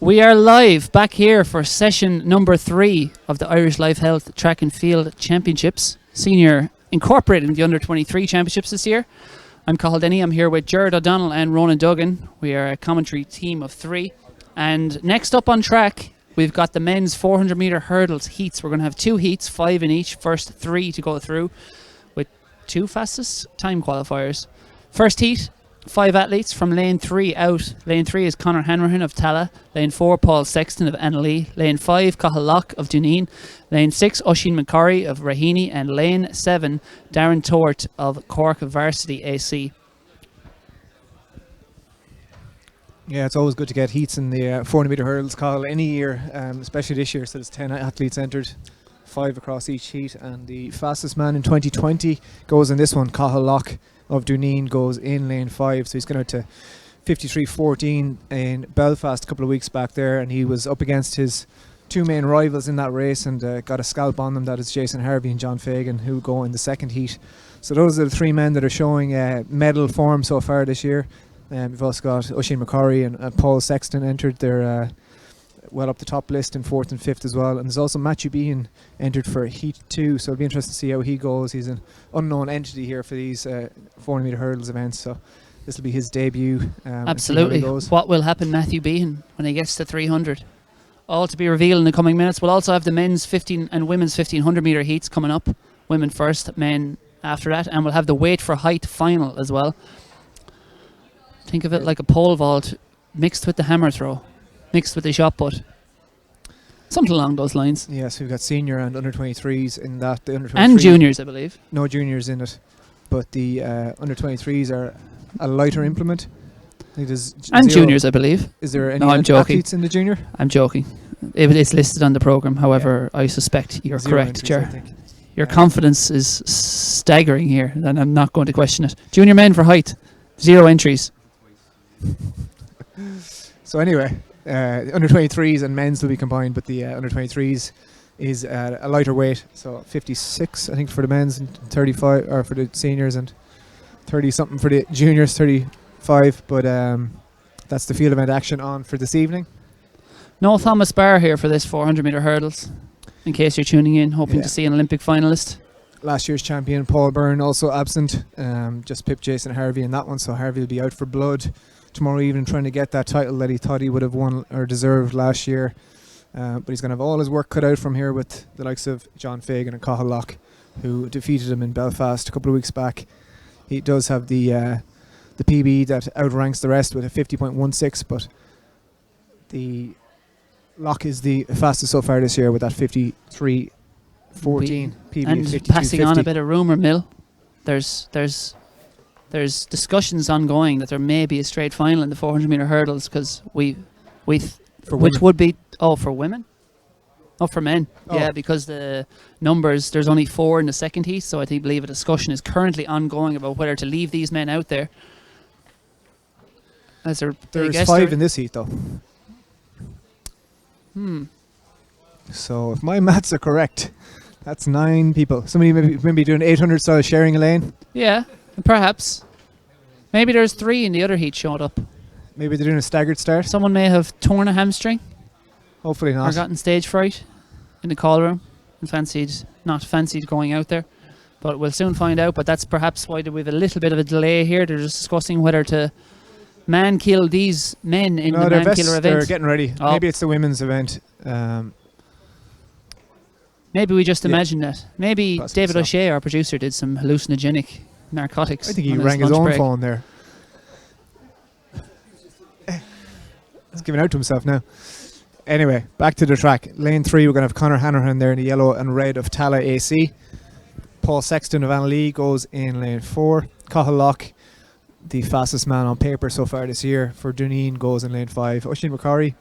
We are live back here for session number 3 of the Irish Life Health Track and Field Championships, senior incorporated in the under-23 championships this year. I'm Cathal Denny. I'm here with Jared O'Donnell and Ronan Duggan. We are a commentary team of 3. And next up on track, we've got the men's 400 metre hurdles heats. We're going to have 2 heats, 5 in each, first 3 to go through with 2 fastest time qualifiers. First heat, 5 athletes from lane 3 out. Lane 3 is Conor Hanrahan of Tala. Lane 4, Paul Sexton of Annalee. Lane 5, Cathal Locke of Duneen. Lane 6, Oisin McCorry of Raheny. And lane 7, Darren Tort of Cork Varsity AC. Yeah, it's always good to get heats in the 400 metre hurdles, Cathal, any year, especially this year. So there's 10 athletes entered, 5 across each heat. And the fastest man in 2020 goes in this one, Cathal Locke of Duneen, goes in lane 5, so he's gone out to 53.14 in Belfast a couple of weeks back there, and he was up against his 2 main rivals in that race and got a scalp on them. That is Jason Harvey and John Fagan, who go in the second heat. So those are the 3 men that are showing medal form so far this year. We've also got Oisin McCorry and Paul Sexton entered. They're well up the top list in 4th and 5th as well. And there's also Matthew Behan entered for Heat 2, so it'll be interesting to see how he goes. He's an unknown entity here for these 400 metre hurdles events, so this will be his debut. Absolutely. What will happen, Matthew Behan, when he gets to 300? All to be revealed in the coming minutes. We'll also have the men's 15 and women's 1500 metre heats coming up. Women first, men after that. And we'll have the weight for height final as well. Think of it like a pole vault mixed with the hammer throw, mixed with the shot put. Something along those lines. Yes, we've got senior and under 23s in that. The under 23s and juniors, I believe. No juniors in it, but the under 23s are a lighter implement. And juniors, I believe. Is there any athletes in the junior? I'm joking. It's listed on the programme. However, I suspect you're correct, Ger. Your confidence is staggering here, and I'm not going to question it. Junior men for height, 0 entries. So anyway, under 23s and men's will be combined, but the under 23s is a lighter weight, so 56 I think for the men's and 35 or for the seniors, and 30 something for the juniors, 35. But that's the field event action on for this evening. No Thomas Barr here for this 400 metre hurdles, in case you're tuning in hoping to see an Olympic finalist. Last year's champion Paul Byrne also absent, just pipped Jason Harvey in that one, so Harvey will be out for blood tomorrow evening trying to get that title that he thought he would have won or deserved last year. But he's going to have all his work cut out from here with the likes of John Fagan and Cathal Locke, who defeated him in Belfast a couple of weeks back. He does have the PB that outranks the rest with a 50.16, but the Locke is the fastest so far this year with that 53.14 PB. And passing on a bit of rumour mill, there's discussions ongoing that there may be a straight final in the 400 metre hurdles, because which would be for women, for men, because the numbers, there's only 4 in the second heat, so I believe a discussion is currently ongoing about whether to leave these men out there. There's 5 in this heat though. So if my maths are correct, that's 9 people. Somebody maybe doing 800 style sharing a lane. Yeah, perhaps. Maybe there's 3 in the other heat showed up. Maybe they're doing a staggered start. Someone may have torn a hamstring. Hopefully not. Or gotten stage fright in the call room and not fancied going out there. But we'll soon find out. But that's perhaps why we have a little bit of a delay here. They're just discussing whether to man-kill these men in the man-killer event. They're getting ready. Maybe it's the women's event. Maybe we just imagined that. Maybe David O'Shea, our producer, did some hallucinogenic narcotics. I think he rang his own phone there. He's giving out to himself now. Anyway, back to the track. Lane 3, we're going to have Conor Hanrahan there in the yellow and red of Tala AC. Paul Sexton of Annalee goes in lane 4. Cathal Locke, the fastest man on paper so far this year for Duneen, goes in lane 5. Oisin McCorry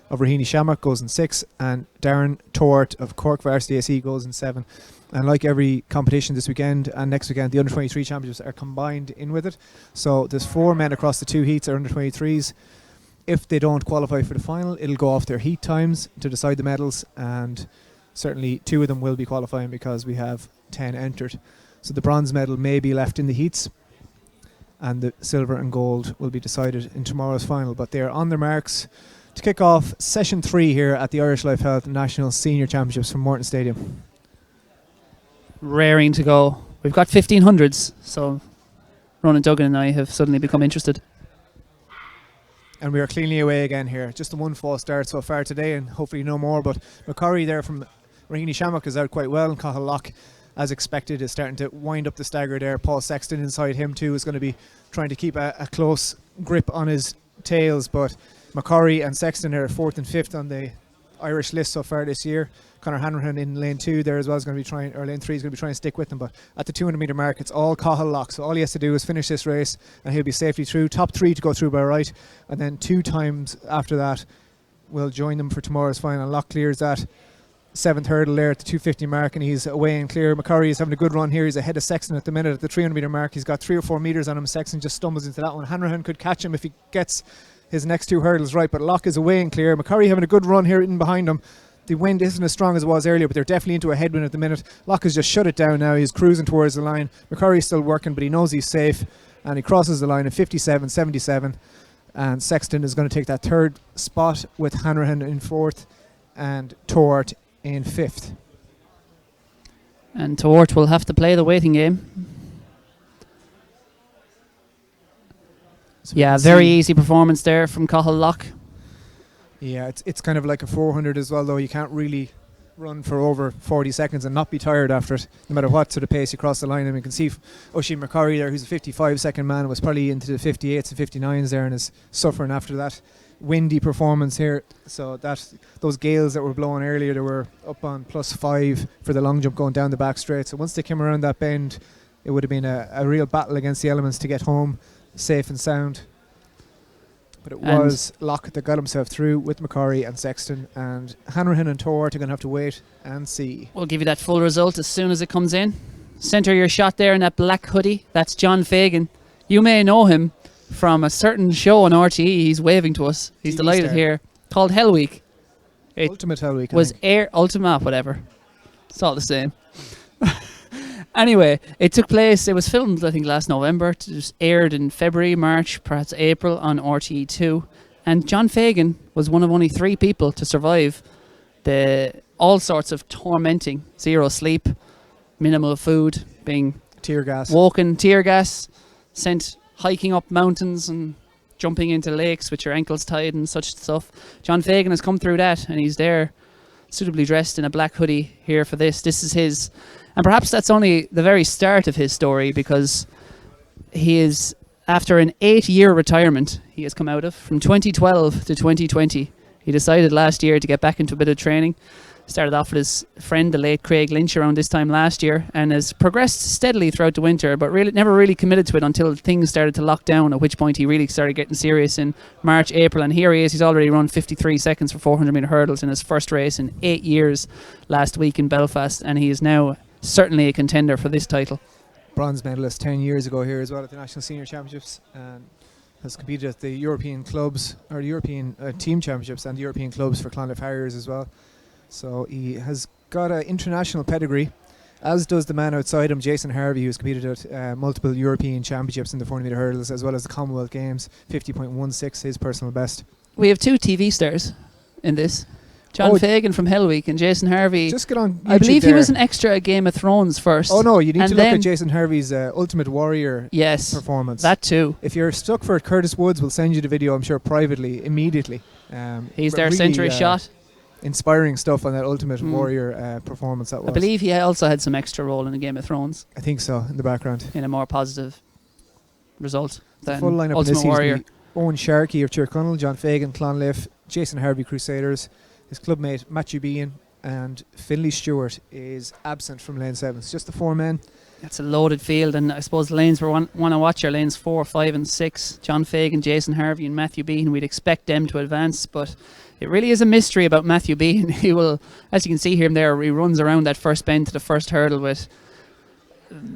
of Raheny Shamrock goes in 6, and Darren Tort of Cork Varsity AC goes in 7. And like every competition this weekend and next weekend, the under-23 championships are combined in with it. So there's 4 men across the 2 heats are under-23s. If they don't qualify for the final, it'll go off their heat times to decide the medals, and certainly 2 of them will be qualifying because we have 10 entered. So the bronze medal may be left in the heats, and the silver and gold will be decided in tomorrow's final. But they're on their marks to kick off session 3 here at the Irish Life Health National Senior Championships from Morton Stadium. Raring to go. We've got 1500s, so Ronan Duggan and I have suddenly become interested. And we are cleanly away again here. Just a one false start so far today, and hopefully no more. But McCurry there from Raheny Shamrock is out quite well, and Cathal Lock, as expected, is starting to wind up the stagger there. Paul Sexton inside him too is going to be trying to keep a close grip on his tails. But McCurry and Sexton are 4th and 5th on the Irish list so far this year. Conor Hanrahan in lane 2 there as well is going to be trying, or lane 3 is going to be trying to stick with them. But at the 200 metre mark, it's all Cathal Lock. So all he has to do is finish this race and he'll be safely through. Top 3 to go through by right, and then 2 times after that will join them for tomorrow's final. Lock clears that 7th hurdle there at the 250 mark, and he's away and clear. McCurry is having a good run here. He's ahead of Sexton at the minute at the 300 metre mark. He's got 3 or 4 metres on him. Sexton just stumbles into that one. Hanrahan could catch him if he gets his next 2 hurdles right, but Lock is away and clear. McCurry having a good run here in behind him. The wind isn't as strong as it was earlier, but they're definitely into a headwind at the minute. Lock has just shut it down now. He's cruising towards the line. McCurry's still working, but he knows he's safe, and he crosses the line at 57.77. And Sexton is going to take that 3rd spot with Hanrahan in 4th and Tort in 5th. And Tort will have to play the waiting game. So yeah, very easy performance there from Cathal Lock. Yeah, it's kind of like a 400 as well, though. You can't really run for over 40 seconds and not be tired after it, no matter what sort of pace you cross the line. And we can see Oisin McCurry there, who's a 55-second man, was probably into the 58s and 59s there and is suffering after that windy performance here. So that those gales that were blowing earlier, they were up on +5 for the long jump going down the back straight. So once they came around that bend, it would have been a real battle against the elements to get home safe and sound. But it was Lock that got himself through with McCurry and Sexton, and Hanrahan and Tort are going to have to wait and see. We'll give you that full result as soon as it comes in. Centre your shot there in that black hoodie. That's John Fagan. You may know him from a certain show on RTE. He's waving to us. He's TV delighted star. here. Called Hell Week. It Ultimate Hell Week. was Ultima, whatever. It's all the same. Anyway, it took place, it was filmed I think last November, it was aired in February, March, perhaps April on RTE2, and John Fagan was one of only 3 people to survive the all sorts of tormenting, 0 sleep, minimal food, being tear gas, woken, tear gas, sent hiking up mountains and jumping into lakes with your ankles tied and such stuff. John Fagan has come through that, and he's there suitably dressed in a black hoodie here for this. This is his. And perhaps that's only the very start of his story, because he is, after an 8-year retirement he has come out of, from 2012 to 2020. He decided last year to get back into a bit of training. Started off with his friend, the late Craig Lynch, around this time last year, and has progressed steadily throughout the winter, but really never really committed to it until things started to lock down, at which point he really started getting serious in March, April, and here he is. He's already run 53 seconds for 400 metre hurdles in his first race in 8 years last week in Belfast, and he is now certainly a contender for this title. Bronze medalist 10 years ago here as well at the National Senior Championships, and has competed at the European clubs, or the European team championships and the European clubs for Clonliffe Harriers as well. So he has got an international pedigree, as does the man outside him, Jason Harvey, who's competed at multiple European championships in the 400 metre hurdles, as well as the Commonwealth Games, 50.16, his personal best. We have 2 TV stars in this. John Fagan from Hell Week and Jason Harvey. Just get on YouTube. I believe there. he was an extra at Game of Thrones first. Oh no, you need and to look at Jason Harvey's Ultimate Warrior performance. That too. If you're stuck for it, Curtis Woods will send you the video, I'm sure, privately, immediately. He's their century shot. Inspiring stuff on that Ultimate Warrior performance that was. I believe he also had some extra role in the Game of Thrones. I think so, in the background. In a more positive result than full lineup Ultimate this Warrior. Season, Owen Sharkey of Tyrconnell, John Fagan, Clonliffe, Jason Harvey, Crusaders. His clubmate Matthew Bean and Finlay Stewart is absent from lane 7. It's just the 4 men. That's a loaded field, and I suppose the lanes we want to watch are lanes 4, 5 and 6. John Fagan, Jason Harvey and Matthew Bean. We'd expect them to advance, but it really is a mystery about Matthew Bean. He will, as you can see him there, he runs around that first bend to the first hurdle with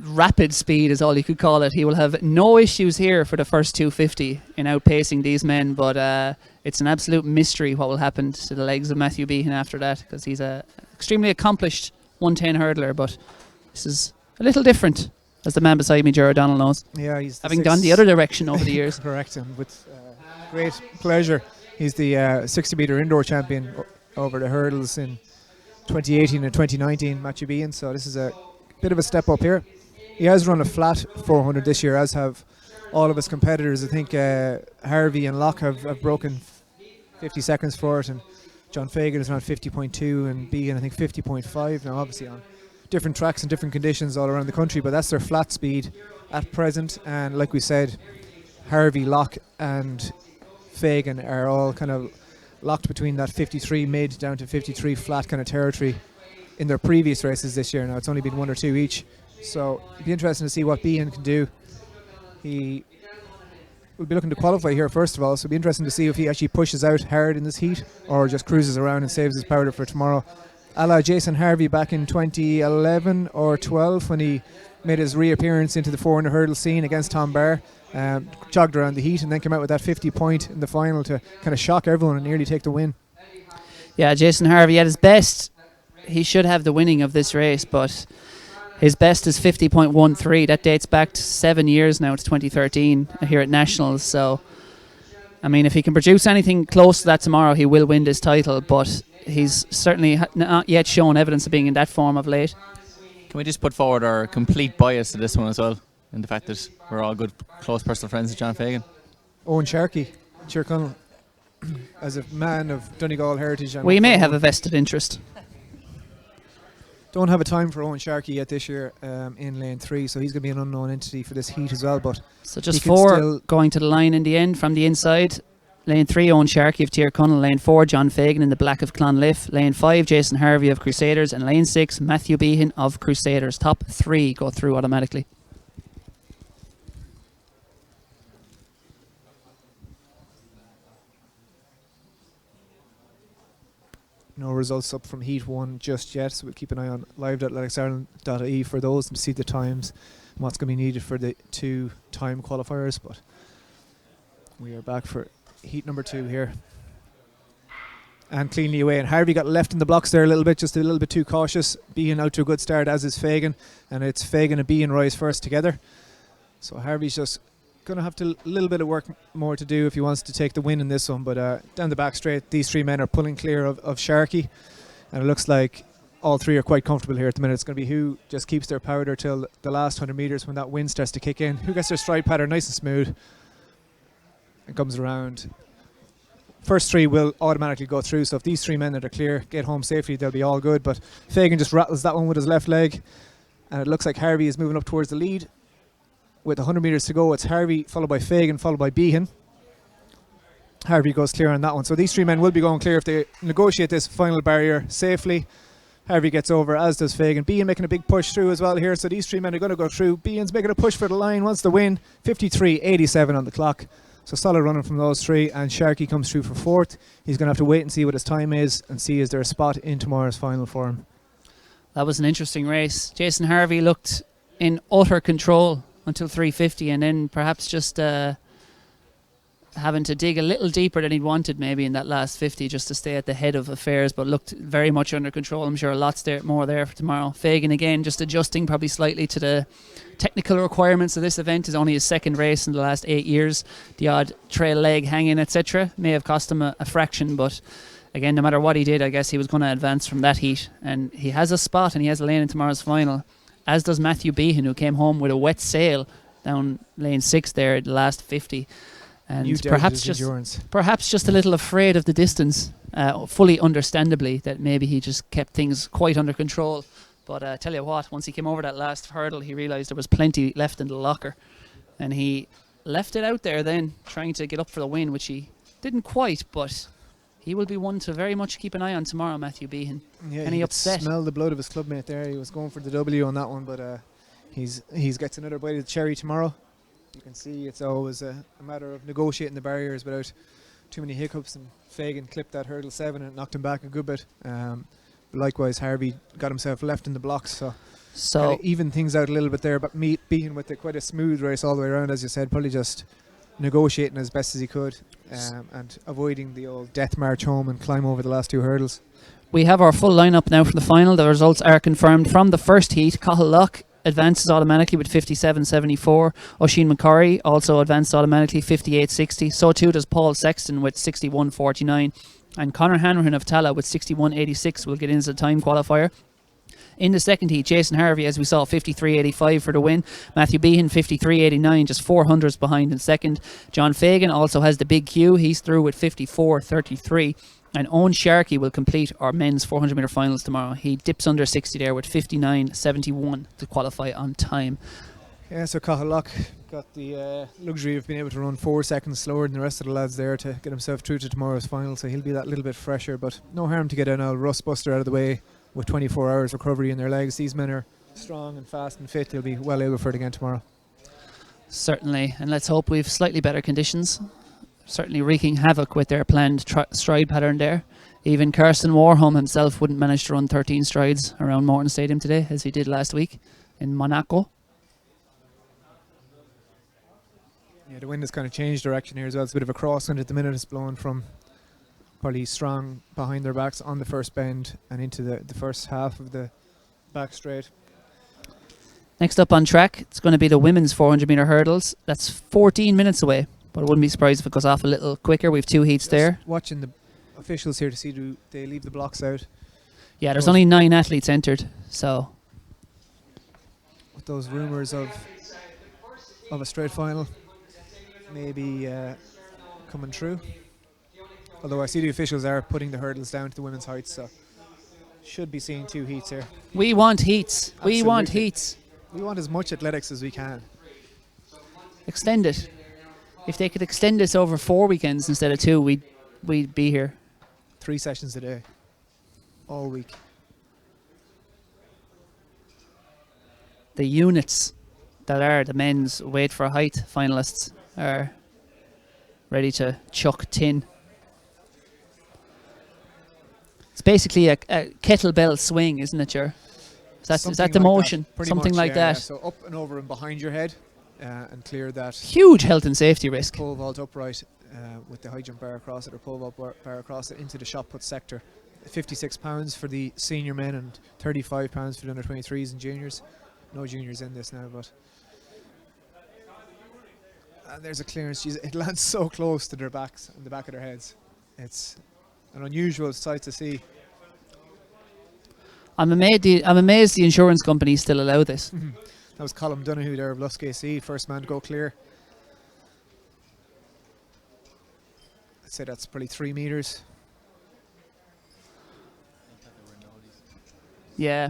rapid speed is all you could call it. He will have no issues here for the first 250 in outpacing these men, but it's an absolute mystery what will happen to the legs of Matthew Behan after that, because he's a extremely accomplished 110 hurdler, but this is a little different, as the man beside me, Ger O'Donnell, knows. Yeah, he's having gone the other direction over the years. Correct, and with great pleasure He's the 60 metre indoor champion over the hurdles in 2018 and 2019, Matthew Behan. So this is a bit of a step up here. He has run a flat 400 this year, as have all of his competitors. I think Harvey and Locke have broken 50 seconds for it, and John Fagan is around 50.2 and Behan I think 50.5. Now obviously on different tracks and different conditions all around the country, but that's their flat speed at present. And like we said, Harvey, Locke and Fagan are all kind of locked between that 53 mid down to 53 flat kind of territory in their previous races this year. Now it's only been 1 or 2 each, so it'll be interesting to see what Behan can do. He will be looking to qualify here first of all, so it'll be interesting to see if he actually pushes out hard in this heat or just cruises around and saves his powder for tomorrow, a la Jason Harvey back in 2011 or 12 when he made his reappearance into the 400 hurdle scene against Tom Barr. Jogged around the heat and then came out with that 50 point in the final to kind of shock everyone and nearly take the win. Yeah, Jason Harvey at his best, he should have the winning of this race, but his best is 50.13. That dates back to 7 years now. It's 2013 here at Nationals. So, I mean, if he can produce anything close to that tomorrow, he will win this title, but he's certainly not yet shown evidence of being in that form of late. Can we just put forward our complete bias to this one as well, in the fact that we're all good, close personal friends with John Fagan? Owen Sharkey, Tyrconnell, as a man of Donegal heritage. We may have a vested interest. Don't have a time for Owen Sharkey yet this year in lane 3, so he's going to be an unknown entity for this heat as well. But so just 4 going to the line in the end from the inside. Lane 3, Owen Sharkey of Tyrconnell. Lane 4, John Fagan in the black of Clonliffe. Lane 5, Jason Harvey of Crusaders. And lane 6, Matthew Behan of Crusaders. Top 3 go through automatically. No results up from Heat 1 just yet, so we'll keep an eye on live.athleticsIreland.ie for those and see the times and what's going to be needed for the 2 time qualifiers. But we are back for Heat number 2 here. And cleanly away, and Harvey got left in the blocks there a little bit, just a little bit too cautious. Behan out to a good start, as is Fagan, and it's Fagan and Behan rise first together. So Harvey's just going to have a little bit of work more to do if he wants to take the win in this one. But down the back straight, these 3 men are pulling clear of Sharkey, and it looks like all 3 are quite comfortable here at the minute. It's going to be who just keeps their powder till the last 100 metres when that wind starts to kick in, who gets their stride pattern nice and smooth and comes around. First 3 will automatically go through, so if these 3 men that are clear get home safely, they'll be all good. But Fagan just rattles that one with his left leg, and it looks like Harvey is moving up towards the lead. With 100 metres to go, it's Harvey followed by Fagan followed by Behan. Harvey goes clear on that one, so these 3 men will be going clear if they negotiate this final barrier safely. Harvey gets over, as does Fagan. Behan making a big push through as well here, so these 3 men are going to go through. Behan's making a push for the line, wants to win. 53.87 on the clock, so solid running from those 3, and Sharkey comes through for 4th. He's going to have to wait and see what his time is and see is there a spot in tomorrow's final for him. That was an interesting race. Jason Harvey looked in utter control until 350, and then perhaps just having to dig a little deeper than he'd wanted maybe in that last 50 just to stay at the head of affairs, but looked very much under control. I'm sure lots more there for tomorrow. Fagan again just adjusting probably slightly to the technical requirements of this event. Is only his 2nd race in the last 8 years. The odd trail leg hanging, etc. may have cost him a fraction, but again, no matter what he did, I guess he was going to advance from that heat, and he has a spot and he has a lane in tomorrow's final, as does Matthew Behan, who came home with a wet sail down lane 6 there at the last 50. And perhaps just a little afraid of the distance, fully understandably, that maybe he just kept things quite under control. But I tell you what, once he came over that last hurdle, he realised there was plenty left in the locker. And he left it out there then, trying to get up for the win, which he didn't quite, but he will be one to very much keep an eye on tomorrow, Matthew Behan. Yeah, Any upset? Smell the blood of his clubmate there. He was going for the W on that one, but he's gets another bite of the cherry tomorrow. You can see it's always a matter of negotiating the barriers without too many hiccups, and Fagan clipped that hurdle 7 and knocked him back a good bit. But likewise, Harvey got himself left in the blocks, so even things out a little bit there. But Behan with quite a smooth race all the way around, as you said, probably just negotiating as best as he could and avoiding the old death march home and climb over the last 2 hurdles. We have our full lineup now for the final. The results are confirmed from the first heat. Cathal Lough advances automatically with 57.74. Oisin McCurry also advanced automatically 58.60. So too does Paul Sexton with 61.49. And Conor Hanrahan of Tala with 61.86 will get into the time qualifier. In the second heat, Jason Harvey, as we saw, 53.85 for the win. Matthew Behan, 53.89, just 400s behind in second. John Fagan also has the big Q. He's through with 54.33. And Owen Sharkey will complete our men's 400 metre finals tomorrow. He dips under 60 there with 59.71 to qualify on time. Yeah, so Cathal Lock got the luxury of being able to run 4 seconds slower than the rest of the lads there to get himself through to tomorrow's final, so he'll be that little bit fresher, but no harm to get an old rust buster out of the way with 24 hours recovery in their legs. These men are strong and fast and fit. They'll be well able for it again tomorrow. Certainly, and let's hope we've slightly better conditions. Certainly wreaking havoc with their planned stride pattern there. Even Kirsten Warholm himself wouldn't manage to run 13 strides around Morton Stadium today as he did last week in Monaco. Yeah, the wind has kind of changed direction here as well. It's a bit of a crosswind at the minute. It's blowing from probably strong behind their backs on the first bend and into the first half of the back straight. Next up on track, it's going to be the women's 400 metre hurdles. That's 14 minutes away, but I wouldn't be surprised if it goes off a little quicker. We have 2 heats there. Watching the officials here to see do they leave the blocks out. Yeah, there's only 9 athletes entered, so With those rumours of a straight final maybe coming true. Although I see the officials are putting the hurdles down to the women's heights, so should be seeing 2 heats here. we want heats. We want Absolutely. heats. We want as much athletics as we can. Extend it. If they could extend this over 4 weekends instead of 2, we'd be here. 3 sessions a day, all week. The units that are the men's weight for height finalists are ready to chuck tin. It's basically a kettlebell swing, isn't it, Ger? Is that Something the like motion? Pretty Something much, like yeah, that. yeah. So up and over and behind your head and clear that Huge health and safety risk. pole vault upright with the high jump bar across it or pole vault bar across it into the shot put sector. £56 for the senior men and £35 for the under 23s and juniors. No juniors in this now, but and there's a clearance. Jeez, it lands so close to their backs and the back of their heads. It's an unusual sight to see. I'm amazed the insurance companies still allow this. That was Colm Donoghue there of Lusk AC, first man to go clear. I'd say that's probably 3 metres. Yeah.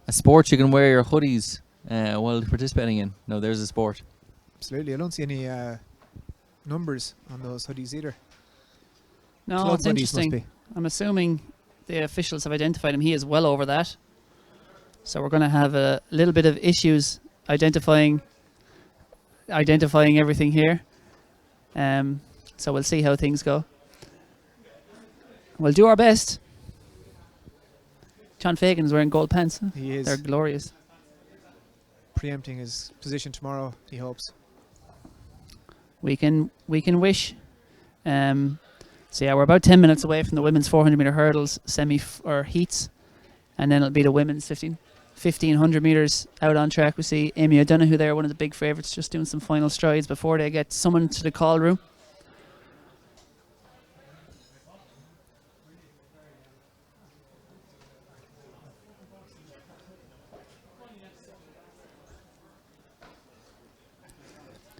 A sport you can wear your hoodies while participating in. No, there's a sport. Absolutely. I don't see any numbers on those hoodies either. No, Club it's hoodies must interesting. be. I'm assuming the officials have identified him. He is well over that. So we're going to have a little bit of issues identifying everything here. So we'll see how things go. We'll do our best. John Fagan's wearing gold pants. Huh? He is They're glorious. preempting his position tomorrow, he hopes. We can wish. So yeah, we're about 10 minutes away from the women's 400 meter hurdles or heats, and then it'll be the women's 1500 meters out on track. We see Amy O'Donoghue there, one of the big favourites, just doing some final strides before they get summoned to the call room.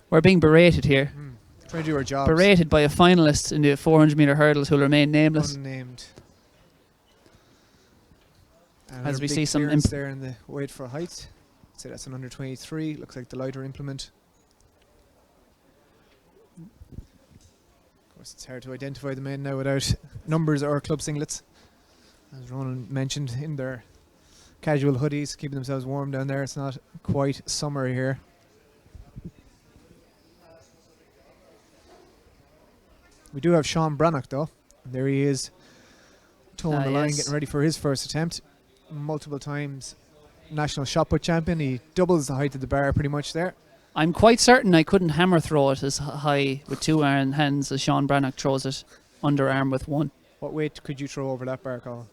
We're being berated here. Trying to do our jobs. Berated by a finalist in the 400 meter hurdles who will remain nameless. Unnamed. And As another we big see some clearance there in the weight for height. So that's an under 23. Looks like the lighter implement. Of course, it's hard to identify the men now without numbers or club singlets. As Ronan mentioned, in their casual hoodies, keeping themselves warm down there. It's not quite summer here. We do have Sean Brannock though. There he is, toeing the line, yes. getting ready for his first attempt. Multiple times national shot put champion. He doubles the height of the bar pretty much there. I'm quite certain I couldn't hammer throw it as high with 2 hands as Sean Brannock throws it underarm with 1. What weight could you throw over that bar, Colin?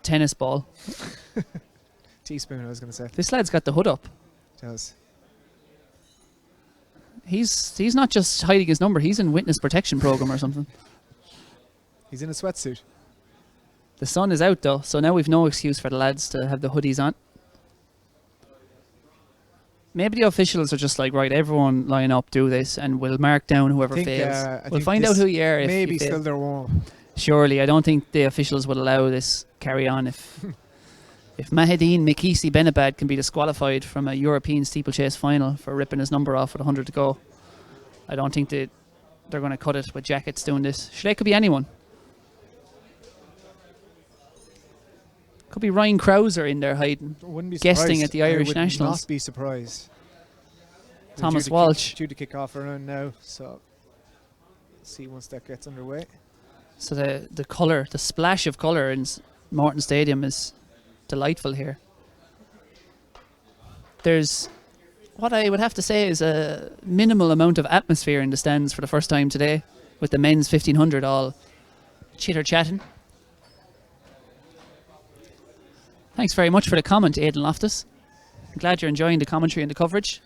Tennis ball. Teaspoon, I was going to say. This lad's got the hood up. Does. He's not just hiding his number. He's in witness protection program or something. He's in a sweatsuit. The sun is out though, so now we've no excuse for the lads to have the hoodies on. Maybe the officials are just like, right, everyone line up, do this, and we'll mark down whoever fails. We'll find out who you are if maybe you fail. still their warm. Surely, I don't think the officials would allow this carry on if if Mahedine Mikisi Benabad can be disqualified from a European steeplechase final for ripping his number off with 100 to go. I don't think they're going to cut it with jackets doing this. Sure, it could be anyone. Could be Ryan Krauser in there hiding, Wouldn't be guesting surprised. at the Irish I would Nationals. not be surprised. They're Thomas due to Walsh. due to kick off around now, so see once that gets underway. So the colour, the splash of colour in Morton Stadium is delightful here. There's what I would have to say is a minimal amount of atmosphere in the stands for the first time today, with the men's 1500 all chitter-chatting. Thanks very much for the comment, Aidan Loftus. I'm glad you're enjoying the commentary and the coverage.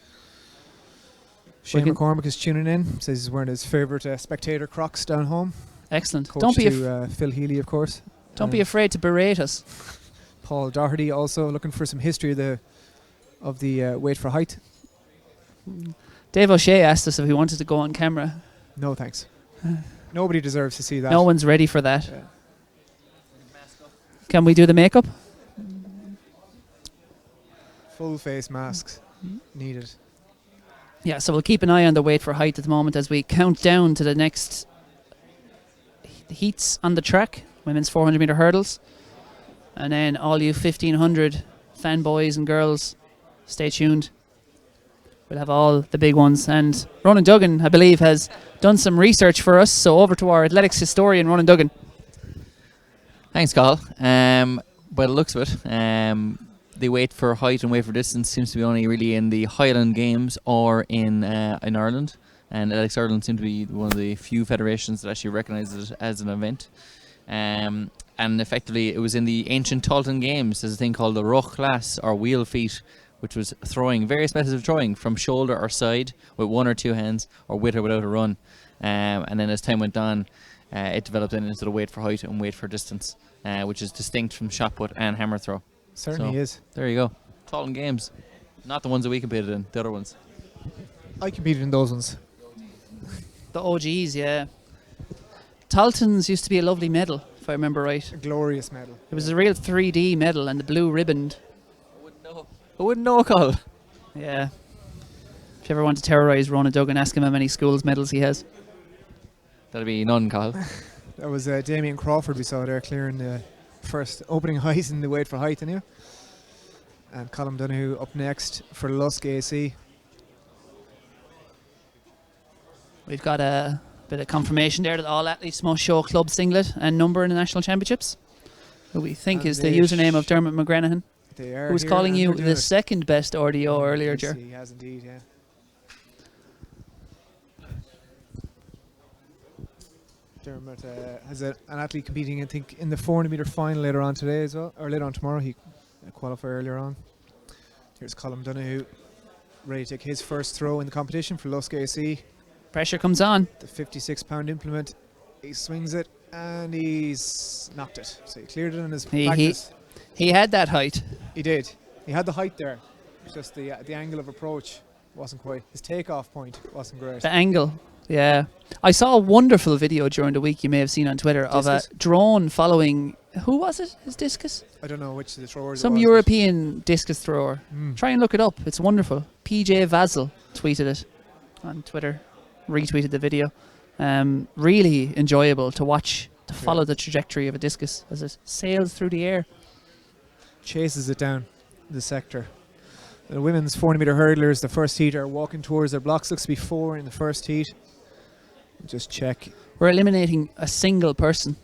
Shane McCormick is tuning in. Says he's wearing his favourite spectator Crocs down home. Excellent. Coach Don't be Phil Healy, of course. don't be afraid to berate us. Paul Doherty also looking for some history of the weight for height. Dave O'Shea asked us if we wanted to go on camera. No thanks. Nobody deserves to see that. No one's ready for that. Yeah. Can we do the makeup? Full face masks needed. Yeah, so we'll keep an eye on the weight for height at the moment as we count down to the next heats on the track, women's 400 metre hurdles. And then all you 1500 fanboys and girls, stay tuned. We'll have all the big ones. And Ronan Duggan, I believe, has done some research for us. So over to our athletics historian, Ronan Duggan. Thanks, Carl. By the looks of it, the weight for height and weight for distance seems to be only really in the Highland Games or in Ireland. And Athletics Ireland seem to be one of the few federations that actually recognises it as an event. And effectively, it was in the ancient Talton Games. There's a thing called the roch class, or wheel feet, which was throwing, various methods of throwing, from shoulder or side with one or two hands, or with or without a run. And then as time went on, it developed into the weight for height and weight for distance, which is distinct from shot put and hammer throw. Certainly So, is. There you go. Talton Games. Not the ones that we competed in, the other ones. I competed in those ones. The OGs, yeah. Talton's used to be a lovely medal, if I remember right. A glorious medal. It was a real 3D medal and the blue ribbon. I wouldn't know, Carl. Yeah. If you ever want to terrorise Ronan Duggan, ask him how many schools medals he has. That'd be none, Carl. That was Damien Crawford we saw there clearing the first opening height in the weight for height, anyway. And Colm Donoghue up next for Lusk AC. We've got a bit of confirmation there that all athletes must show club singlet and number in the national championships. Who we think And is the they username of Dermot McGranahan, They are who was here calling and you they're doing the it. second best RDO earlier, Yes, Ger. he has indeed, yeah. Dermot has an athlete competing, I think, in the 400 metre final later on today as well, or later on tomorrow. He qualified earlier on. Here's Colm Donoghue, ready to take his first throw in the competition for Lusk AC. Pressure comes on. The 56-pound implement. He swings it and he's knocked it. So he cleared it in his practice. He had that height. He did. He had the height there. It's just the angle of approach wasn't quite. His takeoff point wasn't great. The angle. Yeah. I saw a wonderful video during the week you may have seen on Twitter of a Discus? drone following, who was it? His discus? I don't know which of the throwers. Some it was, European discus thrower. but- Try and look it up. It's wonderful. PJ Vasil tweeted it on Twitter, retweeted the video. Really enjoyable to watch, to follow the trajectory of a discus as it sails through the air. Chases it down the sector. The women's 400 metre hurdlers, the first heat, are walking towards their blocks. Looks to be 4 in the first heat. Just check. We're eliminating a single person.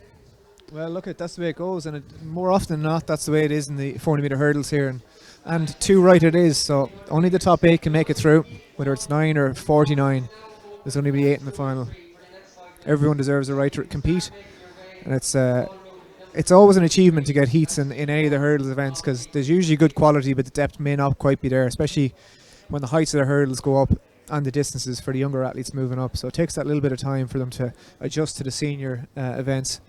Well, look, that's the way it goes, and more often than not, that's the way it is in the 400 metre hurdles here. And 2 right it is, so only the top 8 can make it through, whether it's 9 or 49. There's only be 8 in the final. Everyone deserves a right to compete, and it's it's always an achievement to get heats in any of the hurdles events, because there's usually good quality, but the depth may not quite be there, especially when the heights of the hurdles go up and the distances for the younger athletes moving up. So it takes that little bit of time for them to adjust to the senior events.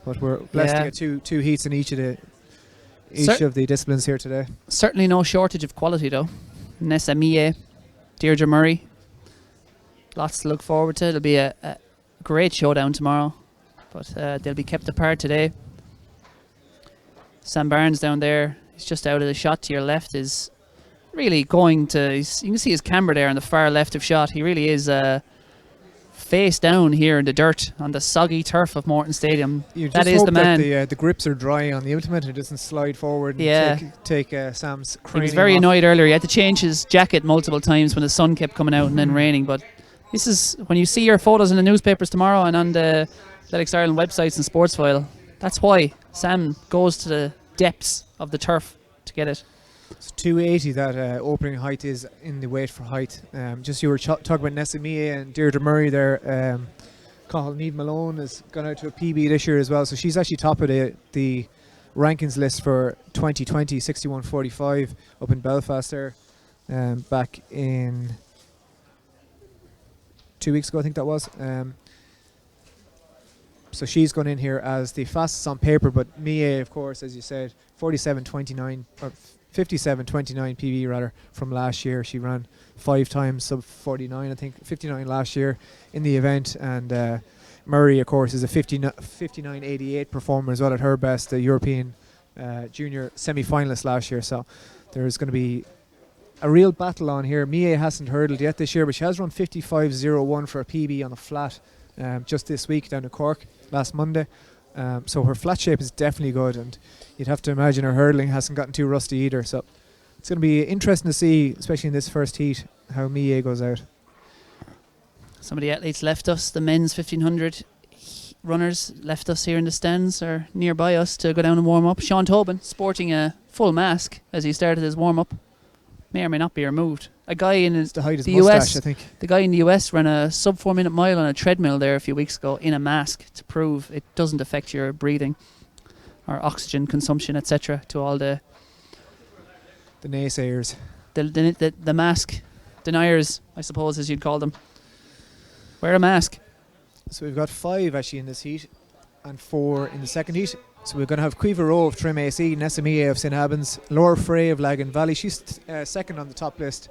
But we're blessed to get two heats in each of the disciplines here today. Certainly no shortage of quality though. Nessa Mie, Deirdre Murray. Lots to look forward to. It'll be a great showdown tomorrow. But they'll be kept apart today. Sam Barnes down there, he's just out of the shot to your left, is really going to... you can see his camera there on the far left of shot. He really is... face down here in the dirt on the soggy turf of Morton Stadium. That is the man. The grips are dry on the implement and it doesn't slide forward and take Sam's crane. He was very annoyed earlier. He had to change his jacket multiple times when the sun kept coming out and then raining. But this is when you see your photos in the newspapers tomorrow and on the Athletics Ireland websites and Sportsfile. That's why Sam goes to the depths of the turf to get it. It's 280 that opening height is in the weight for height. Just you were talking about Nessa Mie and Deirdre Murray there. Cathal Niamh Malone has gone out to a PB this year as well, so she's actually top of the rankings list for 2020, 61.45 up in Belfast there, back in 2 weeks ago I think that was. So she's gone in here as the fastest on paper, but Mie, of course, as you said, 47.29 or 57.29 PB rather from last year. She ran 5 times sub 49, I think 59 last year in the event, and Murray, of course, is a 59.88 performer as well at her best, the European junior semi-finalist last year. So there's going to be a real battle on here. Mie hasn't hurdled yet this year, but she has run 55.01 for a PB on the flat just this week down in Cork last Monday. So her flat shape is definitely good, and you'd have to imagine her hurdling hasn't gotten too rusty either. So it's going to be interesting to see, especially in this first heat, how Mie goes out. Some of the athletes left us. The men's 1500 runners left us here in the stands or nearby us to go down and warm up. Sean Tobin sporting a full mask as he started his warm up. May or may not be removed. A guy in the US, I think. The guy in the US ran a sub 4 minute mile on a treadmill there a few weeks ago in a mask to prove it doesn't affect your breathing or oxygen consumption, etc. To all the naysayers, the mask deniers, I suppose, as you'd call them. Wear a mask. So we've got 5 actually in this heat and 4 in the second heat. So we're going to have Cuiva Rowe of Trim AC, Nessa Mie of St Albans, Laura Frey of Lagan Valley. She's second on the top list,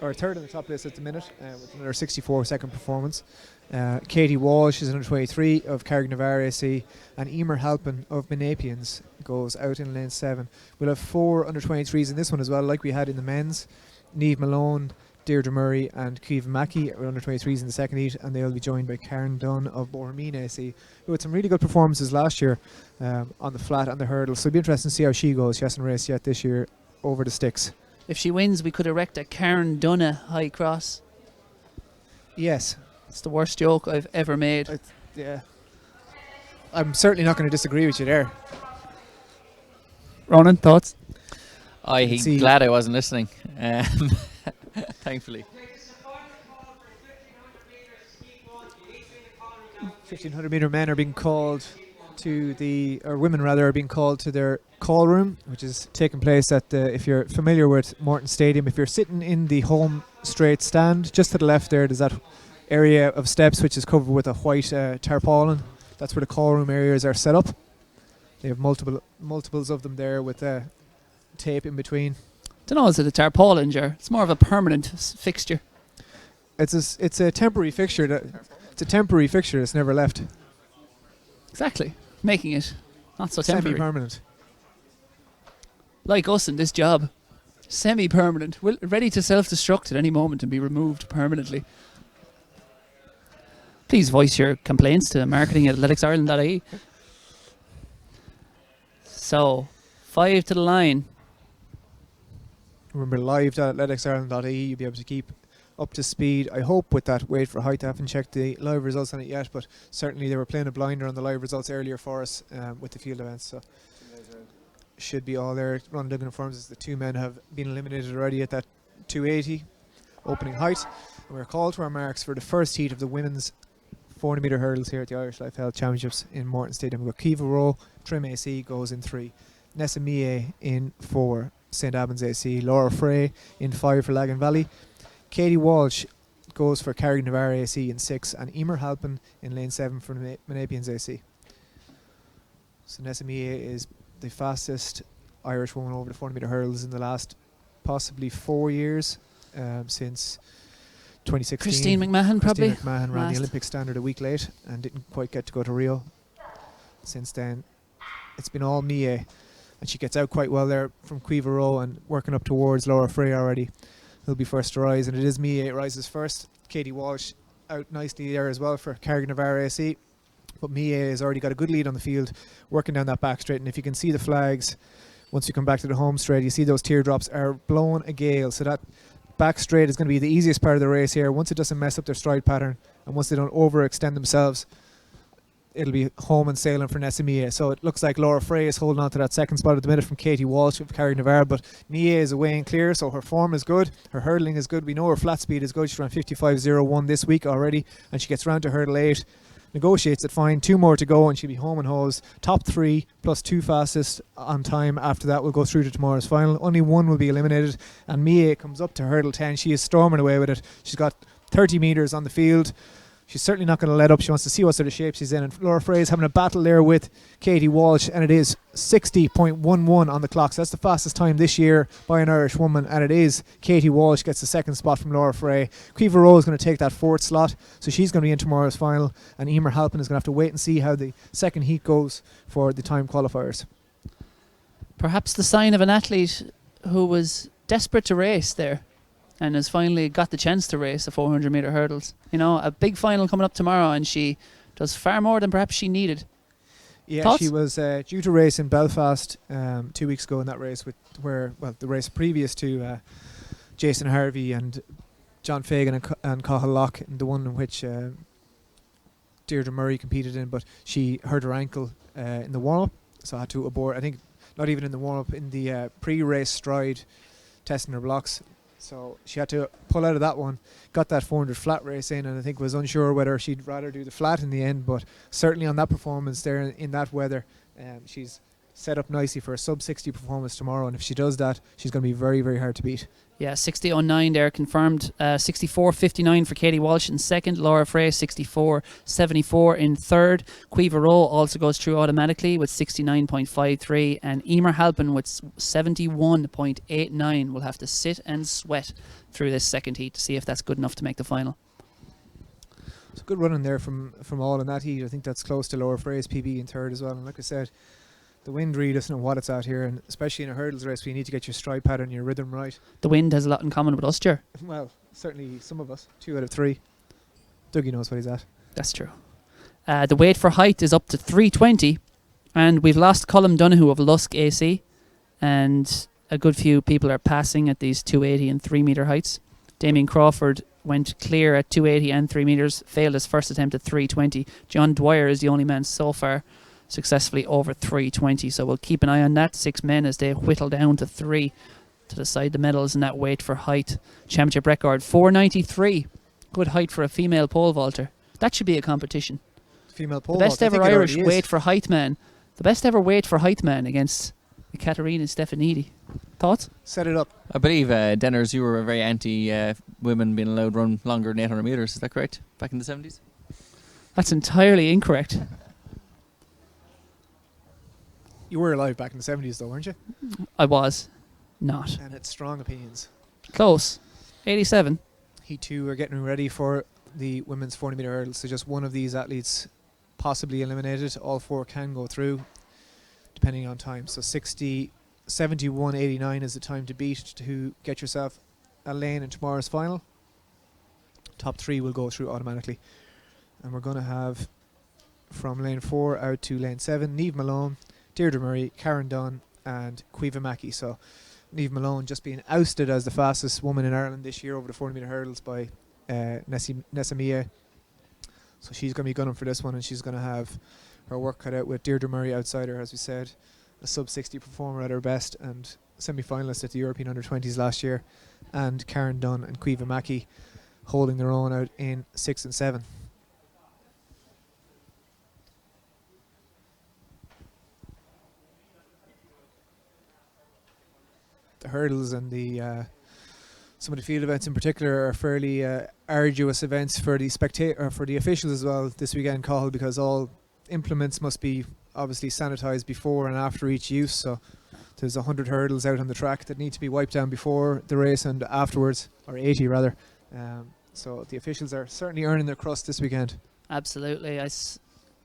or third on the top list at the minute, with another 64-second performance. Katie Walsh is under 23 of Carrick Navarre AC, and Emer Halpin of Menapians goes out in lane 7. We'll have 4 under 23s in this one as well, like we had in the men's. Niamh Malone, Deirdre Murray and Caoimhe Mackey are under 23s in the second heat, and they'll be joined by Karen Dunn of Bohermeen AC, who had some really good performances last year on the flat and the hurdle. So it'll be interesting to see how she goes. She hasn't raced yet this year over the sticks. If she wins, we could erect a Karen Dunn high cross. Yes. It's the worst joke I've ever made. Yeah. I'm certainly not going to disagree with you there. Ronan, thoughts? I'm glad I wasn't listening. Thankfully. 1500 metre men are being called to women rather, are being called to their call room, which is taking place at if you're familiar with Morton Stadium, if you're sitting in the home straight stand, just to the left there's that area of steps which is covered with a white tarpaulin. That's where the call room areas are set up. They have multiples of them there with tape in between. Don't know, is it a tarpaulin, Ger? It's more of a permanent fixture. It's a temporary fixture. It's a temporary fixture that's never left. Exactly, making it not so temporary. Semi-permanent. Like us in this job, semi-permanent. We're ready to self-destruct at any moment and be removed permanently. Please voice your complaints to marketing@athleticsIreland.ie. So, 5 to the line. Remember, live.athleticsIreland.ie, you'll be able to keep up to speed, I hope, with that wait for height. I haven't checked the live results on it yet, but certainly they were playing a blinder on the live results earlier for us with the field events, so should be all there. Ron Duggan informs us the 2 men have been eliminated already at that 280 opening height, and we're called to our marks for the first heat of the women's 400 metre hurdles here at the Irish Life Health Championships in Morton Stadium. We've got Kiva Rowe, Trim AC goes in 3, Nessa Mie in 4, St Albans AC, Laura Frey in 5 for Lagan Valley, Katie Walsh goes for Carrick Navarre AC in 6, and Emer Halpin in lane 7 for Menapians AC. So Nessa Mie is the fastest Irish woman over the 400 metre hurdles in the last possibly 4 years, since 2016. Christine McMahon probably. Christine McMahon ran the Olympic standard a week late and didn't quite get to go to Rio. Since then, it's been all Mie, and she gets out quite well there from Quiva Rowe and working up towards Laura Frey already. He'll be first to rise, and it is Mie rises first. Katie Walsh out nicely there as well for Carrick Navarre AC. But Mie has already got a good lead on the field, working down that back straight. And if you can see the flags, once you come back to the home straight, you see those teardrops are blowing a gale. So that back straight is going to be the easiest part of the race here. Once it doesn't mess up their stride pattern, and once they don't overextend themselves, it'll be home and sailing for Nessa Mie. So it looks like Laura Frey is holding on to that second spot at the minute from Katie Walsh of Carrick Navarre, but Mie is away and clear, so her form is good, her hurdling is good. We know her flat speed is good. She's ran 55.01 this week already, and she gets round to hurdle 8, negotiates it fine, 2 more to go, and she'll be home and hose. Top 3 plus 2 fastest on time after that will go through to tomorrow's final. Only 1 will be eliminated, and Mie comes up to hurdle 10. She is storming away with it. She's got 30 metres on the field. She's certainly not going to let up. She wants to see what sort of shape she's in. And Laura Frey is having a battle there with Katie Walsh, and it is 60.11 on the clock. So that's the fastest time this year by an Irish woman, and it is Katie Walsh gets the second spot from Laura Frey. Quiva Rowe is going to take that 4th slot, so she's going to be in tomorrow's final, and Emer Halpin is going to have to wait and see how the second heat goes for the time qualifiers. Perhaps the sign of an athlete who was desperate to race there, and has finally got the chance to race the 400 metre hurdles. You know, a big final coming up tomorrow, and she does far more than perhaps she needed. Yeah, Thoughts? she was due to race in Belfast 2 weeks ago in that race, the race previous to Jason Harvey and John Fagan and Cathal Lock, and the one in which Deirdre Murray competed in, but she hurt her ankle in the warm-up, so had to abort. I think not even in the warm-up, in the pre-race stride, testing her blocks. So she had to pull out of that one, got that 400 flat race in, and I think was unsure whether she'd rather do the flat in the end, but certainly on that performance there in that weather, she's set up nicely for a sub-60 performance tomorrow, and if she does that, she's going to be very, very hard to beat. Yeah, 60.09 there confirmed. 64.59 for Katie Walsh in second. Laura Frey 64.74 in third. Quiva Rowe also goes through automatically with 69.53, and Emer Halpin with 71.89 will have to sit and sweat through this second heat to see if that's good enough to make the final. It's a good run in there from all in that heat. I think that's close to Laura Frey's PB in third as well, and like I said, the wind really doesn't know what it's at here, and especially in a hurdles race where you need to get your stride pattern, your rhythm right. The wind has a lot in common with us, Ger. Well, certainly some of us, 2 out of 3. Dougie knows what he's at. That's true. The weight for height is up to 320, and we've lost Colm Donoghue of Lusk AC, and a good few people are passing at these 280 and 3 metre heights. Damien Crawford went clear at 280 and 3 metres, failed his first attempt at 320. John Dwyer is the only man so far successfully over 320, so we'll keep an eye on that. 6 men as they whittle down to 3 to decide the medals in that weight for height. Championship record 493. Good height for a female pole vaulter. That should be a competition. Female pole The best vault, I ever think it Irish already is. weight for height man. The best ever weight for height man against Katerina Stefanidi. Thoughts? Set it up. I believe, Denners, you were very anti women being allowed to run longer than 800 metres. Is that correct? Back in the 70s? That's entirely incorrect. You were alive back in the 70s though, weren't you? I was not. And it's strong opinions. Close. 87. Heat 2 are getting ready for the women's 40 metre hurdles, so just one of these athletes possibly eliminated. All 4 can go through depending on time. So 71.89 is the time to beat to get yourself a lane in tomorrow's final. Top 3 will go through automatically, and we're going to have from lane 4 out to lane 7 Niamh Malone, Deirdre Murray, Karen Dunn and Quiva Mackey. So Niamh Malone just being ousted as the fastest woman in Ireland this year over the 400 metre hurdles by Nessa Mie. So she's going to be gunning for this one, and she's going to have her work cut out with Deirdre Murray outside her, as we said, a sub-60 performer at her best and semi-finalist at the European Under-20s last year, and Karen Dunn and Quiva Mackey holding their own out in 6 and 7. hurdles and the some of the field events in particular are fairly arduous events for the for the officials as well this weekend, Cathal, because all implements must be obviously sanitized before and after each use. So there's 100 hurdles out on the track that need to be wiped down before the race and afterwards, or 80 rather. So the officials are certainly earning their crust this weekend. Absolutely.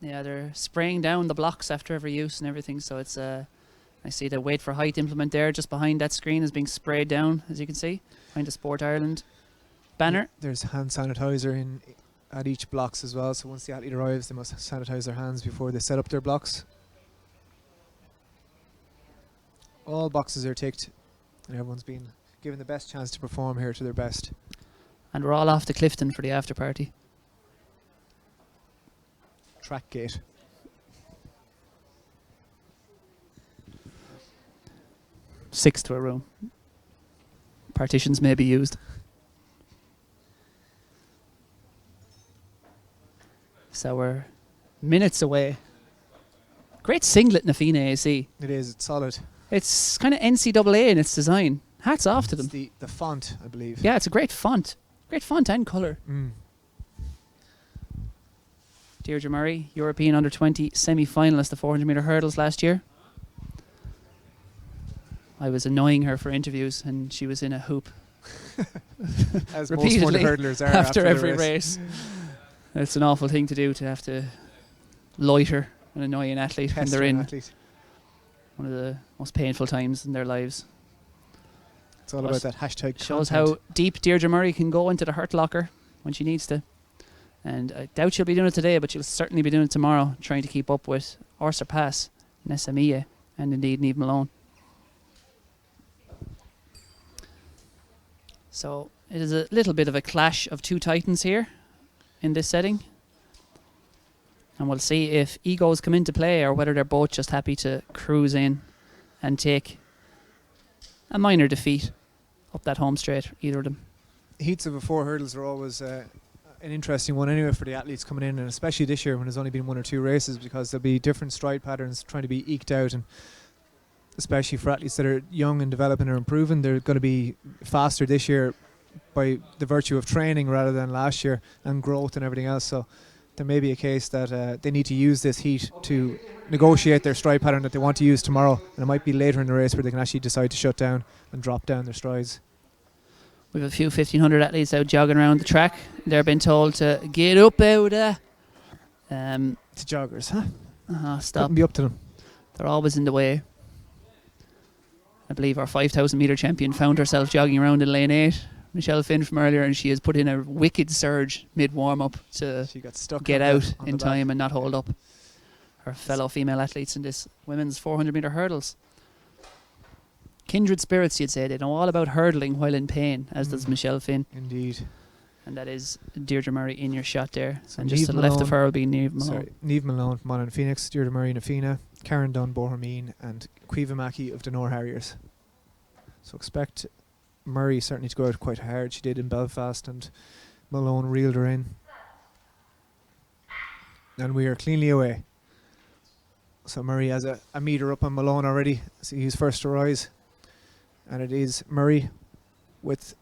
Yeah, they're spraying down the blocks after every use and everything. So it's I see the wait for height implement there just behind that screen is being sprayed down, as you can see, behind the Sport Ireland banner. There's hand sanitizer at each blocks as well. So once the athlete arrives, they must sanitize their hands before they set up their blocks. All boxes are ticked and everyone's been given the best chance to perform here to their best. And we're all off to Clifton for the after party. Track gate. Six to a room. Partitions may be used. So we're minutes away. Great singlet, Nafina AC. It is, it's solid. It's kind of NCAA in its design. Hats off to them. It's the font, I believe. Yeah, it's a great font. Great font and colour. Deirdre Murray, European Under-20 semi-finalist of 400 metre hurdles last year. I was annoying her for interviews and she was in a hoop. As most repeatedly hurdlers are after every the race. It's an awful thing to do, to have to loiter and annoy an athlete when they're in one of the most painful times in their lives. It's all about that hashtag Shows content. how deep Deirdre Murray can go into the hurt locker when she needs to. And I doubt she'll be doing it today, but she'll certainly be doing it tomorrow, trying to keep up with or surpass Nessa Mia and indeed Niamh Malone. So it is a little bit of a clash of two titans here in this setting. And we'll see if egos come into play or whether they're both just happy to cruise in and take a minor defeat up that home straight, either of them. Heats of the 4 hurdles are always an interesting one anyway for the athletes coming in, and especially this year when there's only been 1 or 2 races, because there'll be different stride patterns trying to be eked out, and especially for athletes that are young and developing or improving, they're going to be faster this year by the virtue of training rather than last year and growth and everything else. So there may be a case that they need to use this heat to negotiate their stride pattern that they want to use tomorrow, and it might be later in the race where they can actually decide to shut down and drop down their strides. We have a few 1500 athletes out jogging around the track. They're being told to get up out of To joggers, huh? stop. Couldn't be up to them. They're always in the way. I believe our 5,000 metre champion found herself jogging around in lane 8, Michelle Finn from earlier, and she has put in a wicked surge mid warm-up to She got stuck get on out the in back. time and not hold up her fellow female athletes in this women's 400 metre hurdles. Kindred spirits, you'd say. They know all about hurdling while in pain, as does Michelle Finn. Indeed. And that is Deirdre Murray in your shot there. So And just to the left of her will be Niamh Malone. Sorry, Niamh Malone from Monaghan Phoenix, Deirdre Murray Nafina, Karen Dunn Bohermeen, and Caoimhe Mackey of the Nor Harriers. So expect Murray certainly to go out quite hard. She did in Belfast, and Malone reeled her in. And we are cleanly away. So Murray has a metre up on Malone already. So he's first to rise. And it is Murray with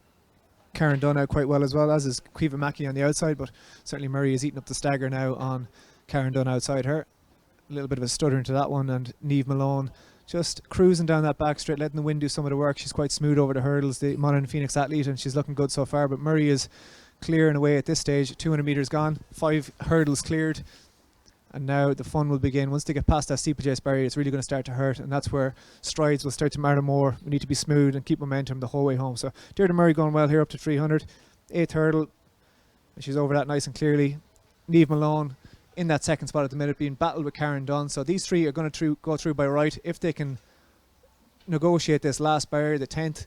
Karen Dunn out quite well as well, as is Caoimhe Mackey on the outside, but certainly Murray is eating up the stagger now on Karen Dunn outside her. A little bit of a stutter into that one, and Niamh Malone just cruising down that back straight, letting the wind do some of the work. She's quite smooth over the hurdles, the Monaghan Phoenix athlete, and she's looking good so far, but Murray is clear and away at this stage. 200 metres gone, 5 hurdles cleared, and now the fun will begin. Once they get past that steeplechase barrier, it's really going to start to hurt, and that's where strides will start to matter more. We need to be smooth and keep momentum the whole way home. So Deirdre Murray going well here up to 300. 8th hurdle, and she's over that nice and clearly. Niamh Malone in that second spot at the minute, being battled with Karen Dunn. So these three are going to go through by right if they can negotiate this last barrier, the 10th,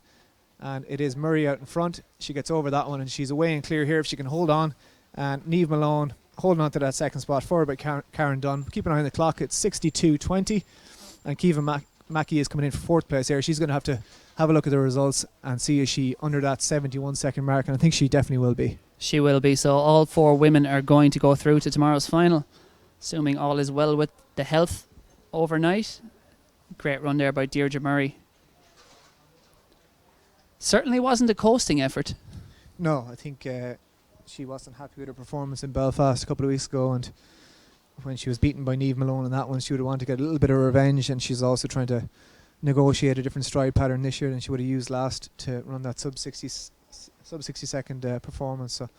and it is Murray out in front. She gets over that one, and she's away and clear here if she can hold on. And Niamh Malone holding on to that second spot, forward by Karen Dunn. Keep an eye on the clock. It's 62:20, and Caoimhe Mackey is coming in for 4th place here. She's going to have a look at the results and see is she under that 71-second mark, and I think she definitely will be. She will be. So all 4 women are going to go through to tomorrow's final, assuming all is well with the health overnight. Great run there by Deirdre Murray. Certainly wasn't a coasting effort. No, I think she wasn't happy with her performance in Belfast a couple of weeks ago, and when she was beaten by Niamh Malone in that one, she would have wanted to get a little bit of revenge, and she's also trying to negotiate a different stride pattern this year than she would have used last to run that sub 60 second performance. So,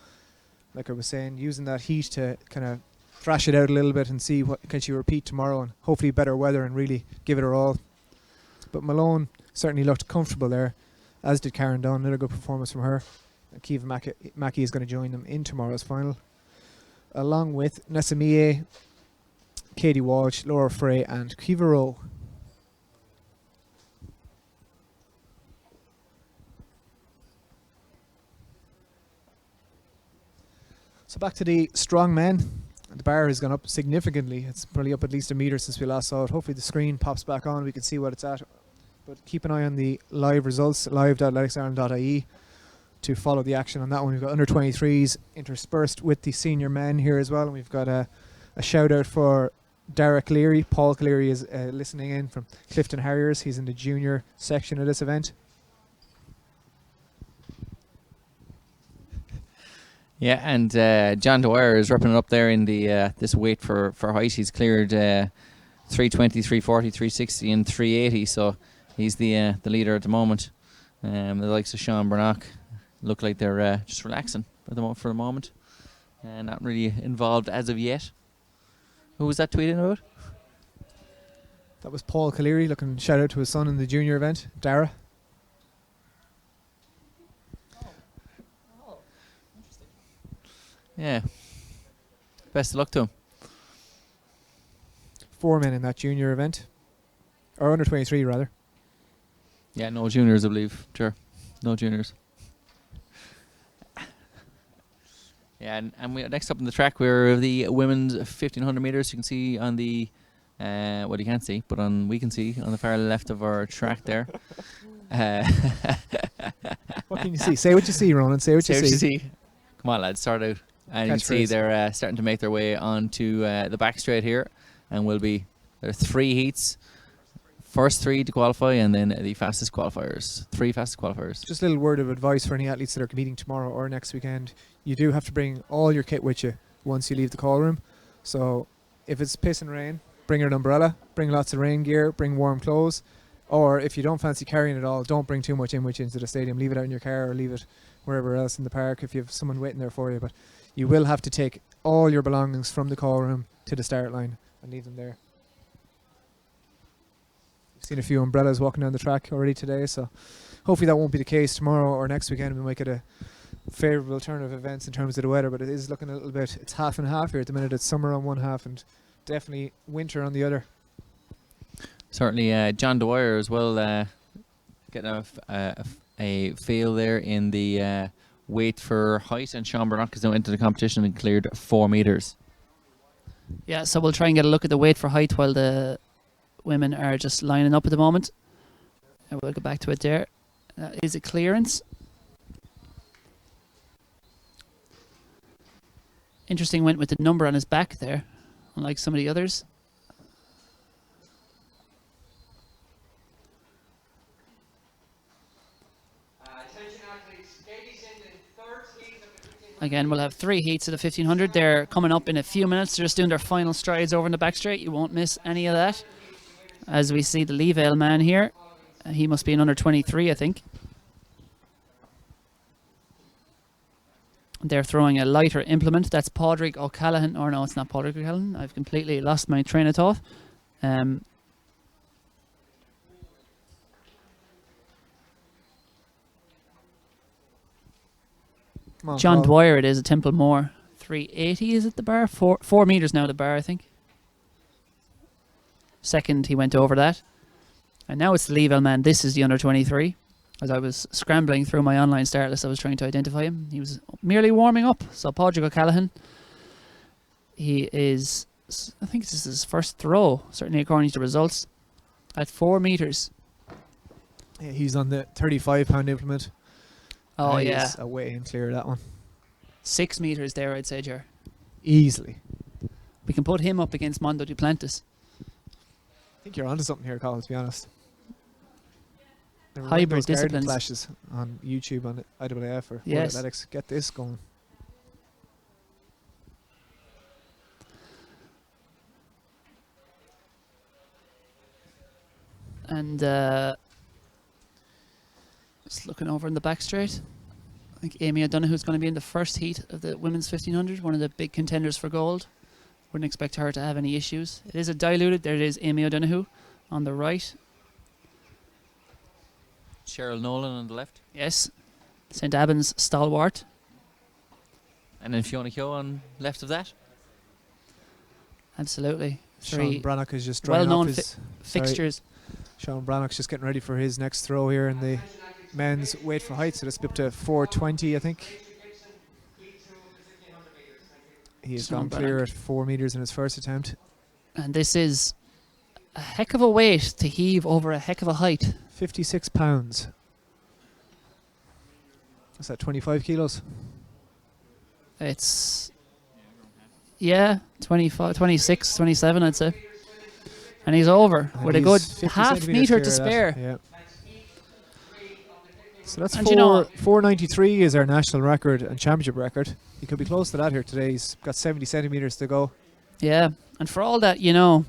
like I was saying, using that heat to kind of thrash it out a little bit and see what can she repeat tomorrow, and hopefully better weather and really give it her all. But Malone certainly looked comfortable there, as did Karen Dunn. Another good performance from her. And Kiva Mackey is going to join them in tomorrow's final, along with Nessa Mie, Katie Walsh, Laura Frey and Kiva Rowe. So back to the strong men. The bar has gone up significantly. It's probably up at least a metre since we last saw it. Hopefully the screen pops back on, we can see what it's at. But keep an eye on the live results, live.athleticsIreland.ie, to follow the action on that one. We've got under 23s interspersed with the senior men here as well. And we've got a shout out for Dara Cleary. Paul Cleary is listening in from Clifton Harriers. He's in the junior section of this event. Yeah, and John Dwyer is wrapping it up there in the this weight for height. He's cleared 320, 340, 360 and 380, so he's the leader at the moment. The likes of Sean Brannock look like they're just relaxing for the moment, and not really involved as of yet. Who was that tweeting about? That was Paul Cleary looking shout out to his son in the junior event, Dara. Yeah. Best of luck to him. 4 men in that junior event. Or under 23 rather. Yeah, no juniors, I believe. Sure. No juniors. Yeah, and we next up on the track we're the women's 1500 meters. You can see on the well, you can't see, but we can see on the far left of our track there. What can you see? Say what you see, Ronan. Say what you see. Come on, lads, start out. And you can see they're starting to make their way onto the back straight here, and there are 3 heats. First 3 to qualify, and then the fastest qualifiers. 3 fastest qualifiers. Just a little word of advice for any athletes that are competing tomorrow or next weekend. You do have to bring all your kit with you once you leave the call room. So if it's piss and rain, bring an umbrella, bring lots of rain gear, bring warm clothes. Or if you don't fancy carrying it all, don't bring too much in with you into the stadium. Leave it out in your car or leave it wherever else in the park if you have someone waiting there for you. But you will have to take all your belongings from the call room to the start line and leave them there. We've seen a few umbrellas walking down the track already today, so hopefully that won't be the case tomorrow or next weekend. We might get a favourable turn of events in terms of the weather, but it is looking a little bit, it's half and half here at the minute. It's summer on one half and definitely winter on the other. Certainly John Dwyer as well, getting a fail there in the weight for height, and Sean Brannock is now into the competition and cleared 4 meters. Yeah, so we'll try and get a look at the weight for height while the women are just lining up at the moment. And we'll go back to it there. Is it clearance? Interesting, went with the number on his back there, unlike some of the others. Again, we'll have 3 heats of the 1500. They're coming up in a few minutes. They're just doing their final strides over in the back straight. You won't miss any of that. As we see the Leavale man here. He must be an under 23, I think. They're throwing a lighter implement. That's Padraig O'Callaghan. Or no, it's not Padraig O'Callaghan. I've completely lost my train of thought. John Dwyer it is at Templemore. 380 is at the bar. 4 meters now at the bar, I think. Second, he went over that. And now it's the Leavale man. This is the under 23. As I was scrambling through my online start list, I was trying to identify him. He was merely warming up. So Padraig O'Callaghan, he is, I think this is his first throw, certainly according to the results, at 4 meters. Yeah, he's on the 35-pound implement. Oh, yeah. He's away and clear of that one. 6 meters there, I'd say, Ger. Easily. We can put him up against Mondo Duplantis. I think you're onto something here, Colin, to be honest. They were running hybrid those garden disciplines. flashes on YouTube on IAAF or World Yes. Athletics. Get this going. And just looking over in the back straight, I think Amy O'Donoghue's going to be in the first heat of the women's 1500, one of the big contenders for gold. Wouldn't expect her to have any issues. It is a diluted. There it is, Amy O'Donoghue on the right. Cheryl Nolan on the left. Yes, St. Albans stalwart. And then Fiona Keogh on left of that. Absolutely. Sean Three Brannock is just drying well-known off his fixtures. Sean Brannock's just getting ready for his next throw here in the men's weight for height. So that's up to 420, I think. He has Sean gone clear Brannock. at 4 meters in his first attempt. And this is a heck of a weight to heave over a heck of a height. 56 pounds. Is that 25 kilos? It's, yeah, 25, 26, 27, I'd say. And he's over And with a he's good 50 half centimetres metre clear to of that. spare. Yeah. So that's And you know- 493 is our national record and championship record. He could be close to that here today. He's got 70 centimetres to go. Yeah, and for all that, you know,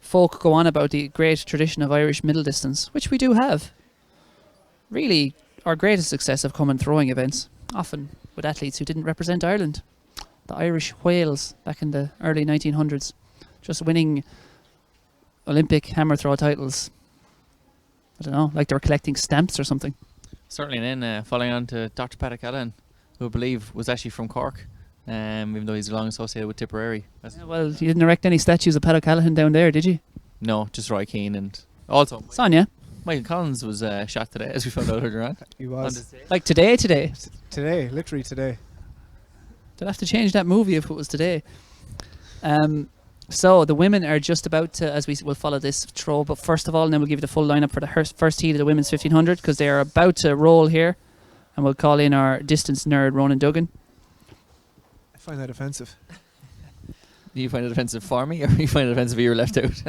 folk go on about the great tradition of Irish middle distance, which we do have. Really, our greatest success have come in throwing events, often with athletes who didn't represent Ireland. The Irish whales back in the early 1900s, just winning Olympic hammer throw titles. I don't know, like they were collecting stamps or something. Certainly, and then following on to Dr. Paddock Allen, who I believe was actually from Cork, even though he's long associated with Tipperary. Yeah, well, you didn't erect any statues of Paddock Callahan down there, did you? No, just Roy Keane, and also Sonia, Michael Collins was shot today, as we found out earlier on. He On was. this day. like today. Today, literally today. They'll have to change that movie if it was today. So the women are just about to, as we will follow this throw, but first of all, and then we'll give you the full lineup for the first heat of the women's 1500 because they are about to roll here, and we'll call in our distance nerd Ronan Duggan. I find that offensive. Do you find it offensive for me, or you find it offensive you were left out?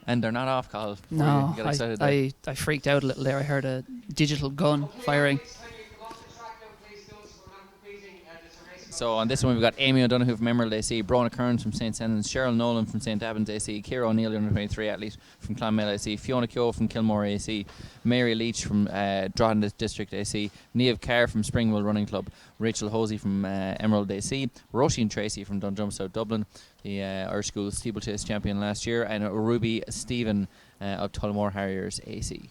And they're not off, Carl. before No, you get excited there. I freaked out a little there. I heard a digital gun firing. So on this one, we've got Amy O'Donoghue from Emerald AC, Brona Kearns from St. Sennans, Cheryl Nolan from St. Albans AC, Ciara O'Neill, the under-23 athlete from Clonmel AC, Fiona Keogh from Kilmore AC, Mary Leach from Drogheda District AC, Niamh Carr from Springwell Running Club, Rachel Hosey from Emerald AC, Roisin Tracy from Dundrum South Dublin, the Irish School Steeplechase champion last year, and Ruby Stephen of Tullamore Harriers AC.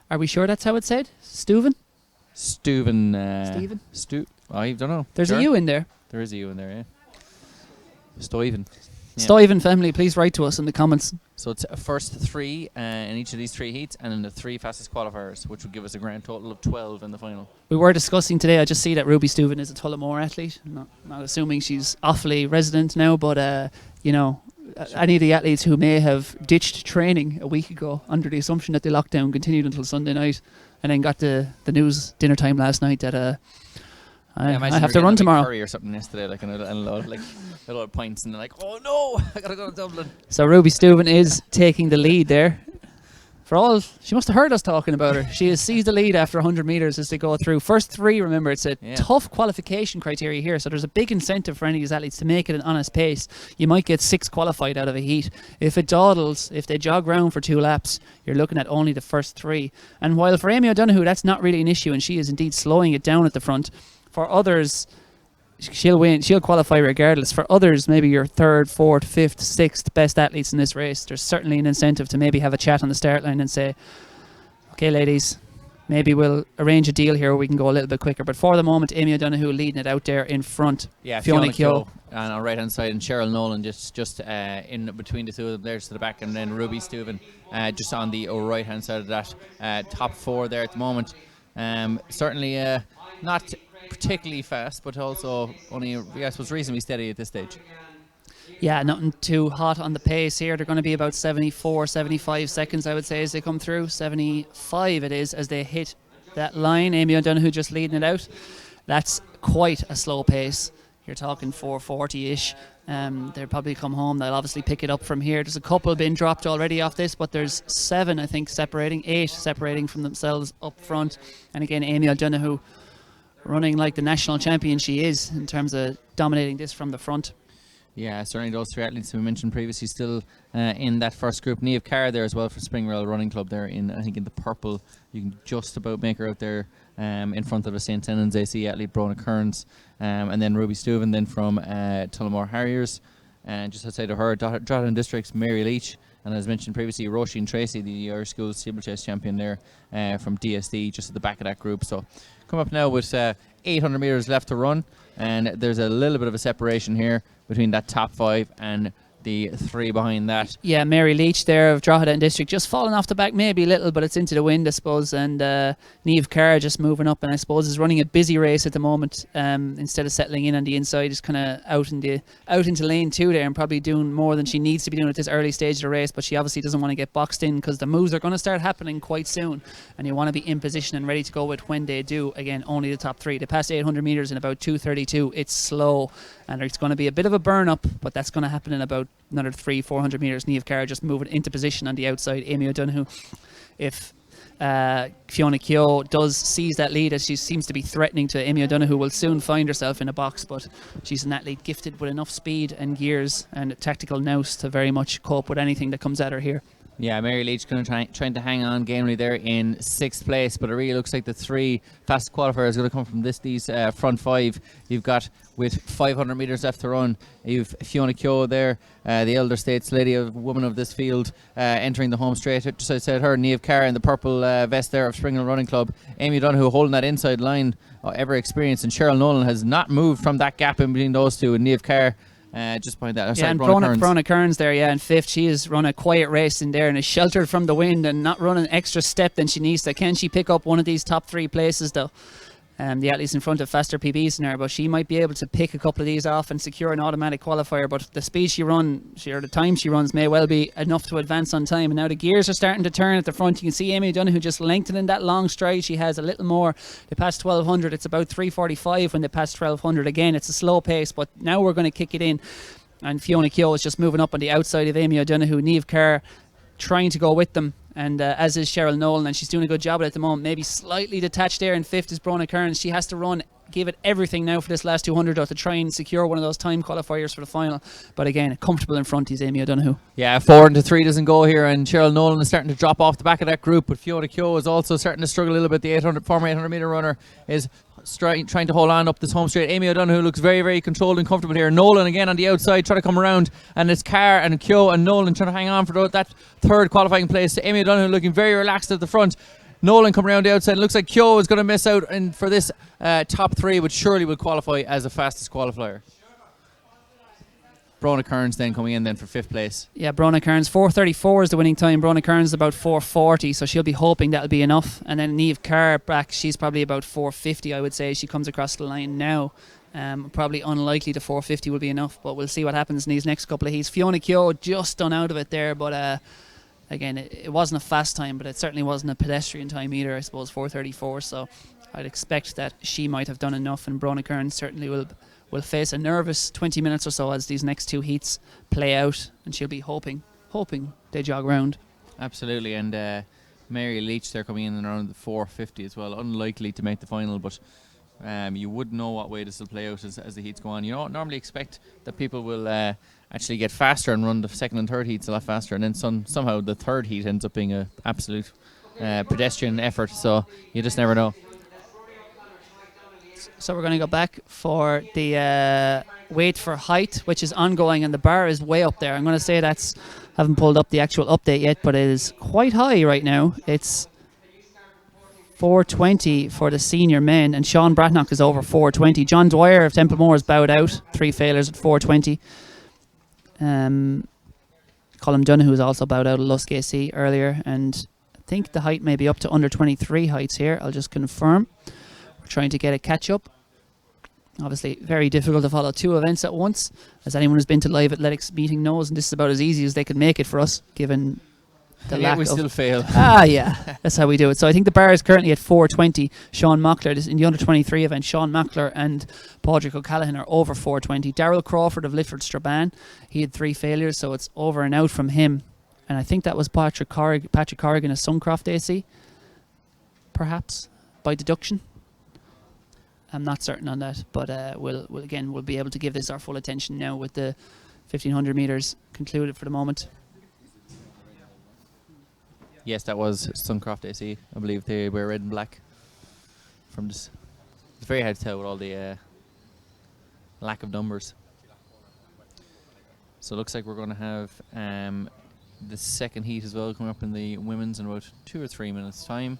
Are we sure that's how it's said? Steuven? Steuven. Stephen? I don't know. There's Sure. a U in there. There is a U in there, yeah. Stuyven. Yeah. Stuyven family, please write to us in the comments. So it's a first three in each of these three heats, and then the three fastest qualifiers, which would give us a grand total of 12 in the final. We were discussing today, I just see that Ruby Steuven is a Tullamore athlete. Not assuming she's awfully resident now, but, you know, any of the athletes who may have ditched training a week ago under the assumption that the lockdown continued until Sunday night and then got the news dinner time last night that I imagine have we to were run getting a big tomorrow. curry or something yesterday, like and a lot of pints, and they're like, "Oh no, I gotta go to Dublin." So Ruby Steuven is taking the lead there. For all, she must have heard us talking about her. She has seized the lead after 100 metres as they go through. First three, remember, it's a tough qualification criteria here, so there's a big incentive for any of these athletes to make it an honest pace. You might get 6 qualified out of a heat. If it dawdles, if they jog round for 2 laps, you're looking at only the first 3. And while for Amy O'Donoghue, that's not really an issue, and she is indeed slowing it down at the front, for others, she'll win. She'll qualify regardless. For others, maybe your 3rd, 4th, 5th, 6th best athletes in this race, there's certainly an incentive to maybe have a chat on the start line and say, okay, ladies, maybe we'll arrange a deal here where we can go a little bit quicker. But for the moment, Amy O'Donoghue leading it out there in front. Yeah, Fiona Keogh. And on right hand side, and Cheryl Nolan just in between the two of them there to the back, and then Ruby Steuven just on the right hand side of that. Top 4 there at the moment. Certainly not particularly fast, but also only, I suppose, reasonably steady at this stage. Yeah, nothing too hot on the pace here. They're going to be about 74, 75 seconds, I would say, as they come through. 75 it is as they hit that line. Amy O'Donoghue just leading it out. That's quite a slow pace. you're talking 440-ish. They'll probably come home. They'll obviously pick it up from here. There's a couple been dropped already off this, but there's 7, I think, separating. 8 separating from themselves up front. And again, Amy O'Donoghue running like the national champion she is in terms of dominating this from the front. Yeah, certainly those 3 athletes we mentioned previously still in that first group. Niamh Carr there as well for Springrail Running Club there I think in the purple. You can just about make her out there in front of the St. Tennan's AC athlete Brona Kearns, and then Ruby Steuven then from Tullamore Harriers, and just outside of her Drogheda District's Mary Leach, and as mentioned previously Roisin Tracy, the Irish Schools steeplechase champion there from DSD, just at the back of that group. So come up now with 800 metres left to run, and there's a little bit of a separation here between that top 5 and the 3 behind that. Yeah, Mary Leach there of Drogheda District just falling off the back maybe a little, but it's into the wind, I suppose. And Niamh Carr just moving up, and I suppose is running a busy race at the moment. Instead of settling in on the inside, just kind of out into lane 2 there, and probably doing more than she needs to be doing at this early stage of the race. But she obviously doesn't want to get boxed in, because the moves are going to start happening quite soon, and you want to be in position and ready to go with when they do. Again, only the top 3. They passed 800 metres in about 2:32. It's slow, and it's going to be a bit of a burn up, but that's going to happen in about another 300-400 metres. Niamh Carr just moving into position on the outside. Amy O'Donoghue, if Fiona Keogh seize that lead, as she seems to be threatening to, Amy O'Donoghue will soon find herself in a box, but she's an athlete gifted with enough speed and gears and tactical nous to very much cope with anything that comes at her here. Yeah, Mary Leach going to trying to hang on gamely there in 6th place, but it really looks like the 3 fastest qualifiers are going to come from these front 5. You've got, with 500 metres left to run, you've Fiona Keogh there, the elder stateswoman of this field, entering the home straight. Just outside her, Niamh Carr in the purple vest there of Springle Running Club. Amy O'Donoghue holding that inside line, ever experienced, and Cheryl Nolan has not moved from that gap in between those two, and Niamh Carr just behind that. Yeah, and Brona Kearns there, in 5th. She has run a quiet race in there and is sheltered from the wind and not running an extra step than she needs to. Can she pick up one of these top 3 places though? The athletes in front of faster PBs in her, but she might be able to pick a couple of these off and secure an automatic qualifier. But the speed she runs, or the time she runs, may well be enough to advance on time. And now the gears are starting to turn at the front. You can see Amy O'Donoghue just lengthening that long stride. She has a little more. They passed 1200. It's about 3:45 when they passed 1200. Again, it's a slow pace, but now we're going to kick it in. And Fiona Keogh is just moving up on the outside of Amy O'Donoghue. Niamh Carr trying to go with them, and as is Cheryl Nolan, and she's doing a good job at the moment. Maybe slightly detached there in 5th is Brona Kearns. She has to run, give it everything now for this last 200 though, to try and secure one of those time qualifiers for the final. But again, comfortable in front is Amy O'Donoghue. Yeah, 4 into 3 doesn't go here, and Cheryl Nolan is starting to drop off the back of that group, but Fiona Keogh is also starting to struggle a little bit. The former 800 metre runner is trying to hold on up this home straight. Amy O'Donoghue looks very, very controlled and comfortable here. Nolan again on the outside trying to come around, and it's Carr and Keogh and Nolan trying to hang on for that 3rd qualifying place. Amy O'Donoghue looking very relaxed at the front. Nolan coming around the outside. Looks like Keogh is going to miss out for this top 3, but surely will qualify as the fastest qualifier. Brona Kearns then coming in then for 5th place. Yeah, Brona Kearns, 4:34 is the winning time. Brona Kearns is about 4:40, so she'll be hoping that'll be enough. And then Niamh Carr back, she's probably about 4:50, I would say. She comes across the line now. Probably unlikely the 4:50 will be enough, but we'll see what happens in these next couple of heats. Fiona Keogh just done out of it there, but again, it wasn't a fast time, but it certainly wasn't a pedestrian time either, I suppose, 4:34. So I'd expect that she might have done enough, and Brona Kearns certainly will face a nervous 20 minutes or so as these next 2 heats play out, and she'll be hoping they jog round. Absolutely, and Mary Leach they're coming in around the 4:50 as well. Unlikely to make the final, but you would know what way this will play out as the heats go on. You don't normally expect that people will actually get faster and run the 2nd and 3rd heats a lot faster, and then somehow the 3rd heat ends up being an absolute pedestrian effort, so you just never know. So we're going to go back for the weight for height, which is ongoing, and the bar is way up there. I'm going to say haven't pulled up the actual update yet, but it is quite high right now. It's 420 for the senior men, and Sean Bratnock is over 420. John Dwyer of Templemore has bowed out, 3 failures at 420. Colin Donoghue has also bowed out at Lusk AC earlier, and I think the height may be up to under 23 heights here. I'll just confirm. We're trying to get a catch up. Obviously very difficult to follow 2 events at once, as anyone who's been to live athletics meeting knows, and this is about as easy as they could make it for us, given the Yeah, lack we of still fail. yeah, that's how we do it. So I think the bar is currently at 4:20. Sean Mockler, this in the under 23 event, Sean Mockler and Padraig O'Callaghan are over 4:20. Daryl Crawford of Lifford Strabane, he had 3 failures, so it's over and out from him. And I think that was Patrick Corrigan of Suncroft AC, perhaps by deduction. I'm not certain on that, but we'll be able to give this our full attention now with the 1500 meters concluded for the moment. Yes, that was Suncroft AC. I believe they were red and black. From this, it's very hard to tell with all the lack of numbers. So it looks like we're going to have the second heat as well coming up in the women's in about 2 or 3 minutes time.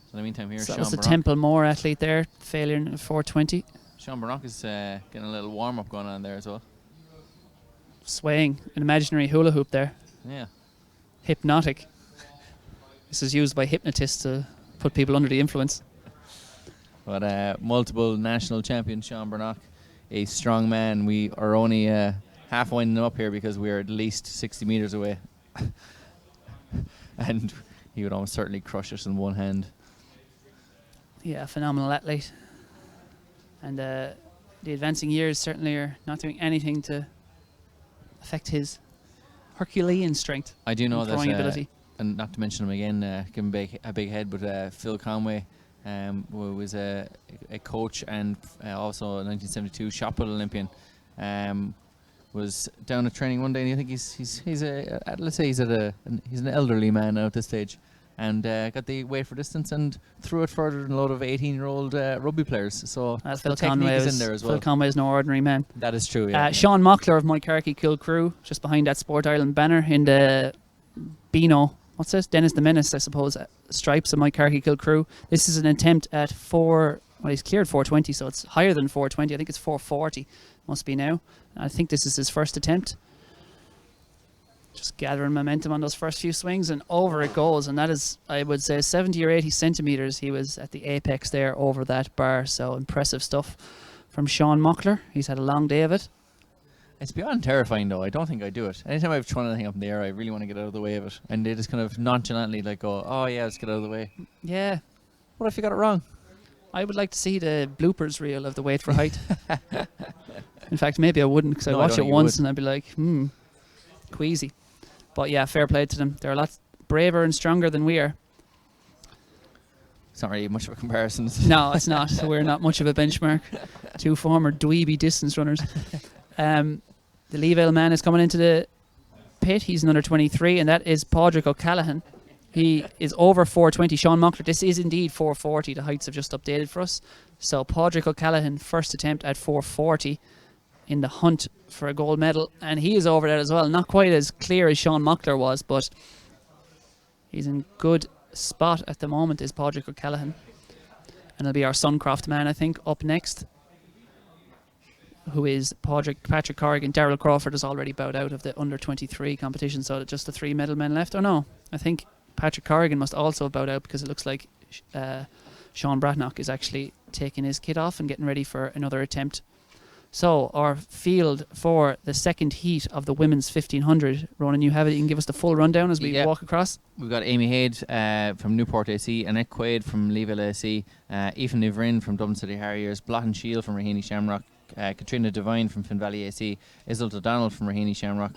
So in the meantime here, So that Sean was the Bannock. Temple Moore athlete there, failure in 4:20. Sean Bannock is getting a little warm-up going on there as well. Swaying an imaginary hula hoop there. Yeah. Hypnotic. This is used by hypnotists to put people under the influence. But multiple national champion Sean Bannock, a strong man. We are only half winding him up here because we're at least 60 metres away. And he would almost certainly crush us in one hand. Yeah, phenomenal athlete. And the advancing years certainly are not doing anything to affect his Herculean strength. I do know and that, throwing ability. and not to mention him again, give him a big head, but Phil Conway, who was a coach and also a 1972 shot put Olympian, was down at training one day, and I think he's let's say he's an elderly man now at this stage, and got the weight for distance and threw it further than a load of 18-year-old rugby players. So Phil the technique Conway is in there as well. Phil Conway is no ordinary man. That is true. Yeah. Sean Mockler of Moycarkey Kilcrew, just behind that Sport Ireland banner in the Beano. What's this? Dennis the Menace, I suppose. Stripes of Moycarkey Kilcrew. This is an attempt at 4. Well, he's cleared 4:20, so it's higher than 4:20. I think it's 4:40. Must be now. I think this is his first attempt. Just gathering momentum on those first few swings, and over it goes. And that is, I would say, 70 or 80 centimetres. He was at the apex there over that bar. So impressive stuff from Sean Mockler. He's had a long day of it. It's beyond terrifying, though. I don't think I do it. Anytime I've thrown anything up in the air, I really want to get out of the way of it. And they just kind of nonchalantly go, oh yeah, let's get out of the way. Yeah. What if you got it wrong? I would like to see the bloopers reel of the weight for height. In fact, maybe I wouldn't, because No, I'd I watch don't it think you once would. and I'd be like, queasy. But yeah, fair play to them. They're a lot braver and stronger than we are. It's not really much of a comparison. No, it's not. We're not much of a benchmark. 2 former dweeby distance runners. The Leevale man is coming into the pit. He's an under 23, and that is Padraig O'Callaghan. He is over 4:20. Sean Mockler, this is indeed 4:40. The heights have just updated for us. So Padraig O'Callaghan, first attempt at 4:40 in the hunt for a gold medal, and he is over that as well. Not quite as clear as Sean Mockler was, but he's in good spot at the moment, is Padraig O'Callaghan. And it'll be our Suncroft man, I think, up next, who is Patrick Corrigan. Daryl Crawford has already bowed out of the under 23 competition, so just the 3 medal men left. Oh no, I think Patrick Corrigan must also have bowed out, because it looks like Sean Bratnock is actually taking his kit off and getting ready for another attempt. So our field for the second heat of the women's 1500. Ronan, you have it. You can give us the full rundown as we walk across. We've got Amy Haid from Newport AC, Annette Quaid from Leeville AC, Aoife Nivrin from Dublin City Harriers, Blotton Shield from Raheny Shamrock, Katrina Devine from Finn Valley AC, Isilda O'Donnell from Raheny Shamrock,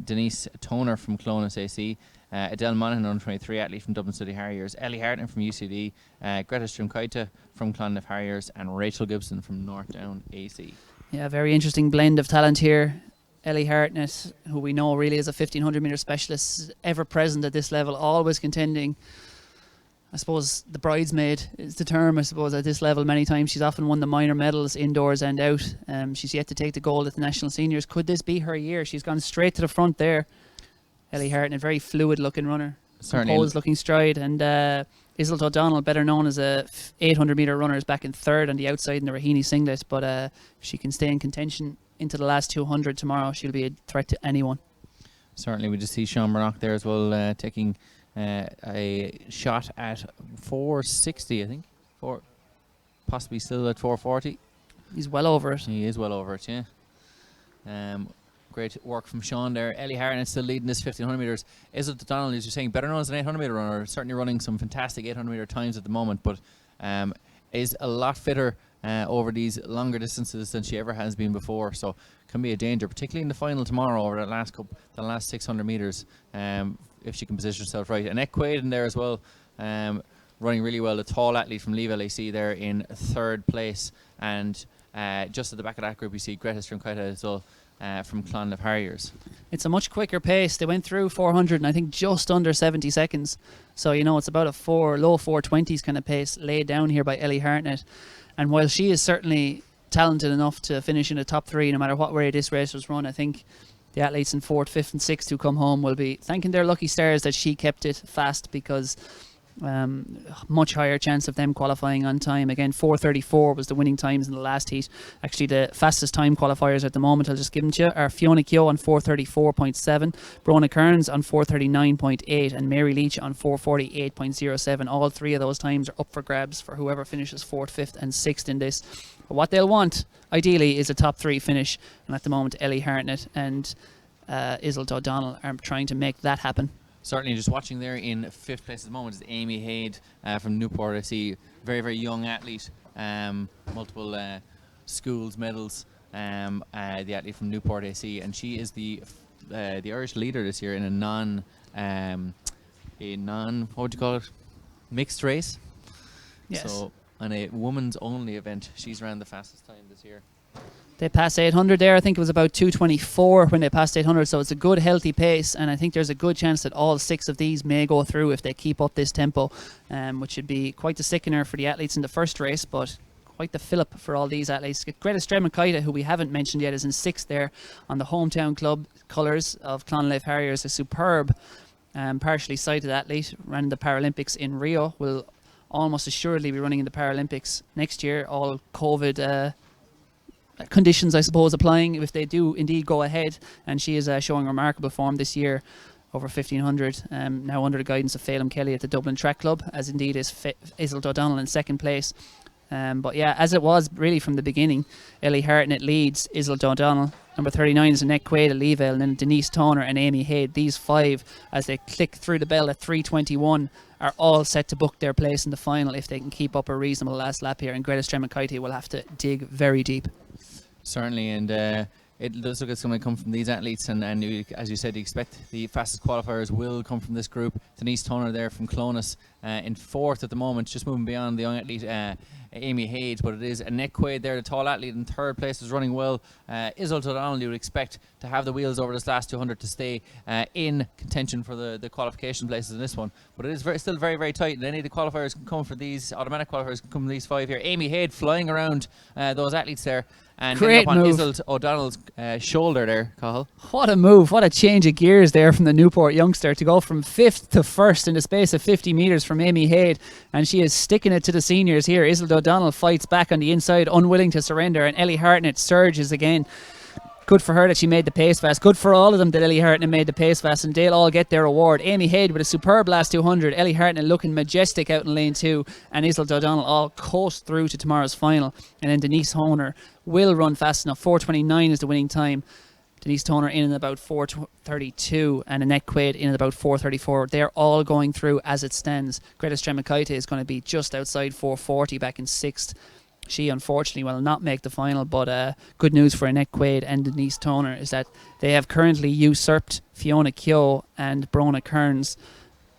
Denise Toner from Clones AC, Adele Monaghan, under 23 athlete from Dublin City Harriers, Ellie Hartnett from UCD, Greta Strumkaita from Clonliffe Harriers, and Rachel Gibson from Northdown AC. Yeah, very interesting blend of talent here. Ellie Hartnett, who we know really is a 1500 metre specialist, ever present at this level, always contending. I suppose the bridesmaid is the term, I suppose, at this level many times. She's often won the minor medals indoors and out. She's yet to take the gold at the national seniors. Could this be her year? She's gone straight to the front there. Ellie Hartnett, very fluid looking runner. Composed looking stride. And Isilda O'Donnell, better known as a 800 metre runner, is back in third on the outside in the Raheny singlet. But if she can stay in contention into the last 200 tomorrow, she'll be a threat to anyone. Certainly, we just see Sean Bannock there as well, taking a shot at 460, I think. Possibly still at 440. He's well over it. He is well over it, yeah. Great work from Sean there. Ellie Harnett still leading this 1500 metres. Isil O'Donnell, as you're saying, better known as an 800 metre runner, certainly running some fantastic 800 metre times at the moment, but is a lot fitter over these longer distances than she ever has been before. So can be a danger, particularly in the final tomorrow over the last 600 metres, if she can position herself right. And Quaid in there as well, running really well. The tall athlete from Leave LAC there in 3rd place. And just at the back of that group, you see Greta Strumkaita as well. From Clonliffe Harriers. It's a much quicker pace. They went through 400 and I think just under 70 seconds. So, it's about a low 420s kind of pace laid down here by Ellie Hartnett. And while she is certainly talented enough to finish in the top 3, no matter what way this race was run, I think the athletes in 4th, 5th and 6th who come home will be thanking their lucky stars that she kept it fast, because much higher chance of them qualifying on time. Again, 4:34 was the winning times in the last heat. Actually, the fastest time qualifiers at the moment, I'll just give them to you, are Fiona Keogh on 4:34.7, Brona Kearns on 4:39.8, and Mary Leach on 4:48.07. All 3 of those times are up for grabs for whoever finishes 4th, 5th and 6th in this. But what they'll want, ideally, is a top 3 finish, and at the moment Ellie Hartnett and Isil O'Donnell are trying to make that happen. Certainly, just watching there in 5th place at the moment is Amy Haid from Newport. I see very, very young athlete, multiple schools medals. The athlete from Newport AC, and she is the Irish leader this year in a non what would you call it, mixed race. Yes. So on a women's only event, she's ran the fastest time this year. They passed 800 there. I think it was about 2:24 when they passed 800, so it's a good healthy pace, and I think there's a good chance that all 6 of these may go through if they keep up this tempo, which would be quite the sickener for the athletes in the first race, but quite the fillip for all these athletes. Greta Stremakaita, who we haven't mentioned yet, is in 6th there on the hometown club colours of Clonliffe Harriers. A superb, partially sighted athlete, ran the Paralympics in Rio, will almost assuredly be running in the Paralympics next year, all COVID conditions, I suppose, applying if they do indeed go ahead. And she is showing remarkable form this year over 1500, now under the guidance of Phelim Kelly at the Dublin Track Club, as indeed is Isil O'Donnell in 2nd place. But yeah, as it was really from the beginning, Ellie Hartnett leads, Isil O'Donnell, number 39 is Annette Quaid, Leavell, and then Denise Toner and Amy Haid. These 5, as they click through the bell at 3:21, are all set to book their place in the final if they can keep up a reasonable last lap here, and Greta Stremakaita will have to dig very deep. Certainly, and it looks like it's going to come from these athletes, and as you said, you expect the fastest qualifiers will come from this group. Denise Toner there from Clonus in 4th at the moment, just moving beyond the young athlete Amy Haid, but it is Annette Quaid there, the tall athlete in 3rd place, is running well. Isil O'Donnell, you would expect to have the wheels over this last 200 to stay in contention for the qualification places in this one, but it is still very, very tight, and any of the qualifiers can come for these, automatic qualifiers can come from these 5 here. Amy Haid flying around those athletes there, and great up on move. Isil O'Donnell's shoulder there, Cathal. What a move, what a change of gears there from the Newport youngster to go from 5th to 1st in the space of 50 metres from Amy Haid, and she is sticking it to the seniors here. Isil O'Donnell fights back on the inside, unwilling to surrender, and Ellie Hartnett surges again. Good for her that she made the pace fast. Good for all of them that Ellie Hartnett made the pace fast, and they'll all get their reward. Amy Haid with a superb last 200. Ellie Hartnett looking majestic out in lane 2, and Isil O'Donnell all coast through to tomorrow's final. And then Denise Toner will run fast enough. 4:29 is the winning time. Denise Toner in at about 4:32, and Annette Quaid in at about 4:34. They're all going through as it stands. Greta Stremakaita is going to be just outside 4:40 back in 6th. She unfortunately will not make the final, but good news for Annette Quaid and Denise Toner is that they have currently usurped Fiona Keogh and Brona Kearns,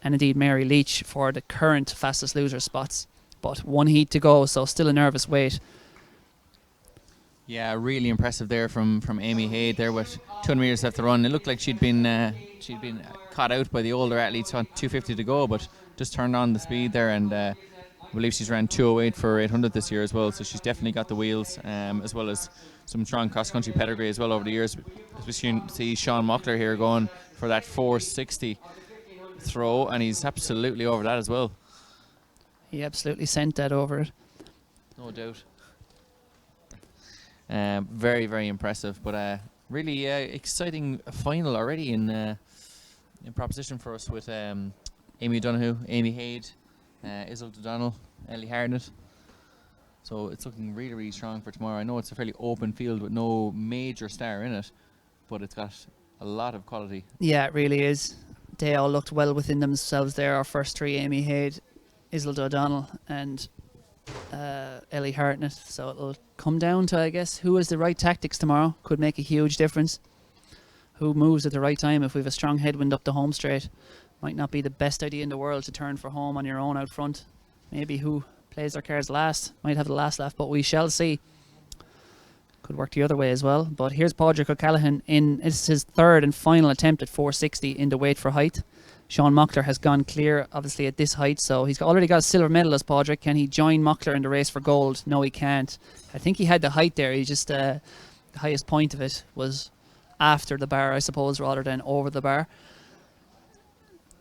and indeed Mary Leach, for the current fastest loser spots. But 1 heat to go, so still a nervous wait. Yeah, really impressive there from Amy Haid there with 200 metres left to run. It looked like she'd been caught out by the older athletes on 250 to go, but just turned on the speed there, and I believe she's ran 2:08 for 800 this year as well, so she's definitely got the wheels, as well as some strong cross-country pedigree as well over the years. Especially you see Sean Mockler here going for that 460 throw, and he's absolutely over that as well. He absolutely sent that over it. No doubt. Very, very impressive, but really exciting final already in proposition for us with Amy Donoghue, Amy Haid, Isil O'Donnell, Ellie Harnett. So it's looking really, really strong for tomorrow. I know it's a fairly open field with no major star in it, but it's got a lot of quality. Yeah, it really is. They all looked well within themselves there. Our first three, Amy Hayde, Isolde O'Donnell and Ellie Hartnett. So it'll come down to, I guess, who has the right tactics tomorrow. Could make a huge difference. Who moves at the right time. If we have a strong headwind up the home straight, might not be the best idea in the world to turn for home on your own out front. Maybe who plays their cards last might have the last laugh, but we shall see. Could work the other way as well. But here's Padraig O'Callaghan it's his third and final attempt at 460 in the weight for height. Sean Mockler has gone clear, obviously, at this height, so he's already got a silver medal as Padraig. Can he join Mockler in the race for gold? No, he can't. I think he had the height there. He just the highest point of it was after the bar, I suppose, rather than over the bar.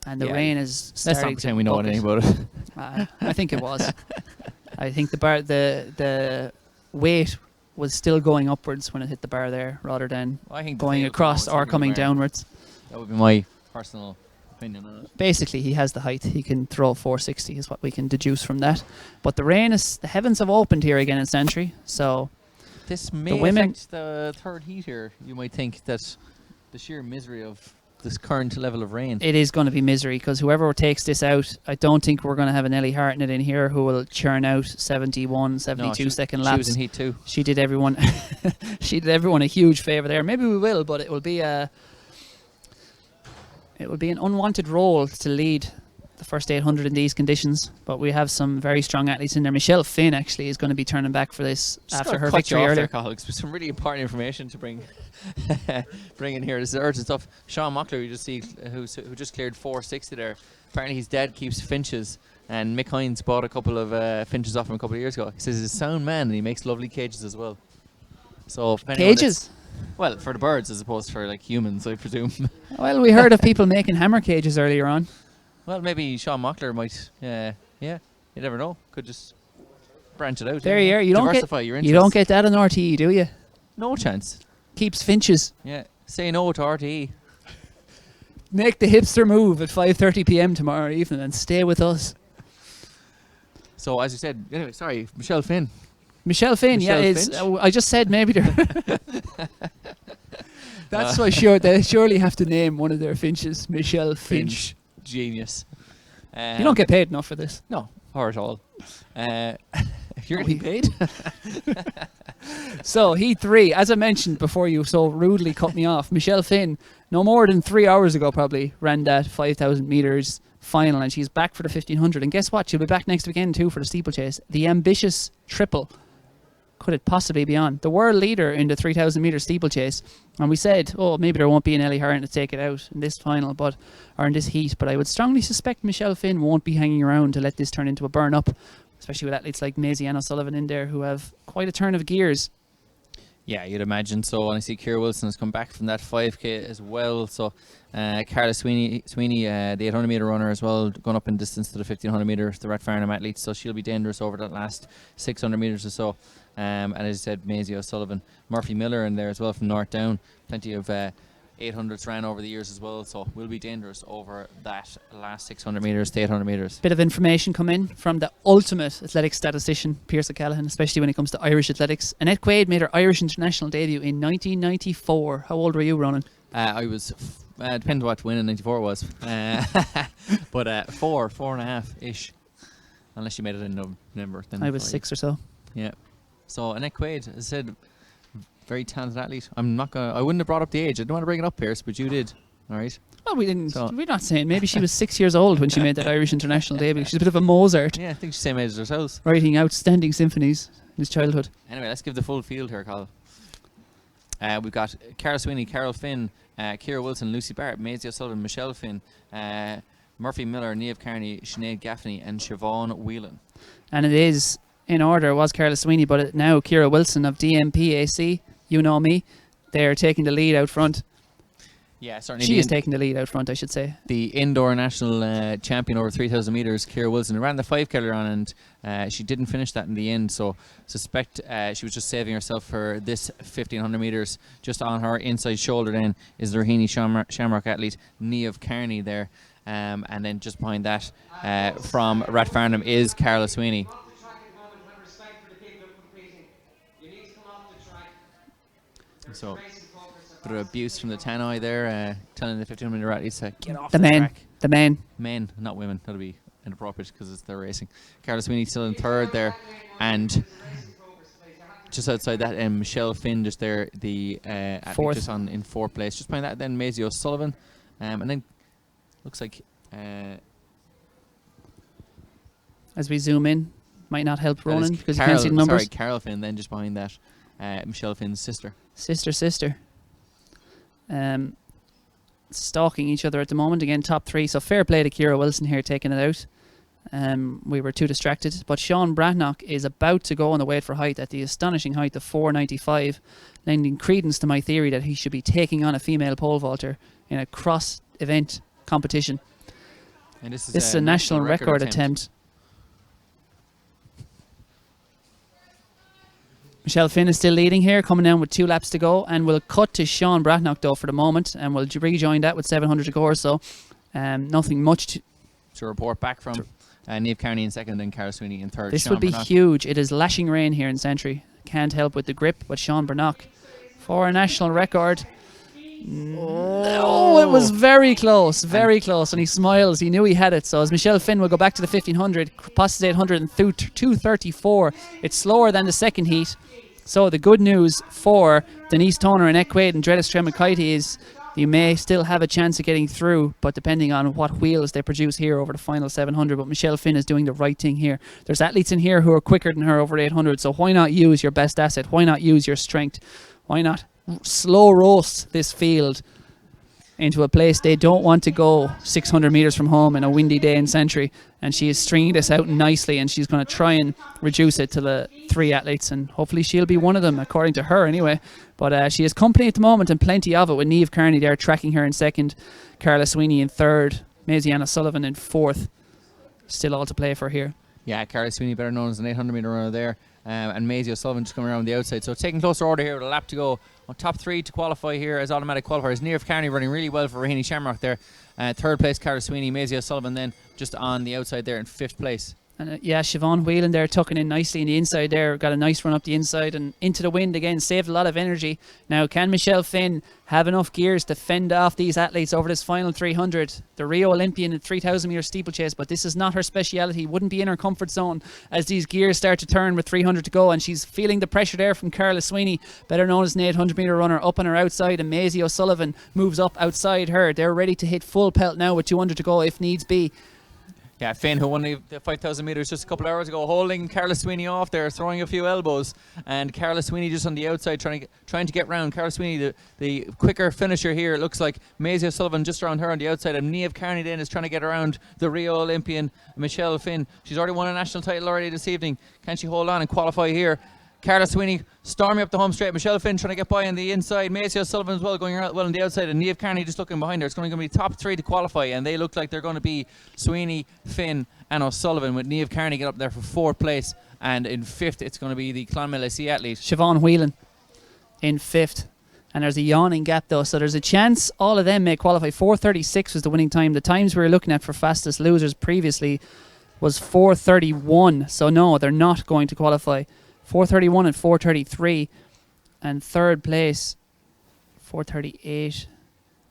And the rain is starting. Let's not pretend we know anything about it. I think it was. I think the weight was still going upwards when it hit the bar there, rather than going across or coming downwards. That would be my personal opinion on it. Basically, he has the height. He can throw 460 is what we can deduce from that. But the heavens have opened here again in Santry, so this may affect the third heat here. You might think that the sheer misery of this current level of rain. It is going to be misery, because whoever takes this out, I don't think we're going to have an Ellie Hartnett in here who will churn out 71, 72 second laps. She was in heat 2. She did everyone a huge favour there. Maybe we will, but it will be an unwanted role to lead the first 800 in these conditions. But we have some very strong athletes in there. Michelle Finn actually is going to be turning back for this after her victory earlier. Colleagues, with some really important information to bring in here. This is urgent stuff. Sean Mockler, you just see, who just cleared 460 there. Apparently his dad keeps finches, and Mick Hines bought a couple of finches off him a couple of years ago. He says he's a sound man and he makes lovely cages as well. So cages? Well, for the birds as opposed to for like humans, I presume. Well, we heard of people making hammer cages earlier on. Well, maybe Sean Mockler might. Yeah, you never know. Could just branch it out. There you are. You don't get that on RTE, do you? No chance. Keeps finches. Yeah. Say no to RTE. Make the hipster move at 5:30 p.m. tomorrow evening and stay with us. So, as you said, anyway, sorry, Michelle Finn. Michelle Finn, I just said maybe they're... That's why they surely have to name one of their finches Michelle Finch. Genius. You don't get paid enough for this. No, or at all. You're getting paid? So, Heat 3, as I mentioned before you so rudely cut me off, Michelle Finn, no more than 3 hours ago probably, ran that 5,000 metres final, and she's back for the 1,500. And guess what? She'll be back next weekend too for the steeplechase. The ambitious triple. Could it possibly be on? The world leader in the 3,000 metre steeplechase. And we said, maybe there won't be an Ellie Hartnett to take it out in this final, or in this heat. But I would strongly suspect Michelle Finn won't be hanging around to let this turn into a burn-up, especially with athletes like Maisie Ann O'Sullivan in there who have quite a turn of gears. Yeah, you'd imagine so. And I see Ciara Wilson has come back from that 5K as well. So Carla Sweeney, the 800 metre runner as well, going up in distance to the 1,500 metre, the Rathfarnham athlete. So she'll be dangerous over that last 600 metres or so. And as I said, Maisie O'Sullivan, Murphy Miller in there as well from North Down. Plenty of 800s ran over the years as well, so we'll be dangerous over that last 600 metres to 800 metres. Bit of information come in from the ultimate athletic statistician, Pierce O'Callaghan, especially when it comes to Irish athletics. Annette Quaid made her Irish international debut in 1994. How old were you, Ronan? I was, depends what win in 94 was, but 4.5-ish, unless you made it in November. Then I was 6 or so. Yeah. So Annette Quaid, as I said, very talented athlete. I wouldn't have brought up the age. I don't want to bring it up, Pierce, but you did. All right. Well, we didn't. So we're not saying. Maybe she was 6 years old when she made that Irish international debut. She's a bit of a Mozart. Yeah, I think she's the same age as ourselves. Writing outstanding symphonies in his childhood. Anyway, let's give the full field here, Carl. We've got Cara Sweeney, Carol Finn, Ciara Wilson, Lucy Barrett, Maisie O'Sullivan, Michelle Finn, Murphy Miller, Niamh Kearney, Sinead Gaffney, and Siobhan Whelan. And it is in order. It was Carla Sweeney, but now Ciara Wilson of DMPAC. You know me. They're taking the lead out front. Yeah, certainly. She is taking the lead out front, I should say. The indoor national champion over 3,000 metres, Ciara Wilson, ran the 5K earlier on, and she didn't finish that in the end. So suspect she was just saving herself for this 1,500 metres. Just on her inside shoulder then is the Raheny Shamrock athlete, Niamh Kearney there. And then just behind that from Rathfarnham is Carla Sweeney. So bit of abuse from the tannoy there, telling the 1500 athletes to get off The the men. track. The men. Men, not women. That'll be inappropriate because they're racing. Carla Sweeney still in third there, and just outside that, Michelle Finn just there, the athlete Fourth. just in fourth place. Just behind that, then Maisie O'Sullivan, and then looks like As we zoom in, might not help that is Ronan because you can't see the Carol- numbers. Sorry, Carol Finn. Then just behind that, Michelle Finn's sister. Sister. Stalking each other at the moment. Again, top three. So fair play to Ciara Wilson here taking it out. We were too distracted. But Sean Bratnock is about to go on the weight for height at the astonishing height of 495, lending credence to my theory that he should be taking on a female pole vaulter in a cross-event competition. And this This is a national record attempt. Michelle Finn is still leading here, coming down with 2 laps to go, and we'll cut to Sean Bratnock though for the moment, and we'll rejoin that with 700 to go or so. Nothing much to report back from. Niamh Kearney in second, and Cara Sweeney in third. This Sean would be Bratnock. huge. It is lashing rain here in Sentry. Can't help with the grip, but Sean Bratnock for a national record. No, it was very close, very close, and he smiles. He knew he had it. So as Michelle Finn will go back to the 1500, passes 800 and 234. It's slower than the second heat. So the good news for Denise Toner and Equade and Dredis Tremakaiti is you may still have a chance of getting through, but depending on what wheels they produce here over the final 700. But Michelle Finn is doing the right thing here. There's athletes in here who are quicker than her over 800, so why not use your best asset? Why not use your strength? Why not slow roast this field into a place they don't want to go 600 metres from home in a windy day in Sentry? And she is stringing this out nicely, and she's going to try and reduce it to the 3 athletes, and hopefully she'll be one of them, according to her anyway. But she has company at the moment, and plenty of it, with Niamh Kearney there tracking her in second, Carla Sweeney in third, Maisie Anna Sullivan in fourth. Still all to play for here. Yeah, Cara Sweeney, better known as an 800 metre runner there, and Maisie O'Sullivan just coming around the outside. So taking closer order here with a lap to go. On top 3 to qualify here as automatic qualifiers. Niamh Kearney running really well for Raheny Shamrock there. Third place, Cara Sweeney. Maisie O'Sullivan then just on the outside there in 5th place. And Siobhan Whelan there tucking in nicely in the inside there. Got a nice run up the inside and into the wind again. Saved a lot of energy. Now, can Michelle Finn have enough gears to fend off these athletes over this final 300? The Rio Olympian in 3,000 metre steeplechase, but this is not her speciality. Wouldn't be in her comfort zone as these gears start to turn with 300 to go. And she's feeling the pressure there from Carla Sweeney, better known as an 800 metre runner, up on her outside. And Maisie O'Sullivan moves up outside her. They're ready to hit full pelt now with 200 to go if needs be. Yeah, Finn, who won the 5,000 metres just a couple of hours ago, holding Carla Sweeney off there, throwing a few elbows, and Carla Sweeney just on the outside trying to get round. Carla Sweeney, the quicker finisher here. It looks like Maisie O'Sullivan just around her on the outside, and Niamh Kearney then is trying to get around the Rio Olympian Michelle Finn. She's already won a national title already this evening. Can she hold on and qualify here? Carla Sweeney storming up the home straight. Michelle Finn trying to get by on the inside. Maisie O'Sullivan as well going around well on the outside, and Niamh Kearney just looking behind her. It's going to be top 3 to qualify, and they look like they're going to be Sweeney, Finn and O'Sullivan, with Niamh Kearney get up there for 4th place, and in 5th it's going to be the Clonmel athlete Siobhan Whelan in 5th. And there's a yawning gap though, so there's a chance all of them may qualify. 4:36 was the winning time. The times we were looking at for fastest losers previously was 4:31, so no, they're not going to qualify. 4:31 and 4:33, and third place 4:38.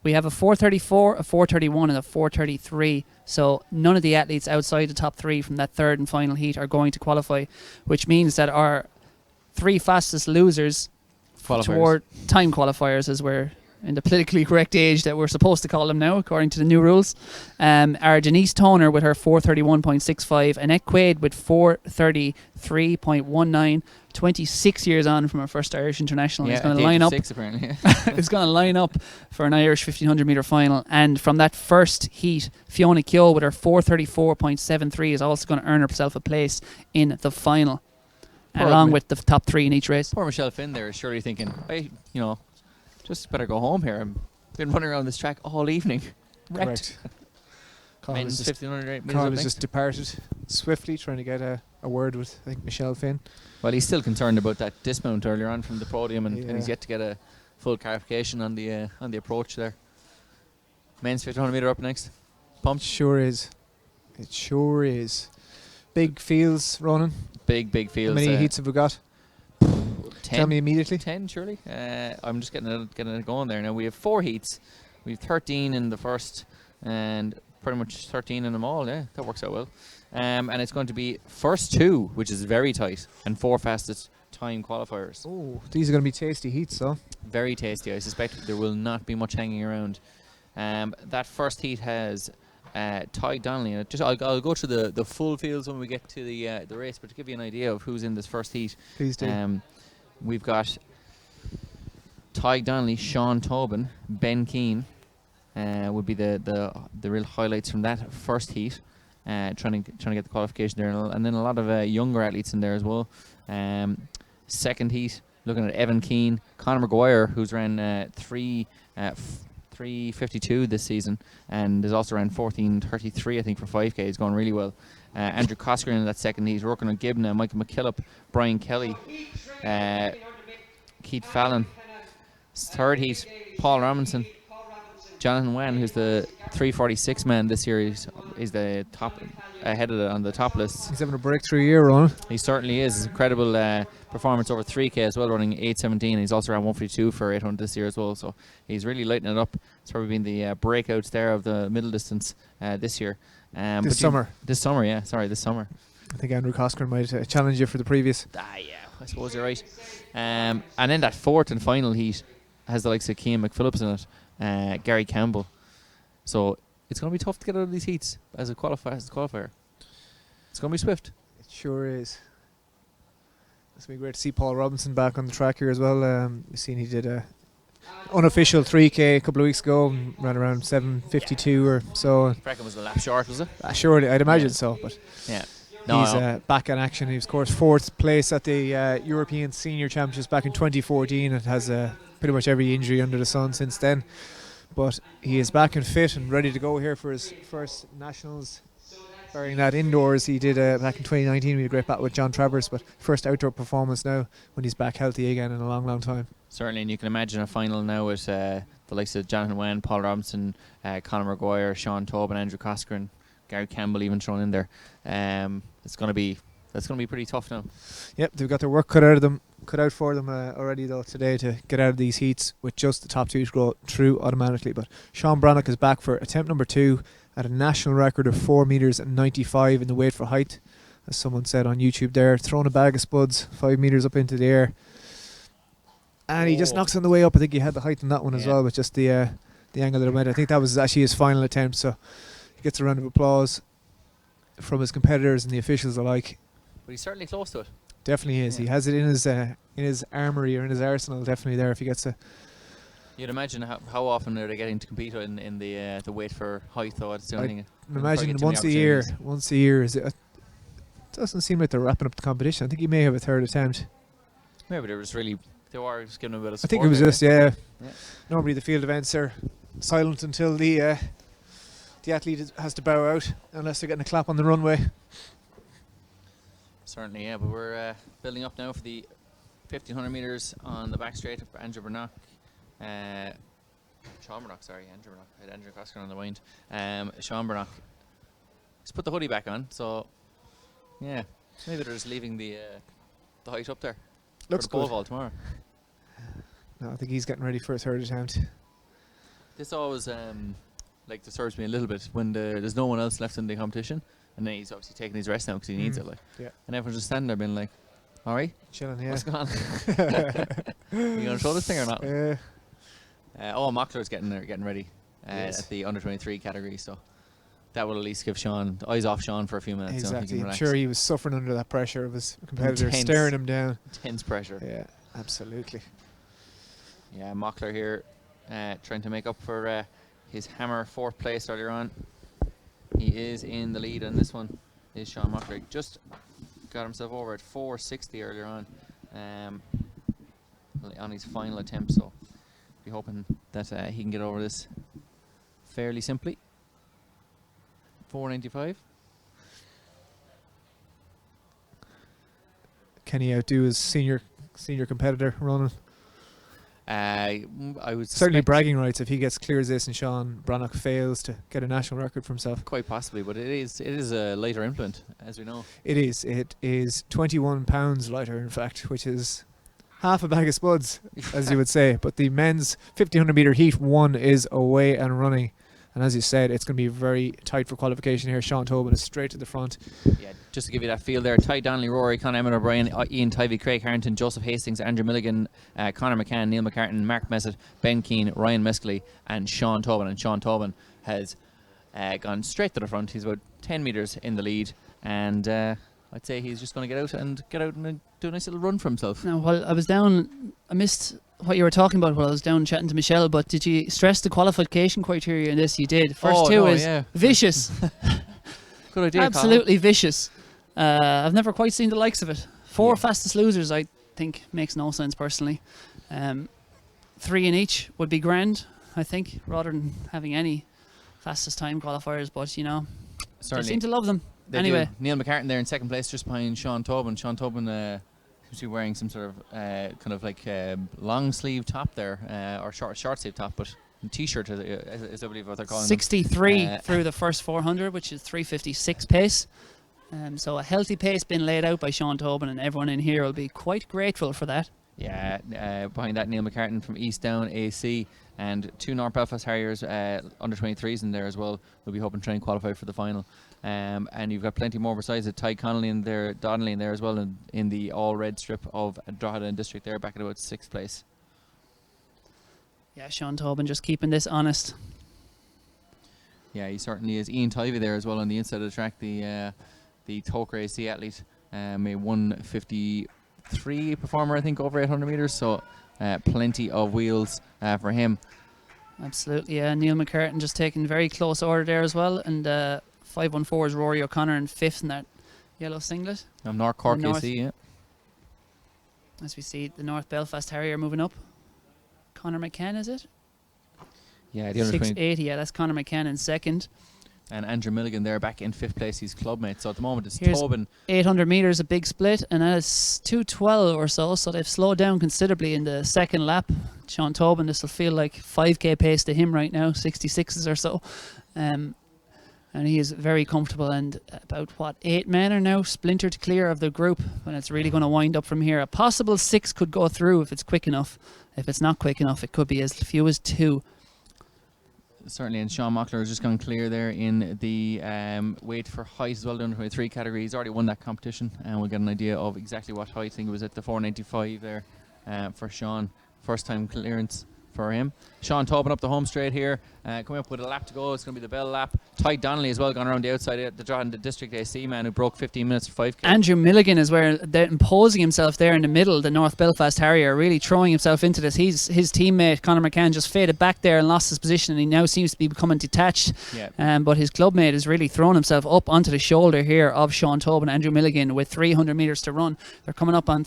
We have a 4:34, a 4:31 and a 4:33, so none of the athletes outside the top 3 from that third and final heat are going to qualify, which means that our 3 fastest losers toward time qualifiers, as we're in the politically correct age that we're supposed to call them now according to the new rules, are Denise Toner with her 4:31.65 and Equade with 4:33.19, 26 years on from her first Irish International. Yeah, He's going to line up. Apparently. He's going to line up for an Irish 1500 metre final. And from that first heat, Fiona Keogh with her 4:34.73 is also going to earn herself a place in the final, along with the top 3 in each race. Poor Michelle Finn there is surely thinking, just better go home here. I've been running around this track all evening. Correct. Men's 1500 Carl has just departed swiftly, trying to get a word with, I think, Michelle Finn. Well, he's still concerned about that dismount earlier on from the podium, and Yeah. he's yet to get a full clarification on the approach there. Men's 1500 metre up next. Pumped? Sure is. It sure is. Big fields, Ronan. Big How fields. many heats have we got? 10 Tell me immediately. 10 surely. I'm just getting it going there now. We have 4 heats. We have 13 in the first and pretty much 13 in them all. Yeah, that works out well. And it's going to be first 2, which is very tight, and 4 fastest time qualifiers. Oh, these are going to be tasty heats, so. Very tasty. I suspect there will not be much hanging around. That first heat has Ty Donnelly in it. I'll go through the full fields when we get to the race, but to give you an idea of who's in this first heat. Please do. We've got Ty Donnelly, Sean Tobin, Ben Keane would be the real highlights from that first heat. Trying to get the qualification there, and then a lot of younger athletes in there as well. Second heat, looking at Evan Keane, Conor McGuire, who's ran 3:52 this season, and has also ran 14:33 I think for 5k. He's going really well. Andrew Coscoran in that second heat, working on Gibna, Michael McKillop, Brian Kelly, Keith Fallon. Third heat, Paul Robinson, Jonathan Wen, who's the 3:46 man this year. He's the top ahead of on the top list. He's having a breakthrough year, Ron. He certainly is. Incredible performance over 3k as well, running 8:17. He's also around 152 for 800 this year as well. So he's really lighting it up. It's probably been the breakouts there of the middle distance this year. This summer. This summer, yeah. Sorry, this summer. I think Andrew Coscoran might challenge you for the previous. Yeah, I suppose you're right. And then that fourth and final heat has the likes of Cian McPhillips in it, Gary Campbell. So it's going to be tough to get out of these heats as a qualifier. It's going to be swift. It sure is. It's going to be great to see Paul Robinson back on the track here as well. We've seen he did a unofficial 3k a couple of weeks ago and ran around 7:52 or so. I reckon was the lap short, was it? Surely, I'd imagine so. But yeah. He's back in action. He was, of course, 4th place at the European Senior Championships back in 2014 and has pretty much every injury under the sun since then. But he is back and fit and ready to go here for his first nationals. Bearing that indoors, he did back in 2019. We had a great battle with John Travers, but first outdoor performance now when he's back healthy again in a long, long time. Certainly, and you can imagine a final now with the likes of Jonathan Wen, Paul Robinson, Conor McGuire, Sean Tobin, Andrew Coscoran, Gary Campbell even thrown in there. That's going to be pretty tough now. Yep, they've got their work cut out for them already though today to get out of these heats with just the top 2 to go through automatically. But Sean Brannock is back for attempt number 2 at a national record of 4 meters and 95 in the weight for height, as someone said on YouTube there. Throwing a bag of spuds 5 meters up into the air, and he just knocks on the way up. I think he had the height in that one as well, but just the angle that it went. I think that was actually his final attempt, so he gets a round of applause from his competitors and the officials alike. But he's certainly close to it. Definitely is. Yeah. He has it in his armory or in his arsenal. Definitely there if he gets to. You'd imagine how often are they getting to compete in the weight for height though? It's the only thing. Imagine once a year. Once a year it doesn't seem like they're wrapping up the competition. I think he may have a third attempt. Maybe they were just giving him a bit of support. I think it was just Normally the field events are silent until the athlete has to bow out unless they're getting a clap on the runway. Certainly, yeah, but we're building up now for the 1500 meters on the back straight of Andrew Brannock. Sean Brannock, sorry, Andrew Brannock. I had Andrew Coscoran on the wind. Sean Brannock. He's put the hoodie back on, so yeah, maybe they're just leaving the height up there. Looks for the pole vault tomorrow. No, I think he's getting ready for his third attempt. This always disturbs me a little bit when there's no one else left in the competition. And then he's obviously taking his rest now because he needs it. And everyone's just standing there being like, all right, chilling, what's going on? You going to show this thing or not? Mockler's getting ready at the under-23 category, so that will at least give Sean eyes off Sean for a few minutes. Exactly. I'm sure he was suffering under that pressure of his competitors staring him down. Intense pressure. Yeah, absolutely. Yeah, Mockler here trying to make up for his hammer 4th place earlier on. He is in the lead on this one, is Sean Mockler. Just got himself over at 4:60 earlier on his final attempt, so be hoping that he can get over this fairly simply. 4:95. Can he outdo his senior competitor, Ronan? I would certainly bragging rights if he clears this and Sean Brannock fails to get a national record for himself. Quite possibly, but it is a lighter implement, as we know. It is 21 pounds lighter, in fact, which is half a bag of spuds, as you would say. But the men's 1500 meter heat 1 is away and running. And as you said, it's going to be very tight for qualification here. Sean Tobin is straight to the front. Yeah, just to give you that feel there, Ty Donnelly, Rory, Conor Emmett O'Brien, Ian Tivey, Craig Harrington, Joseph Hastings, Andrew Milligan, Conor McCann, Neil McCartan, Mark Messett, Ben Keane, Ryan Mescley, and Sean Tobin. And Sean Tobin has gone straight to the front. He's about 10 metres in the lead, and I'd say he's just going to get out and do a nice little run for himself. Now, while I was down, I missed what you were talking about while I was down chatting to Michelle, but did you stress the qualification criteria in this? You did. First two is vicious. Good idea, Absolutely vicious. I've never quite seen the likes of it. Four fastest losers, I think, makes no sense personally. 3 in each would be grand, I think, rather than having any fastest time qualifiers, but you know, certainly they seem to love them. They anyway, do. Neil McCartan there in second place, just behind Sean Tobin. Sean Tobin seems to be wearing some sort of kind of like long sleeve top there, or short sleeve top, but t-shirt is I believe what they're calling 63 through the first 400, which is 3:56 pace. So a healthy pace being laid out by Sean Tobin, and everyone in here will be quite grateful for that. Yeah, behind that Neil McCartan from East Down AC, and 2 North Belfast Harriers under 23s in there as well. We'll be hoping to try and qualify for the final. And you've got plenty more besides it. Ty Connolly in there, Donnelly in there as well, in the all red strip of Drogheda and District there, back at about 6th place. Yeah, Sean Tobin just keeping this honest. Yeah, he certainly is. Ian Tivey there as well on the inside of the track, the Toker AC athlete, a 1:53 performer, I think, over 800 metres, so plenty of wheels for him. Absolutely, yeah. Neil McCartan just taking very close order there as well, and 514 is Rory O'Connor in 5th in that yellow singlet. North Cork AC, yeah. As we see the North Belfast Harrier moving up. Conor McCann, is it? Yeah, the 680, yeah, that's Conor McCann in 2nd. And Andrew Milligan there back in 5th place, he's clubmate. So at the moment it's Here's Tobin. 800 metres, a big split, and that's 2:12 or so they've slowed down considerably in the second lap. Sean Tobin, this will feel like 5k pace to him right now, 66s or so. And he is very comfortable, and about 8 men are now splintered clear of the group when it's really going to wind up from here. A possible 6 could go through if it's quick enough. If it's not quick enough, it could be as few as 2. Certainly, and Sean Mockler has just gone clear there in the weight for height as well, the under 23 category. He's already won that competition, and we'll get an idea of exactly what height. I think it was at the 495 there for Sean. First time clearance for him. Sean Tobin up the home straight here, coming up with a lap to go. It's going to be the bell lap. Ty Donnelly as well, gone around the outside, the Drogheda District AC man who broke 15 minutes for 5k. Andrew Milligan is where they're imposing himself there in the middle, the North Belfast Harrier, really throwing himself into this. His teammate Conor McCann just faded back there and lost his position, and he now seems to be becoming detached. Yeah. But his clubmate is really throwing himself up onto the shoulder here of Sean Tobin. Andrew Milligan with 300 metres to run. They're coming up on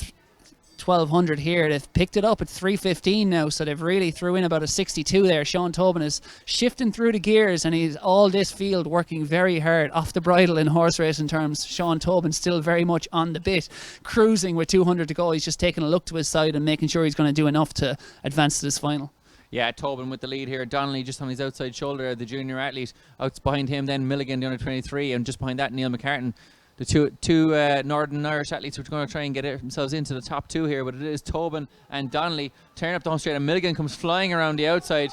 1200 here. They've picked it up at 3:15 now, so they've really threw in about a 62 there. Sean Tobin is shifting through the gears, and he's all this field working very hard off the bridle in horse racing terms. Sean Tobin still very much on the bit, cruising with 200 to go. He's just taking a look to his side and making sure he's going to do enough to advance to this final. Yeah, Tobin with the lead here. Donnelly just on his outside shoulder, the junior athlete. Out behind him then Milligan, the under 23, and just behind that Neil McCartan. The two Northern Irish athletes who are going to try and get themselves into the top 2 here, but it is Tobin and Donnelly turning up the home straight, and Milligan comes flying around the outside.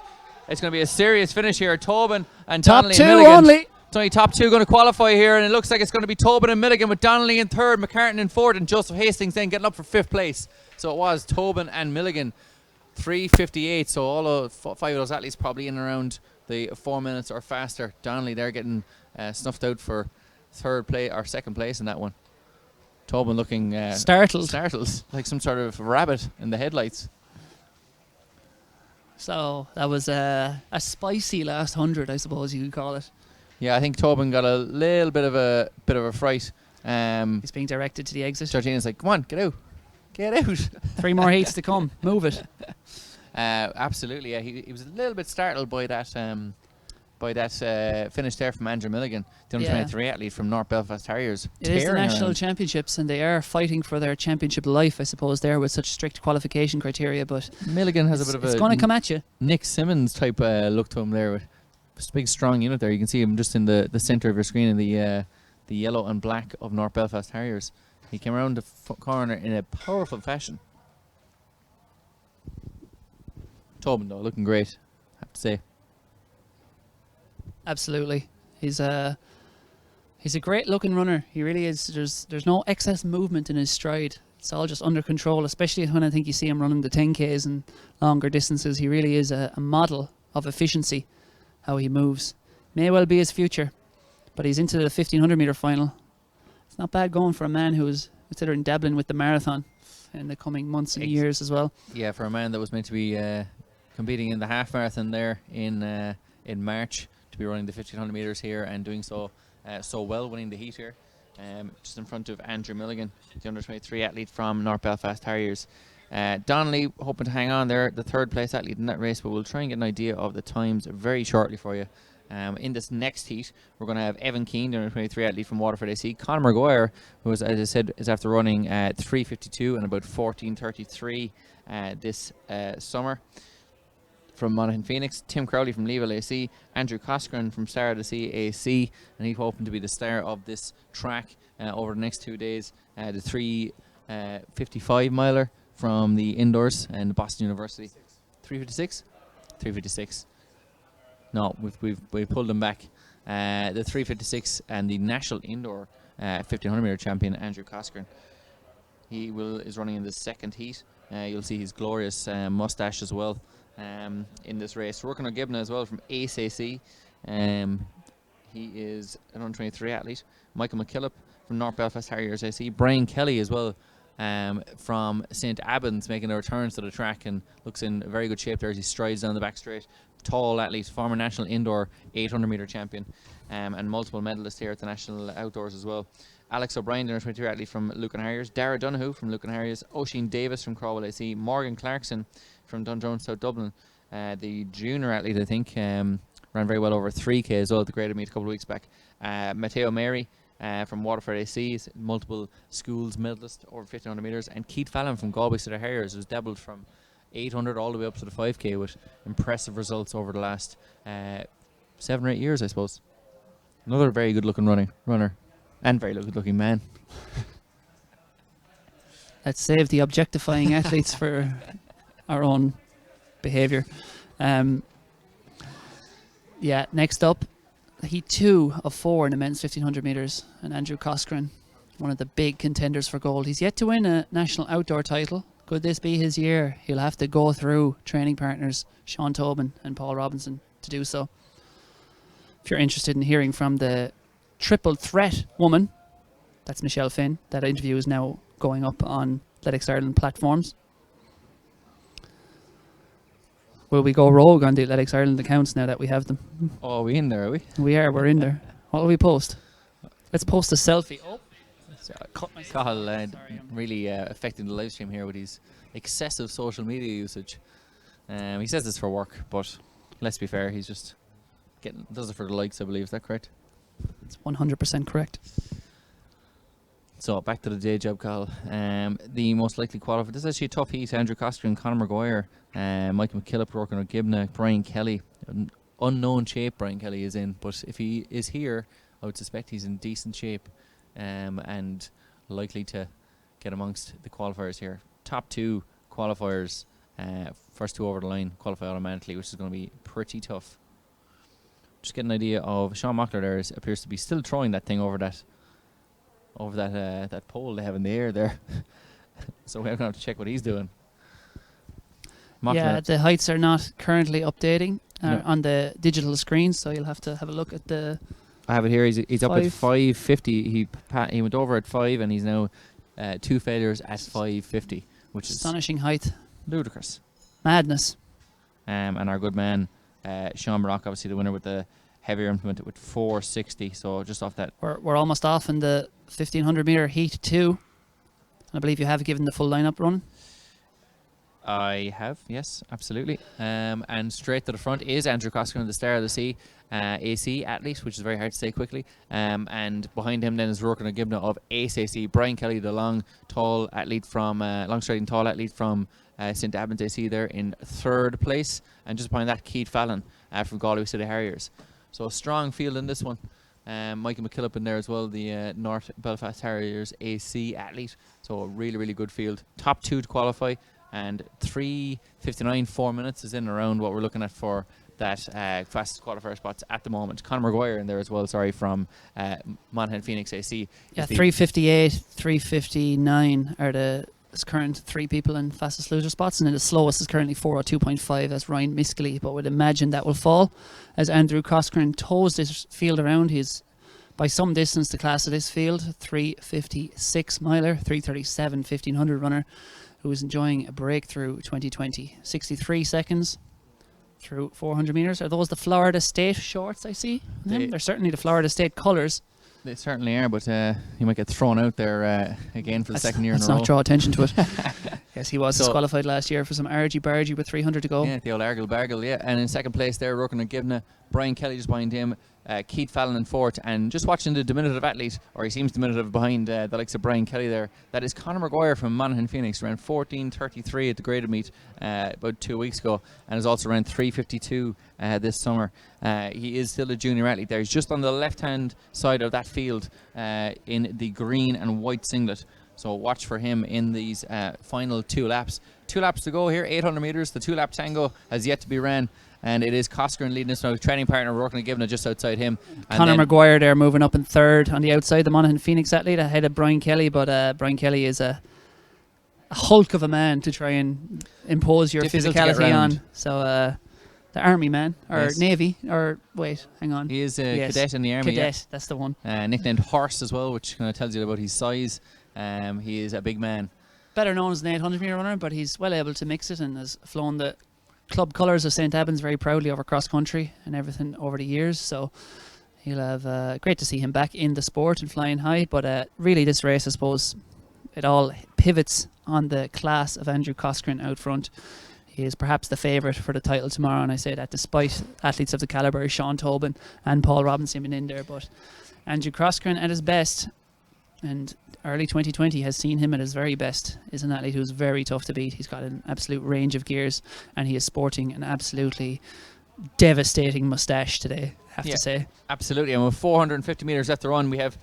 It's going to be a serious finish here. Tobin and Donnelly top 2 and Milligan. only. It's only top 2 going to qualify here, and it looks like it's going to be Tobin and Milligan with Donnelly in 3rd, McCartan in 4th, and Joseph Hastings then getting up for 5th place. So it was Tobin and Milligan, 3:58. So all of 5 of those athletes probably in around the 4 minutes or faster. Donnelly there getting snuffed out for 3rd place or 2nd place in that one. Tobin looking startled like some sort of rabbit in the headlights. So that was a spicy last 100, I suppose you could call it. Yeah, I think Tobin got a little bit of a fright. He's being directed to the exit. Georgina's like, "Come on, get out, get out." 3 more heats to come. Move it. Absolutely, yeah. He was a little bit startled by that finish there from Andrew Milligan, the under 23 athlete from North Belfast Harriers. It is the national championships, and they are fighting for their championship life, I suppose, there with such strict qualification criteria. But Milligan has a bit of it's going to come at you. Nick Simmons type look to him there. With a big strong unit there. You can see him just in the centre of your screen in the yellow and black of North Belfast Harriers. He came around the corner in a powerful fashion. Tobin, though, looking great, I have to say. Absolutely. He's a great looking runner. He really is. There's no excess movement in his stride. It's all just under control, especially when I think you see him running the 10Ks and longer distances. He really is a model of efficiency, how he moves. May well be his future, but he's into the 1500 metre final. It's not bad going for a man who is considering dabbling with the marathon in the coming months and years as well. Yeah, for a man that was meant to be competing in the half marathon there in March, to be running the 1500 metres here and doing so well, winning the heat here. Just in front of Andrew Milligan, the under-23 athlete from North Belfast Harriers. Donnelly hoping to hang on there, the third place athlete in that race, but we'll try and get an idea of the times very shortly for you. In this next heat, we're going to have Evan Keane, the under-23 athlete from Waterford AC. Conor Maguire, who, as I said, is after running 3:52 and about 14:33 this summer. From Monaghan Phoenix, Tim Crowley from Leaville AC, Andrew Coscoran from Star of the Sea AC, and he's hoping to be the star of this track over the next 2 days. The 3:55 miler from the indoors and Boston University. 3:56? 3:56. No, we've pulled them back. The 3:56 and the national indoor 1500 meter champion Andrew Coscoran. He is running in the second heat. You'll see his glorious mustache as well. In this race. Working on Gibbon as well from ACC. He is an under-23 athlete. Michael McKillop from North Belfast Harriers AC. Brian Kelly as well from St. Albans, making a return to the track and looks in very good shape there as he strides down the back straight. Tall athlete, former national indoor 800 metre champion, and multiple medalist here at the national outdoors as well. Alex O'Brien, the under-23 athlete from Lucan Harriers. Dara Donoghue from Lucan Harriers. Oisin Davis from Crawwell AC. Morgan Clarkson from Dundrones, South Dublin. The junior athlete, I think, ran very well over 3K as well at the graded meet a couple of weeks back. Matteo Mary from Waterford AC, multiple schools medalist over 1500 metres. And Keith Fallon from Galway City Harriers, who's dabbled from 800 all the way up to the 5K with impressive results over the last 7 or 8 years, I suppose. Another very good looking runner and very good looking man. Let's save the objectifying athletes for our own behaviour. Next up, heat 2 of 4 in the men's 1500 metres, and Andrew Coscoran, one of the big contenders for gold. He's yet to win a national outdoor title. Could this be his year? He'll have to go through training partners Sean Tobin and Paul Robinson to do so. If you're interested in hearing from the triple threat woman, that's Michelle Finn. That interview is now going up on Athletics Ireland platforms. Will we go rogue on the Athletics Ireland accounts now that we have them? Oh, are we in there, are we? We're in there. What will we post? Let's post a selfie. Oh, I cut myself. Cahill really affecting the live stream here with his excessive social media usage. He says this for work, but let's be fair, he's just does it for the likes, I believe. Is that correct? It's 100% correct. So back to the day job, Cahill. The most likely qualified. This is actually a tough heat. Andrew Coscoran, Conor Maguire, Michael McKillop working on Gibna, Brian Kelly. Unknown shape Brian Kelly is in, but if he is here, I would suspect he's in decent shape and likely to get amongst the qualifiers here. Top 2 qualifiers, first 2 over the line, qualify automatically, which is going to be pretty tough. Just get an idea of Sean Mockler there appears to be still throwing that thing over that pole they have in the air there. So we're going to have to check what he's doing. Mockler. Yeah, the heights are not currently updating on the digital screen, so you'll have to have a look at the... I have it here. He's up at 550. He went over at 5 and he's now 2 failures at 550, which is astonishing height. Ludicrous. Madness. And our good man Sean Brock, obviously the winner with the heavier implement with 460, so just off that. We're almost off in the 1500 metre heat 2. And I believe you have given the full lineup run. I have, yes, absolutely. And straight to the front is Andrew Coscoran, the Star of the Sea AC athlete, which is very hard to say quickly. And behind him then is Rourke Gibna of ACC. Brian Kelly, the long striding tall athlete from St. Albans AC there in 3rd place. And just behind that, Keith Fallon from Galway City Harriers. So a strong field in this one. Michael McKillop in there as well, the North Belfast Harriers AC athlete. So a really, really good field. Top 2 to qualify. and 3:59, 4 minutes is in around what we're looking at for that fastest qualifier spots at the moment. Conor Maguire in there as well, from Monaghan Phoenix AC. Yeah, 3:58, 3:59 are the current three people in fastest loser spots, and then the slowest is currently 4:02.5. That's Ryan Miskelly, but would imagine that will fall as Andrew Coscoran toes this field around. He's by some distance the class of this field, 3:56 miler, 3:37 1500 runner, who is enjoying a breakthrough 2020. 63 seconds through 400 meters. Are those the Florida State shorts I see? They're certainly the Florida State colours. They certainly are, but he might get thrown out there again for the second year in a row. Let's not draw attention to it. Yes, he was disqualified last year for some argy-bargy with 300 to go. Yeah, the old argle-bargle, yeah. And in second place there, Roken and Gibna, Brian Kelly just behind him, Keith Fallon in fourth, and just watching the diminutive athlete, or he seems diminutive behind the likes of Brian Kelly there, that is Conor Maguire from Monaghan Phoenix, ran 14:33 at the graded meet about 2 weeks ago, and has also ran 3:52 this summer. He is still a junior athlete there. He's just on the left-hand side of that field in the green and white singlet. So watch for him in these final 2 laps. 2 laps to go here, 800 metres. The 2-lap tango has yet to be ran. And it is Coscoran leading us now. Training partner Roken and Gibna just outside him. Conor Maguire there moving up in third on the outside. The Monaghan Phoenix athlete ahead of Brian Kelly. But Brian Kelly is a hulk of a man to try and impose your physicality on. So the Army man, or yes. Navy, or wait, hang on. He is a cadet in the Army. Cadet, that's the one. Nicknamed Horse as well, which kind of tells you about his size. He is a big man. Better known as an 800 metre runner, but he's well able to mix it and has flown the club colours of St. Albans very proudly over cross country and everything over the years. So he'll have great to see him back in the sport and flying high. But really, this race, I suppose, it all pivots on the class of Andrew Coscoran out front. He is perhaps the favourite for the title tomorrow, and I say that despite athletes of the calibre of Sean Tobin and Paul Robinson being in there. But Andrew Coscoran at his best, and early 2020 has seen him at his very best, is an athlete who's very tough to beat. He's got an absolute range of gears, and he is sporting an absolutely devastating moustache today, I have to say. Absolutely, and with 450 metres left to run, we have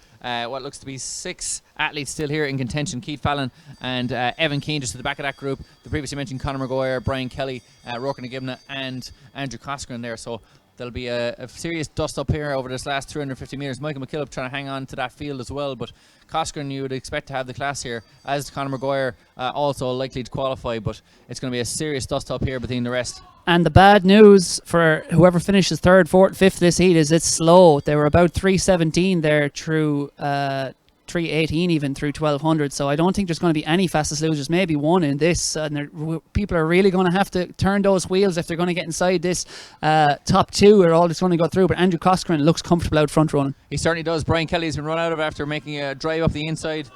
what looks to be 6 athletes still here in contention. Keith Fallon and Evan Keane just at the back of that group. The previously mentioned Conor Maguire, Brian Kelly, Roken and Gibna, and Andrew Coscoran there. So there'll be a serious dust up here over this last 350 metres. Michael McKillop trying to hang on to that field as well, but Coscoran you would expect to have the class here, as Conor Maguire also likely to qualify, but it's going to be a serious dust up here between the rest. And the bad news for whoever finishes third, fourth, fifth this heat is it's slow. They were about 3:17 there through 3:18 even through 1200, so I don't think there's going to be any fastest losers, maybe one in this, and people are really going to have to turn those wheels if they're going to get inside this top 2 are all just going to go through. But Andrew Coscoran looks comfortable out front running. He certainly does. Brian Kelly's been run out of after making a drive up the inside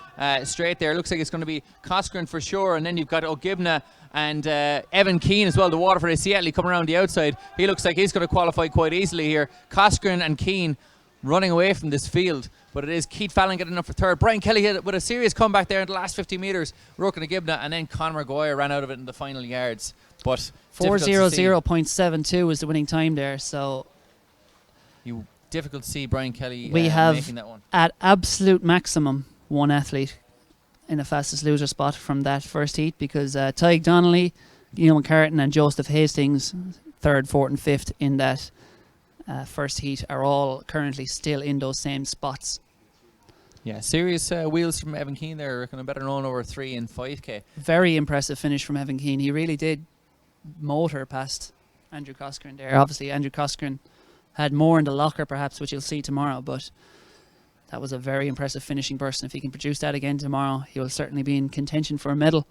straight there. Looks like it's going to be Coscoran for sure, and then you've got O'Gibna and Evan Keane as well, the Waterford AC athlete coming around the outside. He looks like he's going to qualify quite easily here. Coscoran and Keane running away from this field, but it is Keith Fallon getting up for third. Brian Kelly hit with a serious comeback there in the last 50 metres. Roken and Gibna, and then Conor Maguire ran out of it in the final yards. But 4:00.72 was the winning time there, so difficult to see Brian Kelly we have making that one. At absolute maximum one athlete in the fastest loser spot from that first heat, because Tyg Donnelly, Neil McCartan and Joseph Hastings, third, fourth and fifth in that first heat, are all currently still in those same spots. Yeah, serious wheels from Evan Keane there, kind of better known over 3 and 5k. Very impressive finish from Evan Keane. He really did motor past Andrew Coscoran there. Obviously Andrew Coscoran had more in the locker perhaps, which you'll see tomorrow, but that was a very impressive finishing burst, and if he can produce that again tomorrow, he will certainly be in contention for a medal.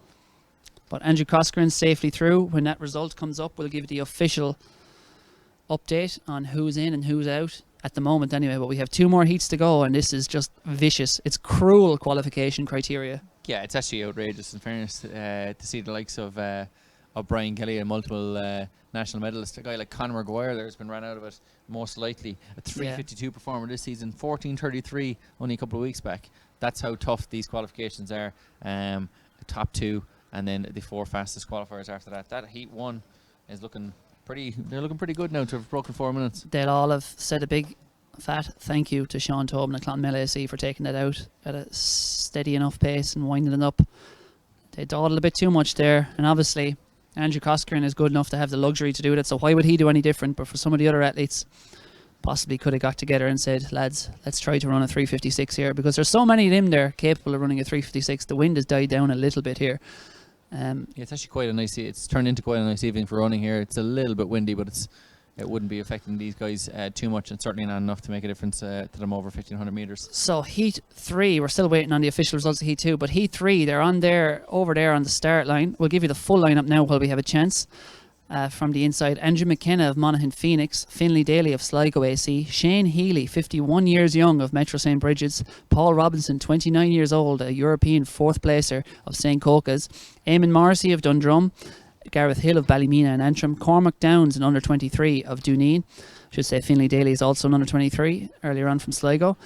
But Andrew Coscoran safely through. When that result comes up, we'll give the official update on who's in and who's out at the moment anyway, but we have 2 more heats to go, and this is just vicious. It's cruel qualification criteria. Yeah, it's actually outrageous in fairness to see the likes of Brian Kelly, a multiple national medalist. A guy like Conor Maguire there has been run out of it most likely. A 3:52 performer this season, 14:33 only a couple of weeks back. That's how tough these qualifications are. The top 2 and then the 4 fastest qualifiers after that. That heat 1 is looking they're looking pretty good now to have broken 4 minutes. They'll all have said a big fat thank you to Sean Tobin and Clonmel AC for taking that out at a steady enough pace and winding it up. They dawdle a bit too much there, and obviously Andrew Coscoran is good enough to have the luxury to do that, so why would he do any different? But for some of the other athletes, possibly could have got together and said, lads, let's try to run a 3:56 here, because there's so many of them there capable of running a 3:56. The wind has died down a little bit here. Yeah, it's actually quite a nice. It's turned into quite a nice evening for running here. It's a little bit windy, but it wouldn't be affecting these guys too much, and certainly not enough to make a difference to them over 1,500 meters. So Heat 3, we're still waiting on the official results of Heat 2, but Heat 3, they're over there on the start line. We'll give you the full lineup now while we have a chance. From the inside, Andrew McKenna of Monaghan Phoenix, Finlay Daly of Sligo AC, Shane Healy, 51 years young, of Metro St. Bridget's, Paul Robinson, 29 years old, a European fourth placer of St. Cocas, Eamon Morrissey of Dundrum, Gareth Hill of Ballymena and Antrim, Cormac Downs, an under 23 of Duneen. Should say Finlay Daly is also an under 23 earlier on from Sligo.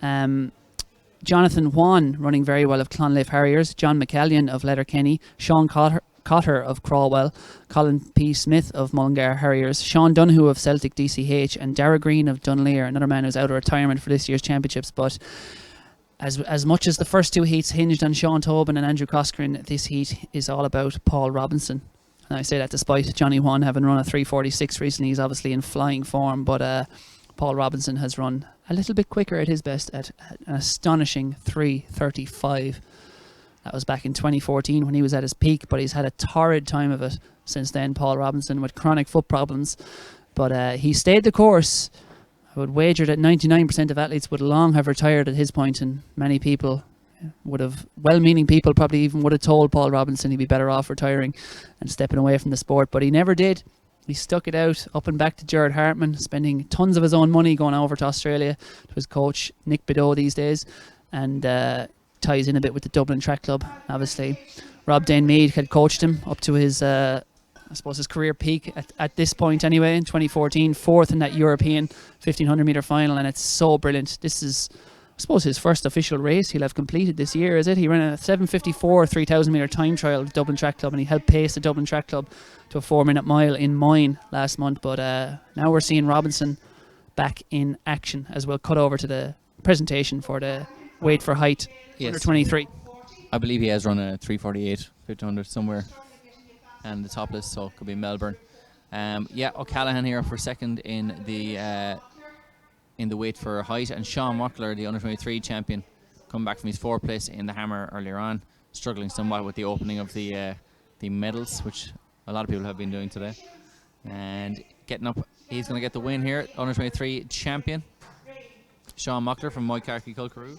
Jonathan Wan running very well of Clonleaf Harriers, John McCallion of Letterkenny, Sean Cotter of Crawwell, Colin P. Smith of Mullingar Harriers, Sean Donoghue of Celtic DCH, and Dara Green of Dunleer, another man who's out of retirement for this year's championships. But as much as the first two heats hinged on Sean Tobin and Andrew Coscoran, this heat is all about Paul Robinson. And I say that despite Johnny Juan having run a 3:46 recently. He's obviously in flying form, but Paul Robinson has run a little bit quicker at his best at an astonishing 3:35. That was back in 2014 when he was at his peak, but he's had a torrid time of it since then, Paul Robinson, with chronic foot problems. But he stayed the course. I would wager that 99% of athletes would long have retired at his point, and many people would have, well-meaning people probably even would have told Paul Robinson he'd be better off retiring and stepping away from the sport, but he never did. He stuck it out, up and back to Gerard Hartman, spending tons of his own money going over to Australia to his coach Nick Bideau these days, and ties in a bit with the Dublin Track Club. Obviously Rob Dane Mead had coached him up to his I suppose his career peak at this point anyway in 2014, fourth in that European 1500 metre final, and it's so brilliant. This is, I suppose, his first official race he'll have completed this year, is it? He ran a 7:54 3000 metre time trial with Dublin Track Club, and he helped pace the Dublin Track Club to a 4-minute mile in Moyne last month. But now we're seeing Robinson back in action, as we'll cut over to the presentation for the weight for height. Yes. Under 23. I believe he has run a 3:48 1500 somewhere, and the top list, so it could be Melbourne. O'Callaghan here for second in the weight for height, and Sean Mockler, the under 23 champion, come back from his fourth place in the hammer earlier on, struggling somewhat with the opening of the medals, which a lot of people have been doing today, and getting up. He's going to get the win here, under 23 champion Sean Mockler from Moycarkey Culcaroo.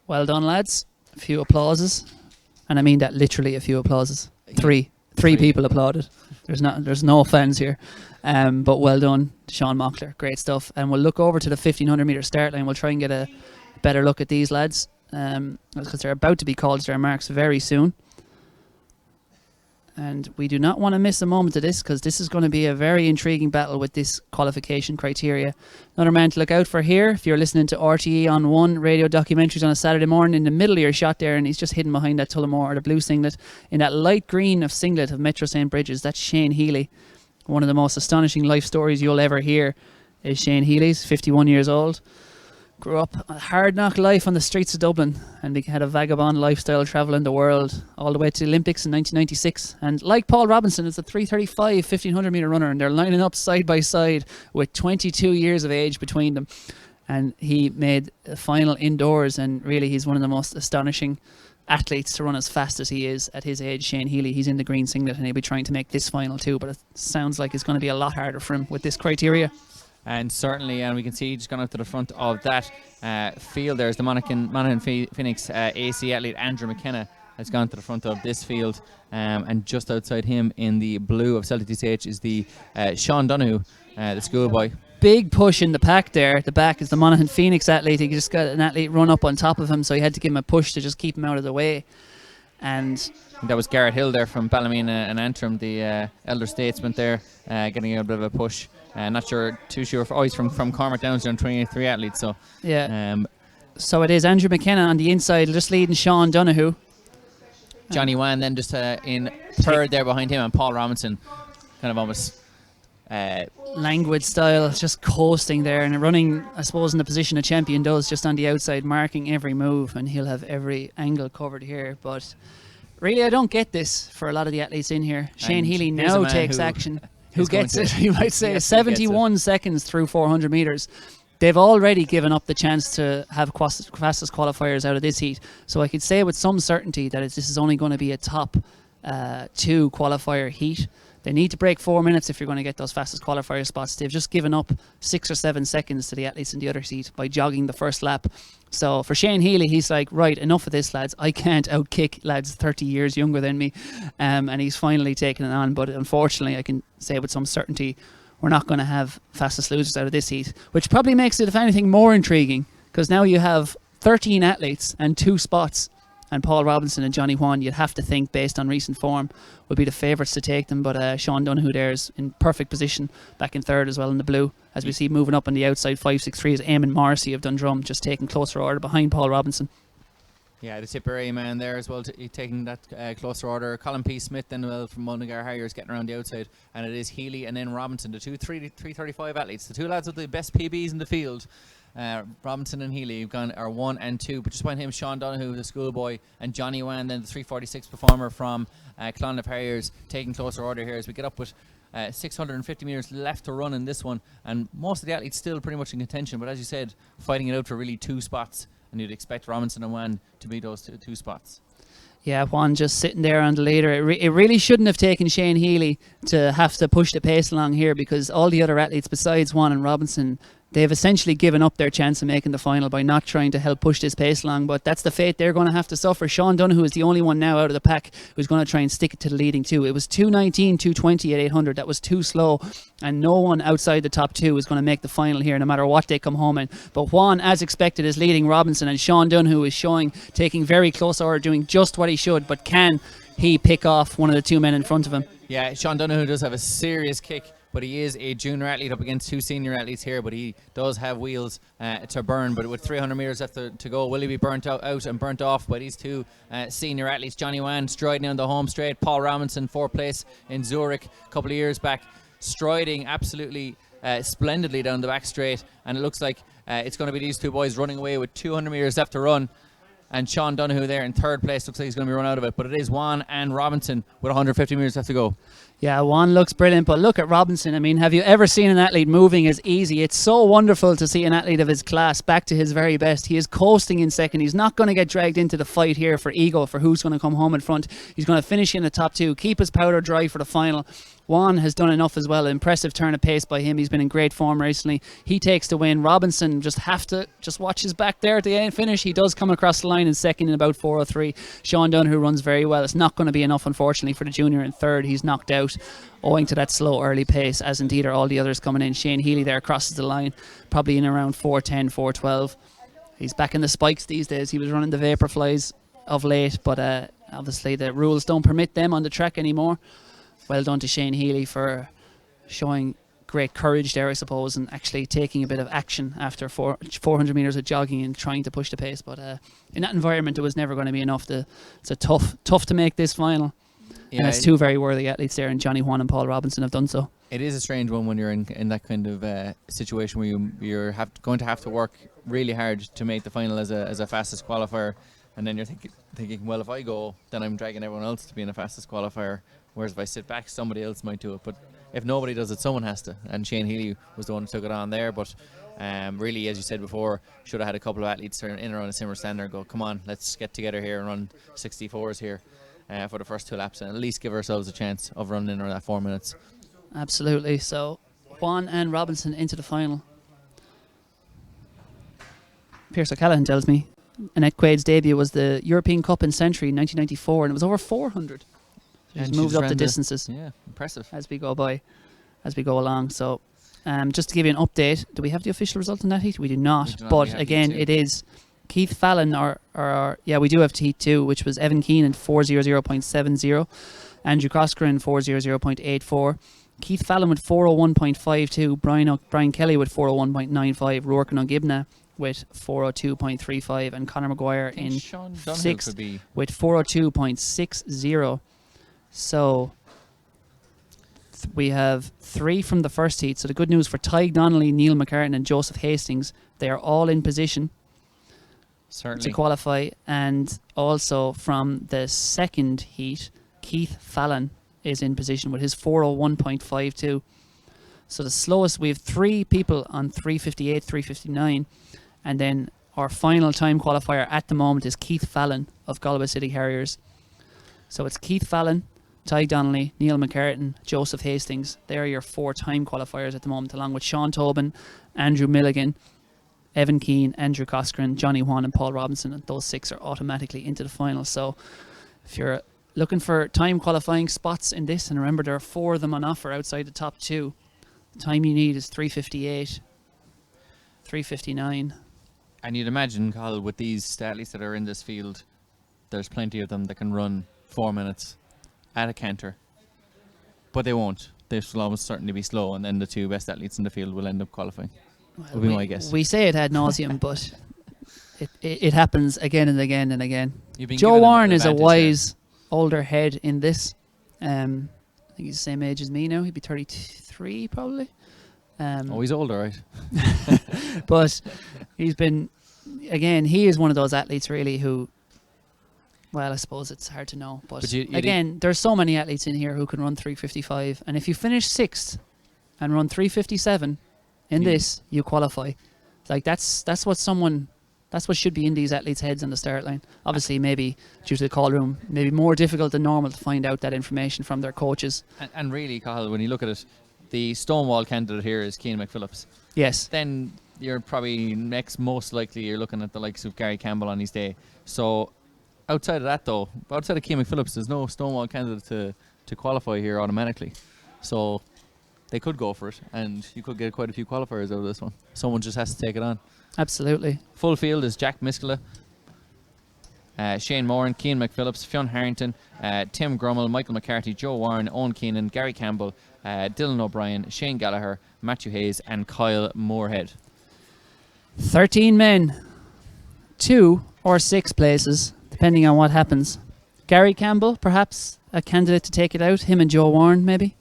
Well done, lads. A few applauses, and I mean that literally, a few applauses. Three people applauded. There's no fans here, but well done, Sean Mockler. Great stuff. And we'll look over to the 1500 metre start line. We'll try and get a better look at these lads, because they're about to be called to their marks very soon. And we do not want to miss a moment of this, because this is going to be a very intriguing battle with this qualification criteria. Another man to look out for here, if you're listening to RTE on 1 radio documentaries on a Saturday morning, in the middle of your shot there, and he's just hidden behind that Tullamore, or the blue singlet, in that light green of singlet of Metro St. Bridget's. That's Shane Healy. One of the most astonishing life stories you'll ever hear is Shane Healy's, 51 years old. Grew up a hard knock life on the streets of Dublin, and he had a vagabond lifestyle travelling the world all the way to the Olympics in 1996. And like Paul Robinson, is a 3:35 1500 metre runner, and they're lining up side by side with 22 years of age between them. And he made a final indoors, and really he's one of the most astonishing athletes to run as fast as he is at his age. Shane Healy, he's in the green singlet, and he'll be trying to make this final too, but it sounds like it's going to be a lot harder for him with this criteria. And certainly, and we can see just gone up to the front of that field. There's the Monaghan Phoenix AC athlete Andrew McKenna has gone to the front of this field, and just outside him in the blue of Celtic DCH is the Sean Donoghue, the schoolboy. Big push in the pack there. At the back is the Monaghan Phoenix athlete. He just got an athlete run up on top of him, so he had to give him a push to just keep him out of the way. And that was Garrett Hill there from Ballymena and Antrim, the elder statesman there, getting a bit of a push. Not too sure. He's from Cormac Downs, on 23 athletes. So yeah. So it is Andrew McKenna on the inside, just leading Sean Donoghue. Johnny Wan then just in third there behind him, and Paul Robinson kind of almost languid style, just coasting there and running, I suppose, in the position a champion does, just on the outside, marking every move, and he'll have every angle covered here. But really, I don't get this for a lot of the athletes in here. Shane And Healy here's a now man takes who action. Who is going gets to- it? You might say Yes, he gets 71 seconds through 400 metres. They've already given up the chance to have fastest qualifiers out of this heat. So I could say with some certainty that this is only going to be a top 2 qualifier heat. They need to break 4 minutes if you're going to get those fastest qualifier spots. They've just given up 6 or 7 seconds to the athletes in the other seat by jogging the first lap. So for Shane Healy, he's like, right, enough of this, lads. I can't outkick lads 30 years younger than me. And he's finally taken it on. But unfortunately, I can say with some certainty, we're not going to have fastest losers out of this heat, which probably makes it, if anything, more intriguing, because now you have 13 athletes and 2 spots. And Paul Robinson and Johnny Juan, you'd have to think, based on recent form, would be the favourites to take them. But Sean Donoghue there is in perfect position, back in third as well in the blue. As we see moving up on the outside, 5-6-3 is Eamon Morrissey of Dundrum, just taking closer order behind Paul Robinson. Yeah, the Tipperary man there as well, taking that closer order. Colin P. Smith then from Mullingar Harriers getting around the outside. And it is Healy and then Robinson, the two 335 athletes. The 2 lads with the best PBs in the field. Robinson and Healy are 1 and 2, but just behind him, Sean Donoghue, the schoolboy, and Johnny Wan, then the 346 performer from Clonliffe Harriers, taking closer order here as we get up with 650 metres left to run in this one, and most of the athletes still pretty much in contention, but as you said, fighting it out for really 2 spots, and you'd expect Robinson and Wan to be those two spots. Yeah, Juan just sitting there on the leader. It really shouldn't have taken Shane Healy to have to push the pace along here, because all the other athletes besides Juan and Robinson, they've essentially given up their chance of making the final by not trying to help push this pace along, but that's the fate they're going to have to suffer. Sean Donoghue is the only one now out of the pack who's going to try and stick it to the leading 2. It was 2:19, 2:20 at 800. That was too slow, and no one outside the top 2 is going to make the final here, no matter what they come home in. But Juan, as expected, is leading Robinson, and Sean Donoghue is taking very close order, doing just what he should, but can he pick off one of the 2 men in front of him? Yeah, Sean Donoghue does have a serious kick, but he is a junior athlete up against 2 senior athletes here, but he does have wheels to burn. But with 300 metres left to go, will he be burnt out and burnt off by these 2 senior athletes? Johnny Wan striding on the home straight, Paul Robinson 4th place in Zurich a couple of years back, striding absolutely splendidly down the back straight, and it looks like it's going to be these 2 boys running away with 200 metres left to run. And Sean Donoghue there in 3rd place, looks like he's going to be run out of it, but it is Juan and Robinson with 150 metres left to go. Yeah, Juan looks brilliant, but look at Robinson. I mean, have you ever seen an athlete moving as easy? It's so wonderful to see an athlete of his class back to his very best. He is coasting in second. He's not going to get dragged into the fight here for ego, for who's going to come home in front. He's going to finish in the top 2, keep his powder dry for the final. Juan has done enough as well. Impressive turn of pace by him. He's been in great form recently. He takes the win. Robinson just watch his back there at the end finish. He does come across the line in second in about 4:03. Sean Donoghue runs very well. It's not going to be enough, unfortunately, for the junior in 3rd. He's knocked out owing to that slow early pace, as indeed are all the others coming in. Shane Healy there crosses the line, probably in around 4:10, 4:12. He's back in the spikes these days. He was running the Vaporflies of late, but obviously the rules don't permit them on the track anymore. Well done to Shane Healy for showing great courage there, I suppose, and actually taking a bit of action after 400 metres of jogging and trying to push the pace. But in that environment, it was never going to be enough. It's a tough to make this final. Yeah, and it's 2 very worthy athletes there, and Johnny Juan and Paul Robinson have done so. It is a strange one when you're in that kind of situation where you're going to have to work really hard to make the final as a fastest qualifier, and then you're thinking, well, if I go, then I'm dragging everyone else to be in a fastest qualifier. Whereas if I sit back, somebody else might do it. But if nobody does it, someone has to. And Shane Healy was the one who took it on there. But really, as you said before, should have had a couple of athletes in around a similar standard and go, come on, let's get together here and run 64s here for the first 2 laps, and at least give ourselves a chance of running in around that 4 minutes. Absolutely. So Juan and Robinson into the final. Pierce O'Callaghan tells me Annette Quaid's debut was the European Cup in Century in 1994, and it was over 400. She's moved up the distances. Yeah, impressive. As we go along. So, just to give you an update, do we have the official result in that heat? We do not. But again, it is Keith Fallon, we do have Heat 2, which was Evan Keenan 4:00.70, Andrew Coscoran 4:00.84, Keith Fallon with 4:01.52, Brian Kelly with 4:01.95, Rourke and O'Gibna with 4:02.35, and Conor Maguire in 6th with 4:02.60. So We have 3 from the first heat. So the good news for Tig Donnelly, Neil McCartan and Joseph Hastings, they are all in position Certainly. to qualify. And also from the second heat, Keith Fallon is in position with his 4:01.52. So the slowest, we have 3 people on 3:58, 3:59, and then our final time qualifier at the moment is Keith Fallon of Galway City Harriers. So it's Keith Fallon, Tig Donnelly, Neil McCartan, Joseph Hastings. They are your 4 time qualifiers at the moment, along with Sean Tobin, Andrew Milligan, Evan Keane, Andrew Coskren, Johnny Juan and Paul Robinson, and those 6 are automatically into the final. So if you're looking for time qualifying spots in this, and remember there are 4 of them on offer outside the top 2, the time you need is 3:58, 3:59. And you'd imagine, Carl, with these athletes that are in this field, there's plenty of them that can run 4 minutes at a canter. But they won't. They will almost certainly be slow, and then the 2 best athletes in the field will end up qualifying. Would be my guess. We say it ad nauseum, but it happens again and again and again. You've been Joe given an Warren is a advantage wise older head in this. I think he's the same age as me now. He'd be 33 probably. Oh, he's older, right? But he's been, again, he is one of those athletes really who, well, I suppose it's hard to know. But again, there's so many athletes in here who can run 3:55. And if you finish 6th and run 3:57 in this, you qualify. Like that's what should be in these athletes' heads on the start line. Obviously, maybe due to the call room, maybe more difficult than normal to find out that information from their coaches. And really, Cathal, when you look at it, the Stonewall candidate here is Cian McPhillips. Yes. Then you're probably most likely you're looking at the likes of Gary Campbell on his day. So outside of that, though, outside of Cian McPhillips, there's no Stonewall candidate to qualify here automatically. So they could go for it, and you could get quite a few qualifiers out of this one. Someone just has to take it on. Absolutely. Full field is Jack Miskela, Shane Moran, Cian McPhillips, Fionn Harrington, Tim Grummel, Michael McCarthy, Joe Warren, Owen Keenan, Gary Campbell, Dylan O'Brien, Shane Gallagher, Matthew Hayes and Kyle Moorhead. 13 men, 2 or 6 places, depending on what happens. Gary Campbell, perhaps a candidate to take it out. Him and Joe Warren, maybe.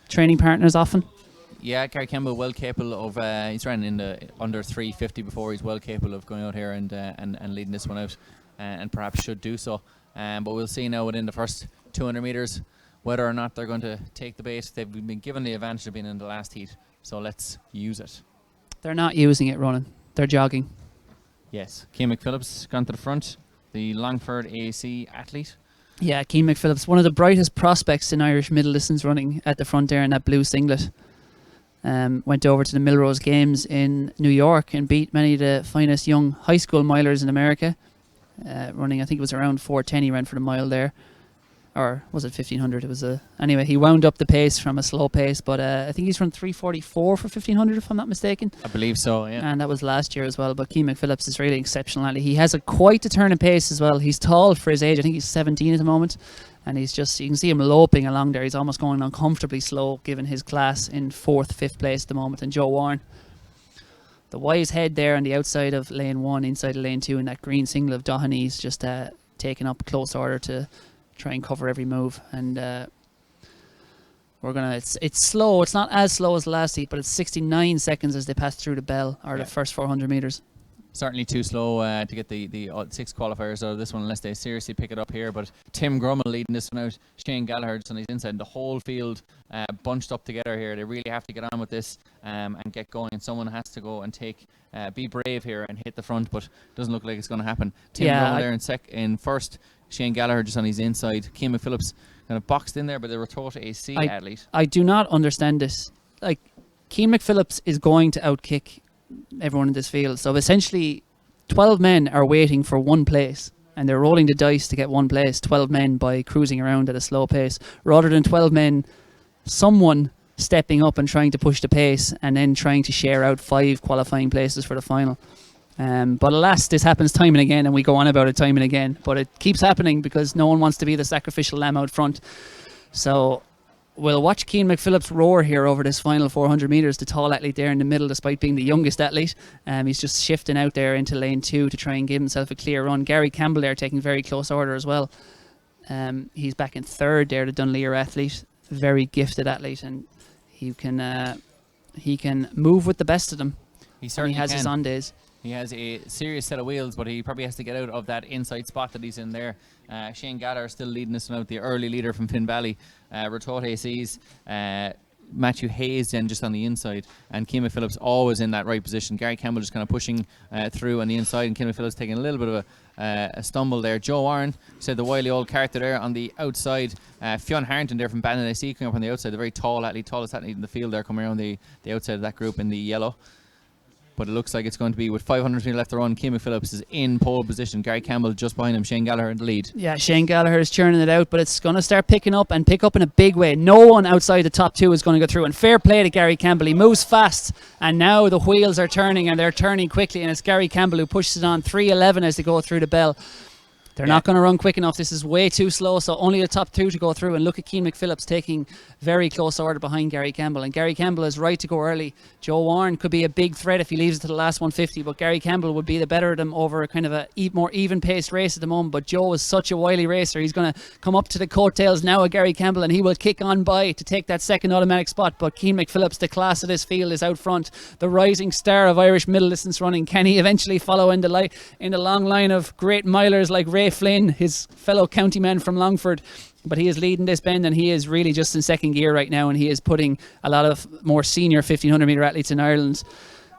Training partners often. Yeah, Gary Campbell well capable of. He's ran in the under 350 before. He's well capable of going out here and leading this one out, and perhaps should do so. But we'll see now within the first 200 meters whether or not they're going to take the bait. They've been given the advantage of being in the last heat, so let's use it. They're not using it running. They're jogging. Yes, Cian McPhillips gone to the front, the Longford AC athlete. Yeah, Cian McPhillips, one of the brightest prospects in Irish middle distance running at the front there in that blue singlet. Went over to the Millrose Games in New York and beat many of the finest young high school milers in America. Running, I think it was around 4:10 he ran for the mile there. Or was it 1500? It was anyway, he wound up the pace from a slow pace, but I think he's run 3:44 for 1500 if I'm not mistaken. I believe so, yeah. And that was last year as well, but Cian McPhillips is really exceptional. He has quite a turn of pace as well. He's tall for his age. I think he's 17 at the moment. And he's just, you can see him loping along there. He's almost going uncomfortably slow given his class in 4th, 5th place at the moment. And Joe Warren, the wise head there on the outside of lane 1, inside of lane 2 in that green single of Doheny's, just taken up close order to try and cover every move. And we're gonna, it's slow. It's not as slow as the last heat, but it's 69 seconds as they pass through the bell, or the first 400 meters. Certainly too slow to get the 6 qualifiers out of this one unless they seriously pick it up here. But Tim Grummel leading this one out, Shane Gallagher just on his inside, and the whole field bunched up together here. They really have to get on with this and get going. And someone has to go and be brave here and hit the front, but doesn't look like it's going to happen. Tim Grummel there in first, Shane Gallagher just on his inside. Cian McPhillips kind of boxed in there, but they were taught AC athlete. I do not understand this. Like, Cian McPhillips is going to outkick everyone in this field. So essentially 12 men are waiting for 1 place and they're rolling the dice to get 1 place, 12 men by cruising around at a slow pace, rather than 12 men, someone stepping up and trying to push the pace and then trying to share out 5 qualifying places for the final. But alas, this happens time and again, and we go on about it time and again, but it keeps happening because no one wants to be the sacrificial lamb out front. So we'll watch Cian McPhillips roar here over this final 400 metres, the tall athlete there in the middle, despite being the youngest athlete. He's just shifting out there into lane 2 to try and give himself a clear run. Gary Campbell there taking very close order as well. He's back in 3rd there, the Dunleer athlete. very gifted athlete, and he can move with the best of them. He And certainly he has can. his on days. He has a serious set of wheels, but he probably has to get out of that inside spot that he's in there. Shane Gallagher still leading this one out, the early leader from Finn Valley. Rotote sees Matthew Hayes then just on the inside, and Keema Phillips always in that right position. Gary Campbell just kind of pushing through on the inside, and Keema Phillips taking a little bit of a stumble there. Joe Warren said the wily old Carter there on the outside. Fionn Harrington there from Ballinacy coming up on the outside, the very tall athlete, tallest athlete in the field there, coming around the outside of that group in the yellow. But it looks like it's going to be, with 500 metres left to run, Keema Phillips is in pole position. Gary Campbell just behind him. Shane Gallagher in the lead. Yeah, Shane Gallagher is churning it out, but it's going to start picking up and pick up in a big way. No one outside the top two is going to go through. And fair play to Gary Campbell. He moves fast, and now the wheels are turning, and they're turning quickly. And it's Gary Campbell who pushes it on 3:11 as they go through the bell. They're not going to run quick enough. This is way too slow, so only the top two to go through. And look at Keane McPhillips taking very close order behind Gary Campbell. And Gary Campbell is right to go early. Joe Warren could be a big threat if he leaves it to the last 150, but Gary Campbell would be the better of them over a kind of a more even-paced race at the moment. But Joe is such a wily racer. He's going to come up to the coattails now of Gary Campbell, and he will kick on by to take that second automatic spot. But Keane McPhillips, the class of this field, is out front. The rising star of Irish middle distance running. Can he eventually follow in the long line of great milers like Ray Flynn, his fellow county man from Longford? But he is leading this bend, and he is really just in second gear right now, and he is putting a lot of more senior 1500 metre athletes in Ireland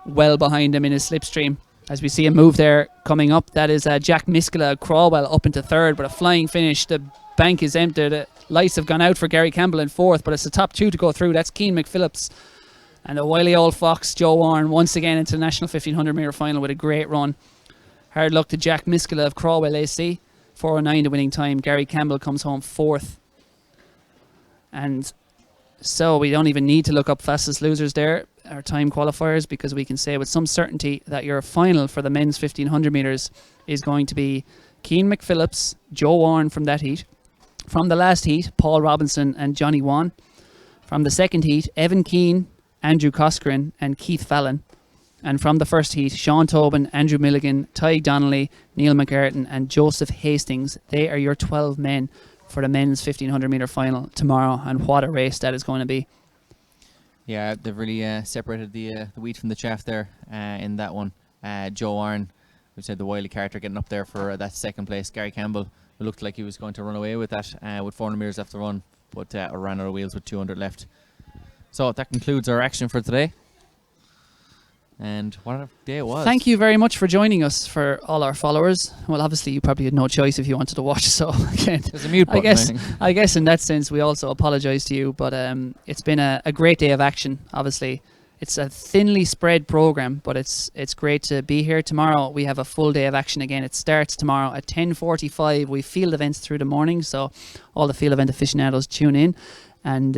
well behind him in his slipstream. As we see him move there coming up, that is Jack Miskela of Crawwell up into third, but a flying finish. The bank is empty. The lights have gone out for Gary Campbell in fourth, but it's the top two to go through. That's Keane McPhillips and the wily old fox Joe Warren once again into the National 1500 metre final with a great run. Hard luck to Jack Miskela of Crawwell AC. 4:09 the winning time. Gary Campbell comes home fourth. And so we don't even need to look up fastest losers there, our time qualifiers, because we can say with some certainty that your final for the men's 1500 metres is going to be Keane McPhillips, Joe Warren from that heat. From the last heat, Paul Robinson and Johnny Wan. From the second heat, Evan Keane, Andrew Coscoran and Keith Fallon. And from the first heat, Sean Tobin, Andrew Milligan, Ty Donnelly, Neil McCartan and Joseph Hastings. They are your 12 men for the men's 1500 metre final tomorrow, and what a race that is going to be. Yeah, they've really separated the wheat from the chaff there in that one. Joe Warren, we said the wily Carter, getting up there for that second place. Gary Campbell, who looked like he was going to run away with that with 400 metres left to run, but ran out of wheels with 200 left. So that concludes our action for today. And what a day it was. Thank you very much for joining us, for all our followers. Well, obviously you probably had no choice if you wanted to watch, so again, there's a mute button, I guess in that sense we also apologise to you, but it's been a great day of action. Obviously it's a thinly spread programme, but it's great to be here. Tomorrow we have a full day of action again. It starts tomorrow at 10:45. We field events through the morning, so all the field event aficionados tune in. And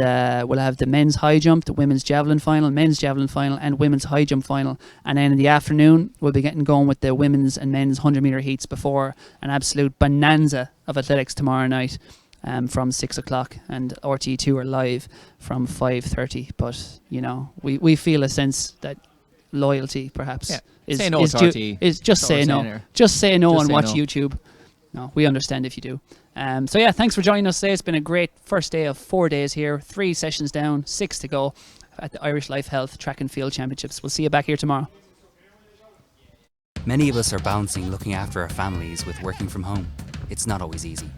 we'll have the men's high jump, the women's javelin final, men's javelin final and women's high jump final. And then in the afternoon, we'll be getting going with the women's and men's 100 metre heats before an absolute bonanza of athletics tomorrow night from 6 o'clock. And RT2 are live from 5:30. But, you know, we feel a sense that loyalty perhaps is just say no. Just say no and watch YouTube. No, we understand if you do. So yeah, thanks for joining us today. It's been a great first day of 4 days here. 3 sessions down, 6 to go at the Irish Life Health Track and Field Championships. We'll see you back here tomorrow. Many of us are balancing looking after our families with working from home. It's not always easy.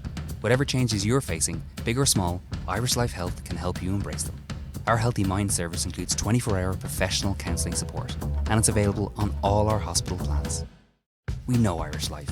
Whatever changes you're facing, big or small, Irish Life Health can help you embrace them. Our Healthy Mind service includes 24-hour professional counselling support, and it's available on all our hospital plans. We know Irish Life.